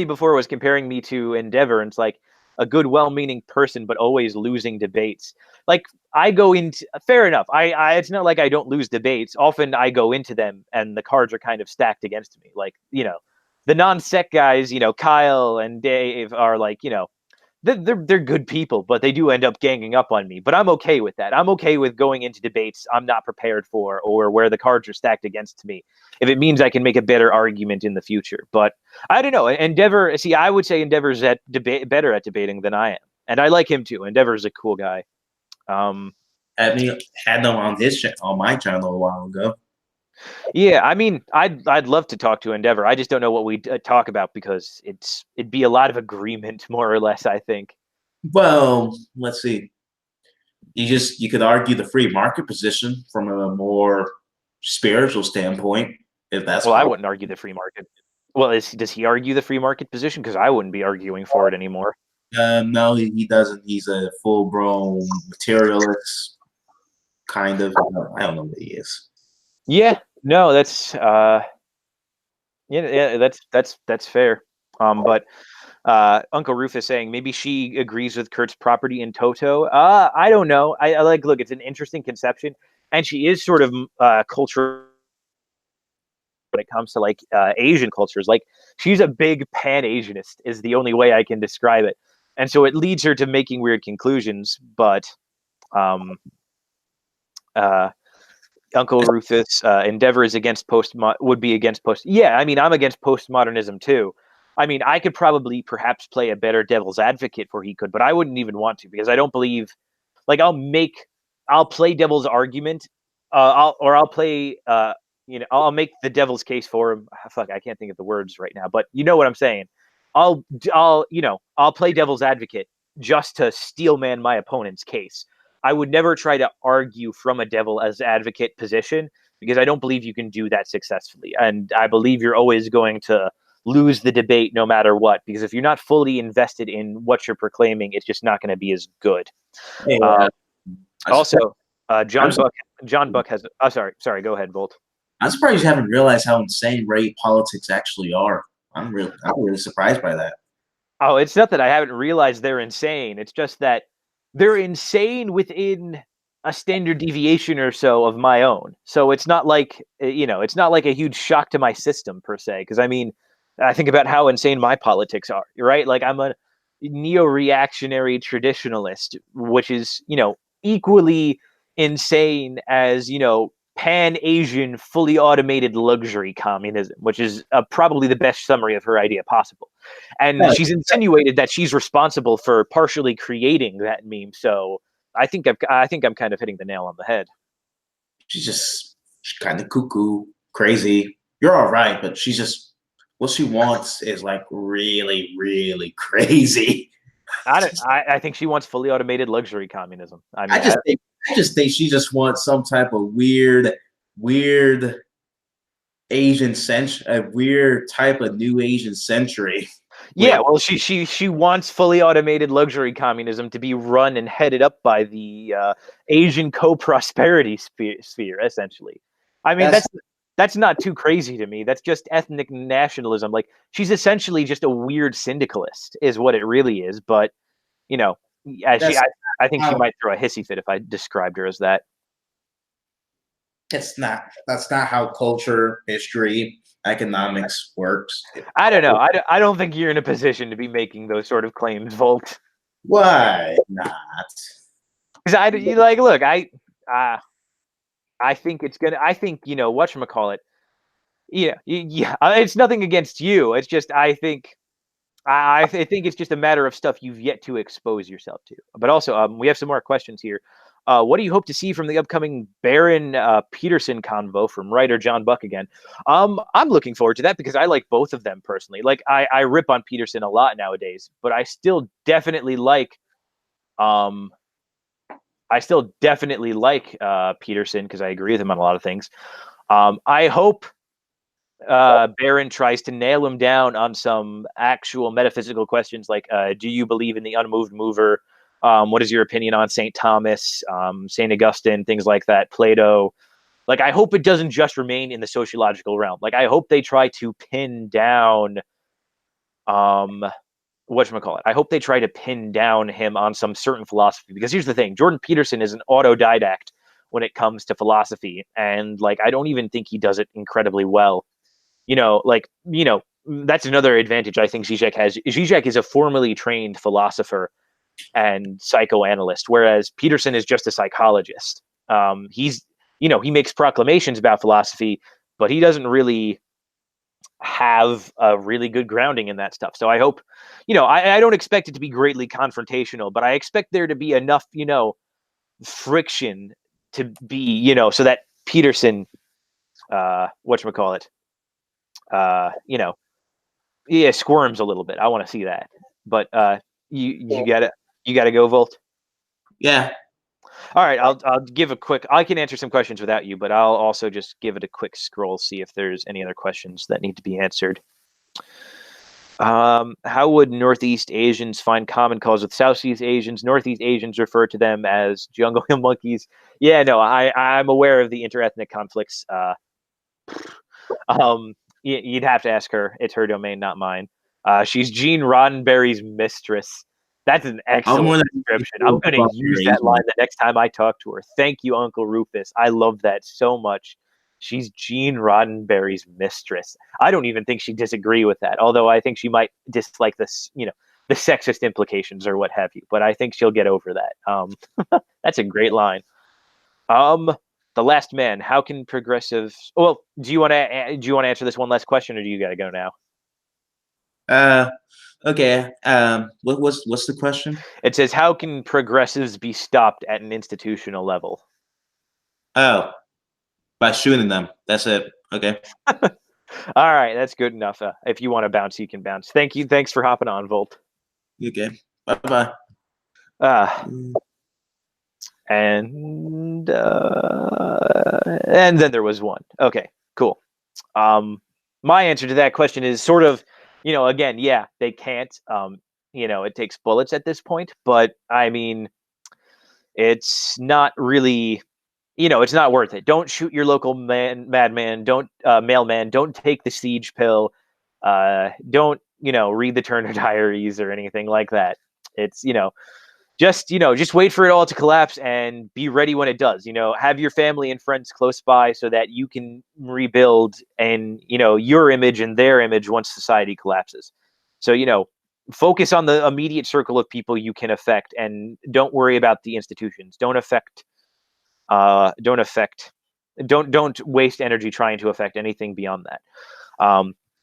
Speaker 1: before was comparing me to Endeavor, and it's like a good, well-meaning person, but always losing debates. Like I go into fair enough. I it's not like I don't lose debates. Often I go into them and the cards are kind of stacked against me. Like the non-sec guys, Kyle and Dave are like they're good people, but they do end up ganging up on me. But I'm okay with that. I'm okay with going into debates I'm not prepared for or where the cards are stacked against me, if it means I can make a better argument in the future. But I don't know. Endeavor, see, I would say Endeavor's better at debating than I am. And I like him too. Endeavor's a cool guy.
Speaker 3: Had them on my channel a while ago.
Speaker 1: Yeah, I mean, I'd love to talk to Endeavor. I just don't know what we talk about because it'd be a lot of agreement, more or less, I think.
Speaker 3: Well, let's see. You could argue the free market position from a more spiritual standpoint, if that's.
Speaker 1: Well, I wouldn't argue the free market. Well, does he argue the free market position? Because I wouldn't be arguing for it anymore.
Speaker 3: No, he doesn't. He's a full-blown materialist, kind of. I don't know what he is.
Speaker 1: Yeah, no, that's that's fair. But Uncle Rufus saying maybe she agrees with Kurt's property in toto. I don't know. I like look, it's an interesting conception, and she is sort of cultural when it comes to like Asian cultures. Like she's a big pan-Asianist is the only way I can describe it, and so it leads her to making weird conclusions. But Uncle Rufus, Endeavor is against would be against post. Yeah, I mean, I'm against postmodernism too. I mean, I could probably perhaps play a better devil's advocate for he could, but I wouldn't even want to because I don't believe. Like, I'll play devil's argument, I'll play, I'll make the devil's case for him. Fuck, I can't think of the words right now, but you know what I'm saying. I'll play devil's advocate just to steelman my opponent's case. I would never try to argue from a devil as advocate position because I don't believe you can do that successfully. And I believe you're always going to lose the debate no matter what, because if you're not fully invested in what you're proclaiming, it's just not going to be as good.
Speaker 3: Hey,
Speaker 1: also, John Buck has. Oh, sorry. Go ahead, Volt.
Speaker 3: I'm surprised you haven't realized how insane rate politics actually are. I'm really surprised by that.
Speaker 1: Oh, it's not that I haven't realized they're insane. It's just that they're insane within a standard deviation or so of my own. So it's not like, it's not like a huge shock to my system per se. Because I mean, I think about how insane my politics are, right? Like I'm a neo-reactionary traditionalist, which is, equally insane as, pan-Asian, fully automated luxury communism, which is probably the best summary of her idea possible. And she's insinuated that she's responsible for partially creating that meme. So I think I'm kind of hitting the nail on the head.
Speaker 3: She's kind of cuckoo, crazy. You're all right, but she's just what she wants is like really, really crazy.
Speaker 1: I think she wants fully automated luxury communism. I mean,
Speaker 3: I just think she just wants some type of weird Asian century, a weird type of new Asian century.
Speaker 1: Yeah, well, she wants fully automated luxury communism to be run and headed up by the Asian co-prosperity sphere, essentially. I mean, that's not too crazy to me. That's just ethnic nationalism. Like, she's essentially just a weird syndicalist, is what it really is. But I think she might throw a hissy fit if I described her as that.
Speaker 3: That's not how culture, history, economics works.
Speaker 1: I don't know. I don't think you're in a position to be making those sort of claims, Volt.
Speaker 3: Why not?
Speaker 1: Because I think it's gonna. I think whatchamacallit. Yeah. It's nothing against you. It's just I think it's just a matter of stuff you've yet to expose yourself to. But also, we have some more questions here. What do you hope to see from the upcoming Baron Peterson convo from writer John Buck again? I'm looking forward to that because I like both of them personally. Like I rip on Peterson a lot nowadays, but I still definitely like Peterson because I agree with him on a lot of things. I hope Baron tries to nail him down on some actual metaphysical questions like, do you believe in the unmoved mover? What is your opinion on St. Thomas, St. Augustine, things like that, Plato? Like, I hope it doesn't just remain in the sociological realm. Like, I hope they try to pin down, whatchamacallit? I hope they try to pin down him on some certain philosophy. Because here's the thing, Jordan Peterson is an autodidact when it comes to philosophy. And, like, I don't even think he does it incredibly well. That's another advantage I think Zizek has. Zizek is a formally trained philosopher and psychoanalyst, whereas Peterson is just a psychologist. He makes proclamations about philosophy, but he doesn't really have a really good grounding in that stuff. So I hope, I don't expect it to be greatly confrontational, but I expect there to be enough, friction to be, so that Peterson, squirms a little bit. I want to see that, but you gotta go, Volt.
Speaker 3: Yeah.
Speaker 1: All right, I'll give a quick. I can answer some questions without you, but I'll also just give it a quick scroll, see if there's any other questions that need to be answered. How would Northeast Asians find common cause with Southeast Asians? Northeast Asians refer to them as jungle monkeys. Yeah, no, I'm aware of the interethnic conflicts. You'd have to ask her. It's her domain, not mine. She's Gene Roddenberry's mistress. That's an excellent description. I'm going to use that line the next time I talk to her. Thank you, Uncle Rufus. I love that so much. She's Gene Roddenberry's mistress. I don't even think she'd disagree with that, although I think she might dislike this, the sexist implications or what have you. But I think she'll get over that. That's a great line. The Last Man. How can progressives? Well, do you want to answer this one last question, or do you got to go now?
Speaker 3: Okay. What's the question?
Speaker 1: It says, how can progressives be stopped at an institutional level?
Speaker 3: Oh, by shooting them. That's it. Okay.
Speaker 1: All right, that's good enough. If you want to bounce, you can bounce. Thank you. Thanks for hopping on, Volt.
Speaker 3: Okay. Bye-bye.
Speaker 1: And then there was one. Okay, cool. My answer to that question is sort of, again, yeah, they can't. It takes bullets at this point, but I mean, it's not really, it's not worth it. Don't shoot your local madman. Don't mailman. Don't take the siege pill. Don't read the Turner Diaries or anything like that. It's, just wait for it all to collapse and be ready when it does. Have your family and friends close by so that you can rebuild and, your image and their image once society collapses. So, focus on the immediate circle of people you can affect, and don't worry about the institutions. Don't waste energy trying to affect anything beyond that.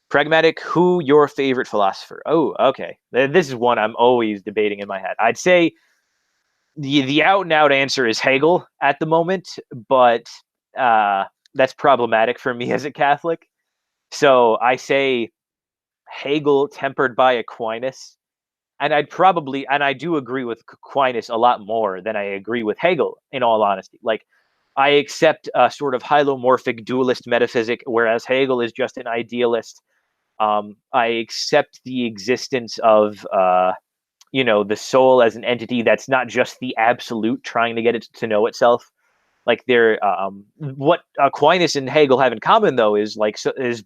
Speaker 1: Pragmatic, who your favorite philosopher? Oh, okay. This is one I'm always debating in my head. I'd say the out and out answer is Hegel at the moment, but that's problematic for me as a Catholic. So I say Hegel tempered by Aquinas. And I do agree with Aquinas a lot more than I agree with Hegel, in all honesty. Like, I accept a sort of hylomorphic dualist metaphysic, whereas Hegel is just an idealist. I accept the existence of, the soul as an entity that's not just the absolute trying to get it to know itself. Like, what Aquinas and Hegel have in common, though, is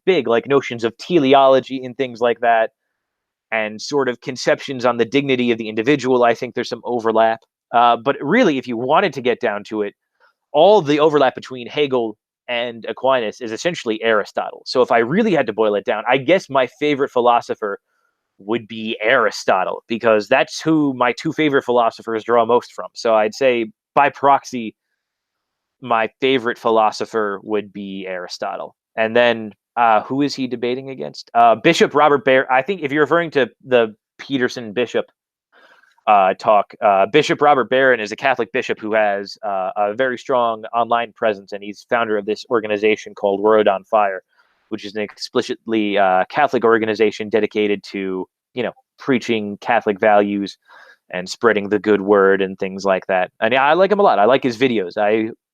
Speaker 1: big, like notions of teleology and things like that, and sort of conceptions on the dignity of the individual. I think there's some overlap. But really, if you wanted to get down to it, all the overlap between Hegel and Aquinas is essentially Aristotle. So if I really had to boil it down, I guess my favorite philosopher would be Aristotle, because that's who my two favorite philosophers draw most from. So I'd say, by proxy, my favorite philosopher would be Aristotle. And then who is he debating against? Bishop Robert Barron. I think if you're referring to the Peterson Bishop talk, Bishop Robert Barron is a Catholic bishop who has a very strong online presence, and he's founder of this organization called Word on Fire, which is an explicitly Catholic organization dedicated to, preaching Catholic values and spreading the good word and things like that. And I like him a lot. I like his videos.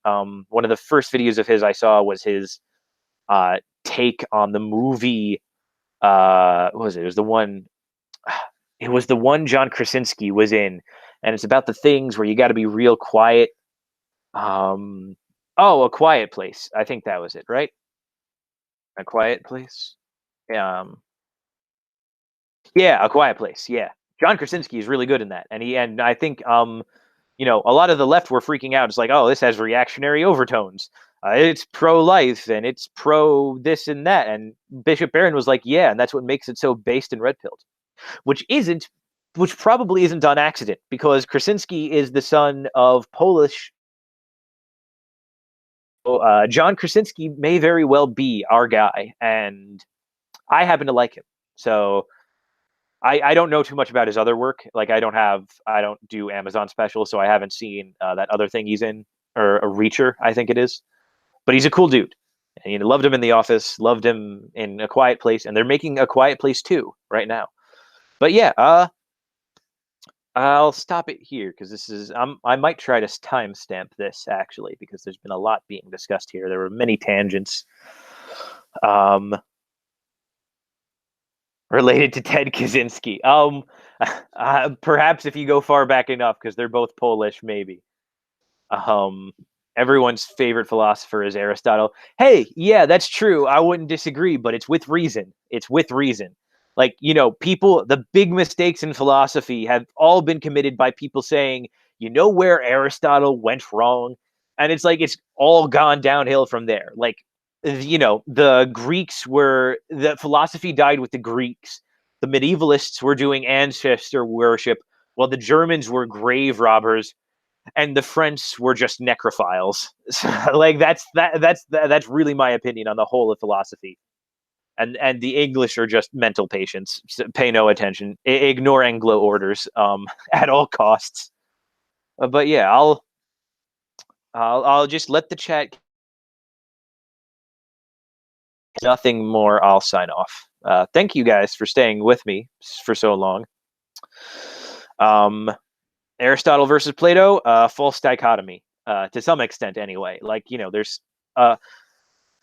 Speaker 1: One of the first videos of his I saw was his take on the movie. What was it? It was the one John Krasinski was in, and it's about the things where you got to be real quiet. A Quiet Place. I think that was it, right? A Quiet Place. Yeah, A Quiet Place. Yeah, John Krasinski is really good in that, and I think a lot of the left were freaking out. It's like, oh, this has reactionary overtones. It's pro-life and it's pro this and that. And Bishop Barron was like, yeah, and that's what makes it so based and red-pilled. Which probably isn't on accident, because Krasinski is the son of Polish. John Krasinski may very well be our guy, and I happen to like him. So I don't know too much about his other work. Like, I don't do Amazon specials, so I haven't seen that other thing he's in, or a Reacher, I think it is. But he's a cool dude. And loved him in The Office, loved him in A Quiet Place, and they're making A Quiet Place 2 right now. But yeah, I'll stop it here, because this is I might try to timestamp this, actually, because there's been a lot being discussed here. There were many tangents related to Ted Kaczynski. Perhaps if you go far back enough, because they're both Polish, maybe. Everyone's favorite philosopher is Aristotle. Hey, yeah, that's true. I wouldn't disagree, but it's with reason. It's with reason. Like, the big mistakes in philosophy have all been committed by people saying, where Aristotle went wrong? And it's like, it's all gone downhill from there. Like, the philosophy died with the Greeks. The medievalists were doing ancestor worship, while the Germans were grave robbers, and the French were just necrophiles. So, like, that's really my opinion on the whole of philosophy. And the English are just mental patients. So pay no attention. Ignore Anglo orders at all costs. But yeah, I'll just let the chat. Nothing more. I'll sign off. Thank you guys for staying with me for so long. Aristotle versus Plato, false dichotomy, to some extent anyway. Like, there's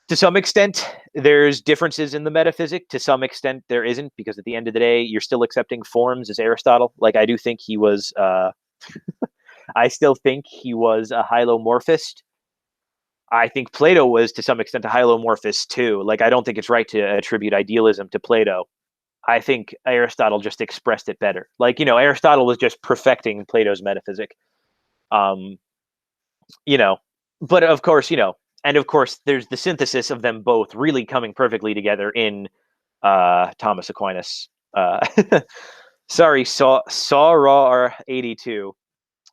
Speaker 1: to some extent, there's differences in the metaphysic. To some extent, there isn't, because at the end of the day, you're still accepting forms as Aristotle. Like, I do think he was, I still think he was a hylomorphist. I think Plato was, to some extent, a hylomorphist too. Like, I don't think it's right to attribute idealism to Plato. I think Aristotle just expressed it better. Like, Aristotle was just perfecting Plato's metaphysic. You know, but of course, and of course, there's the synthesis of them both really coming perfectly together in Thomas Aquinas. Sorry, Saw 82.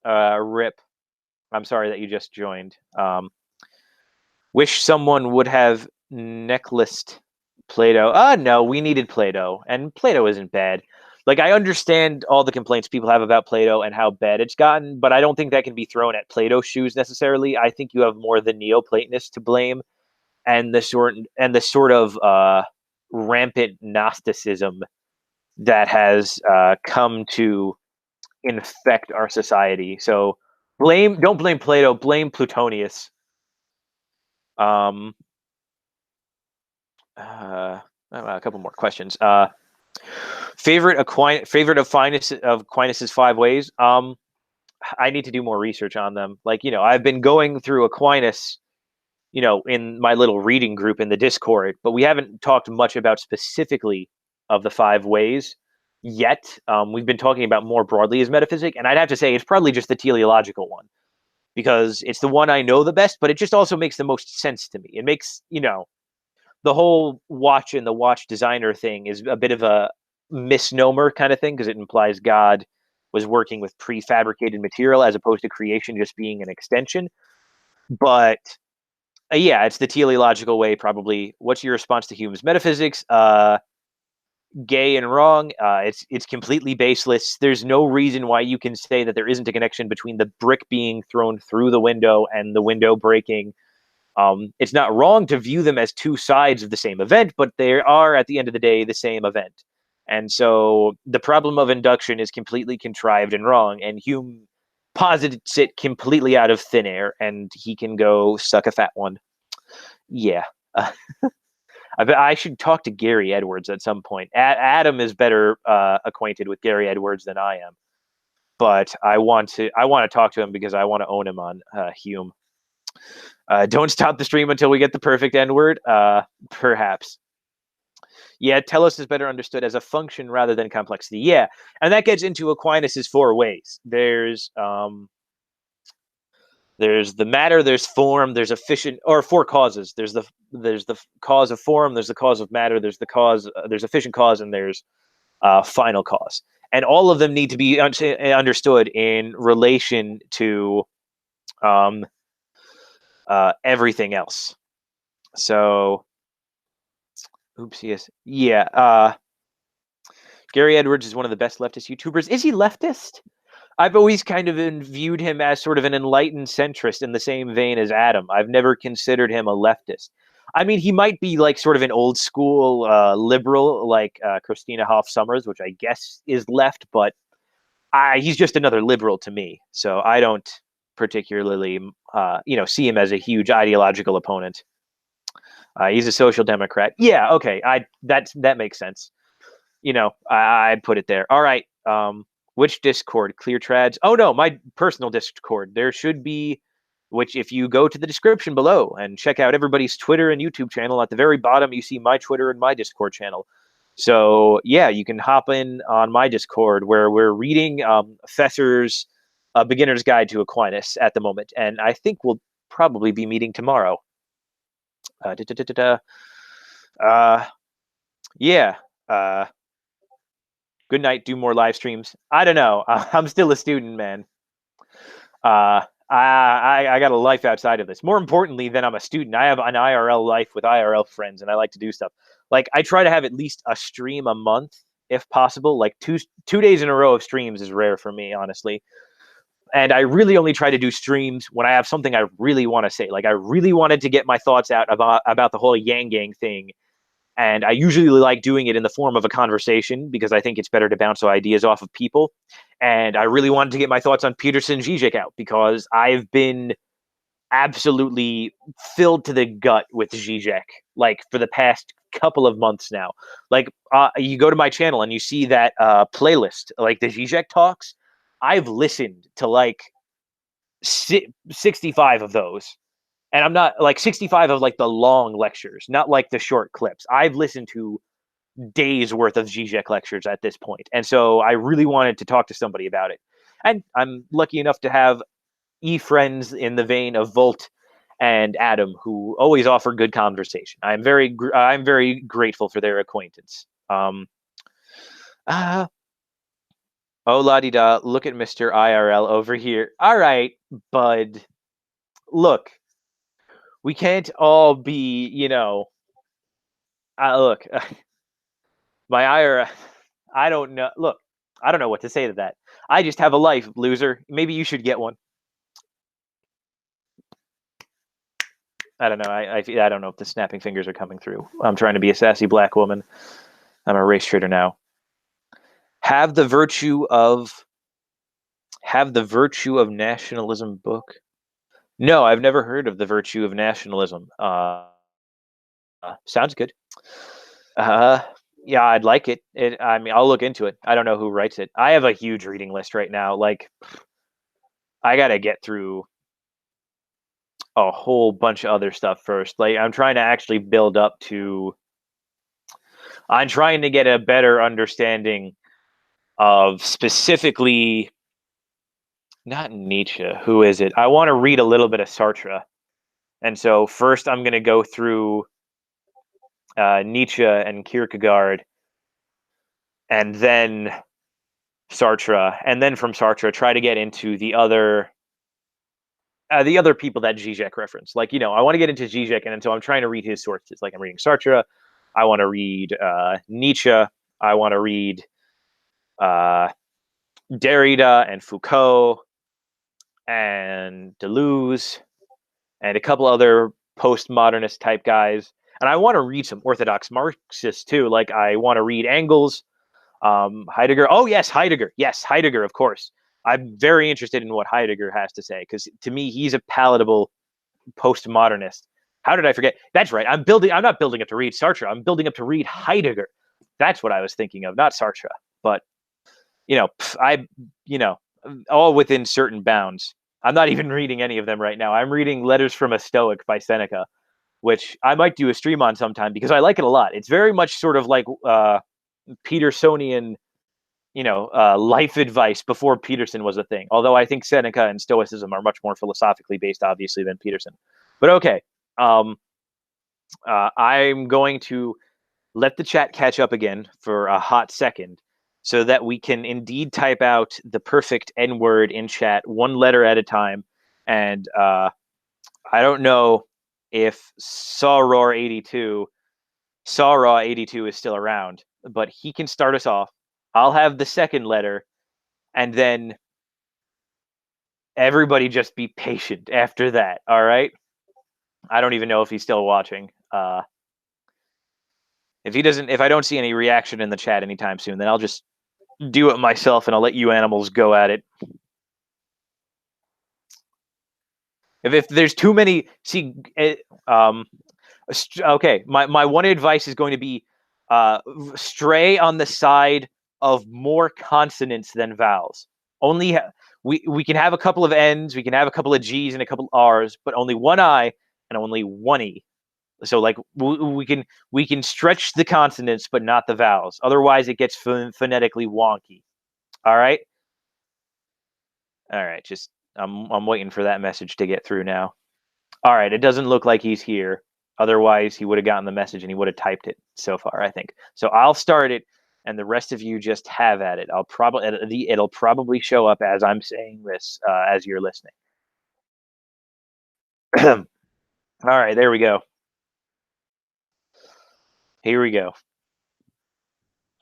Speaker 1: Rip. I'm sorry that you just joined. Wish someone would have necklaced Plato. No, we needed Plato, and Plato isn't bad. Like, I understand all the complaints people have about Plato and how bad it's gotten, but I don't think that can be thrown at Plato's shoes necessarily. I think you have more the Neoplatonists to blame, and the sort of rampant Gnosticism that has come to infect our society. So don't blame Plato, blame Plutonius. A couple more questions. Favorite of Aquinas's 5 ways. I need to do more research on them. Like, I've been going through Aquinas, in my little reading group in the Discord, but we haven't talked much about specifically of the 5 ways yet. We've been talking about more broadly as metaphysic, and I'd have to say it's probably just the teleological one, because it's the one I know the best, but it just also makes the most sense to me. It makes, the whole watch and the watch designer thing is a bit of a misnomer kind of thing, because it implies God was working with prefabricated material as opposed to creation just being an extension. But yeah, it's the teleological way, probably. What's your response to Hume's metaphysics? Gay and wrong. It's completely baseless. There's no reason why you can say that there isn't a connection between the brick being thrown through the window and the window breaking. It's not wrong to view them as 2 sides of the same event, but they are, at the end of the day, the same event. And so the problem of induction is completely contrived and wrong, and Hume posits it completely out of thin air, and he can go suck a fat one. Yeah. I should talk to Gary Edwards at some point. Adam is better acquainted with Gary Edwards than I am, but I want to talk to him because I want to own him on Hume. Don't stop the stream until we get the perfect N-word. Perhaps. Yeah, telos is better understood as a function rather than complexity. Yeah, and that gets into Aquinas's 4 ways. There's the matter, there's form, there's efficient, or 4 causes. There's the cause of form, there's the cause of matter, there's the cause, there's efficient cause, and there's final cause. And all of them need to be understood in relation to everything else. So, yeah. Gary Edwards is one of the best leftist YouTubers. Is he leftist? I've always kind of viewed him as sort of an enlightened centrist in the same vein as Adam. I've never considered him a leftist. I mean, he might be like sort of an old school liberal, like Christina Hoff Sommers, which I guess is left, but he's just another liberal to me. So I don't particularly, see him as a huge ideological opponent. He's a social democrat. Yeah, okay. That makes sense. I put it there. All right. Which Discord? Clear Trads? Oh no, my personal Discord. There should be, which if you go to the description below and check out everybody's Twitter and YouTube channel, at the very bottom you see my Twitter and my Discord channel. So yeah, you can hop in on my Discord where we're reading Fesser's Beginner's Guide to Aquinas at the moment, and I think we'll probably be meeting tomorrow. Yeah. Good night. Do more live streams. I don't know. I'm still a student, man. I got a life outside of this. More importantly than I'm a student, I have an IRL life with IRL friends, and I like to do stuff. Like, I try to have at least a stream a month, if possible. Like, two days in a row of streams is rare for me, honestly. And I really only try to do streams when I have something I really want to say. Like, I really wanted to get my thoughts out about the whole Yang Gang thing. And I usually like doing it in the form of a conversation because I think it's better to bounce ideas off of people. And I really wanted to get my thoughts on Peterson and Zizek out because I've been absolutely filled to the gut with Zizek, like for the past couple of months now. Like you go to my channel and you see that playlist, like the Zizek talks. I've listened to like 65 of those. And I'm not like 65 of like the long lectures, not like the short clips. I've listened to days worth of Zizek lectures at this point. And so I really wanted to talk to somebody about it. And I'm lucky enough to have friends in the vein of Volt and Adam, who always offer good conversation. I'm very grateful for their acquaintance. Oh la di da, look at Mr. IRL over here. All right, bud. Look, we can't all be, look, my IRL, I don't know. Look, I don't know what to say to that. I just have a life, loser. Maybe you should get one. I don't know. I don't know if the snapping fingers are coming through. I'm trying to be a sassy black woman. I'm a race trader now. Have the virtue of nationalism book. No, I've never heard of the virtue of nationalism. Sounds good. Yeah, I'd like it. I mean, I'll look into it. I don't know who writes it. I have a huge reading list right now. Like, I gotta get through a whole bunch of other stuff first. Like, I'm trying to actually build up to. I'm trying to get a better understanding of specifically, not Nietzsche. Who is it? I want to read a little bit of Sartre, and so first I'm going to go through Nietzsche and Kierkegaard, and then Sartre, and then from Sartre try to get into the other people that Zizek referenced. Like, I want to get into Zizek, and so I'm trying to read his sources. Like, I'm reading Sartre, I want to read Nietzsche, I want to read Derrida and Foucault and Deleuze and a couple other postmodernist type guys. And I want to read some orthodox Marxists too. Like, I want to read Engels, Heidegger. Oh, yes, Heidegger. Yes, Heidegger, of course. I'm very interested in what Heidegger has to say, because to me, he's a palatable postmodernist. How did I forget? That's right. I'm not building up to read Sartre. I'm building up to read Heidegger. That's what I was thinking of, not Sartre. But, all within certain bounds. I'm not even reading any of them right now. I'm reading Letters from a Stoic by Seneca, which I might do a stream on sometime because I like it a lot. It's very much sort of like Petersonian, life advice before Peterson was a thing. Although I think Seneca and Stoicism are much more philosophically based, obviously, than Peterson. But okay, I'm going to let the chat catch up again for a hot second so that we can indeed type out the perfect N-word in chat, one letter at a time. And I don't know if Sawraw82 is still around, but he can start us off. I'll have the second letter, and then everybody just be patient after that, all right? I don't even know if he's still watching. If I don't see any reaction in the chat anytime soon, then I'll just do it myself, and I'll let you animals go at it. If there's too many, okay, my one advice is going to be stray on the side of more consonants than vowels. Only we can have a couple of N's, we can have a couple of G's and a couple of R's, but only one I and only one E. So like we can stretch the consonants, but not the vowels. Otherwise, it gets phonetically wonky. All right. Just I'm waiting for that message to get through now. All right. It doesn't look like he's here. Otherwise, he would have gotten the message and he would have typed it so far, I think. So I'll start it, and the rest of you just have at it. It'll probably show up as I'm saying this as you're listening. All right. There we go. Here we go.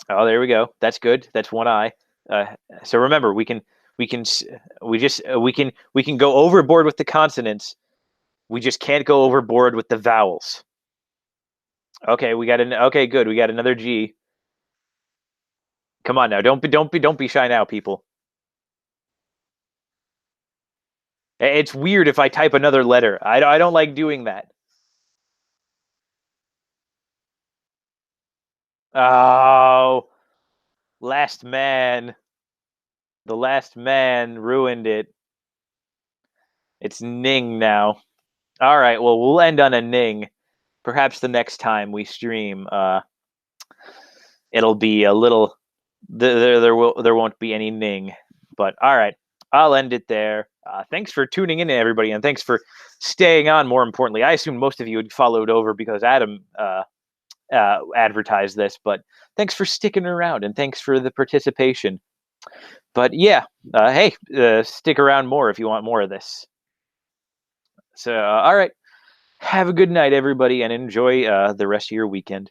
Speaker 1: Oh, there we go. That's good. That's one I. So remember, we can go overboard with the consonants. We just can't go overboard with the vowels. Okay, okay, good. We got another G. Come on now, don't be shy now, people. It's weird if I type another letter. I don't like doing that. Oh, last man. The last man ruined it. It's Ning now. All right, well, we'll end on a Ning. Perhaps the next time we stream. it'll be a little there won't be any ning. But all right, I'll end it there. Thanks for tuning in, everybody, and thanks for staying on. More importantly, I assume most of you had followed over because Adam advertised this, but thanks for sticking around and thanks for the participation. But yeah, hey, stick around more if you want more of this. So, all right, have a good night, everybody, and enjoy the rest of your weekend.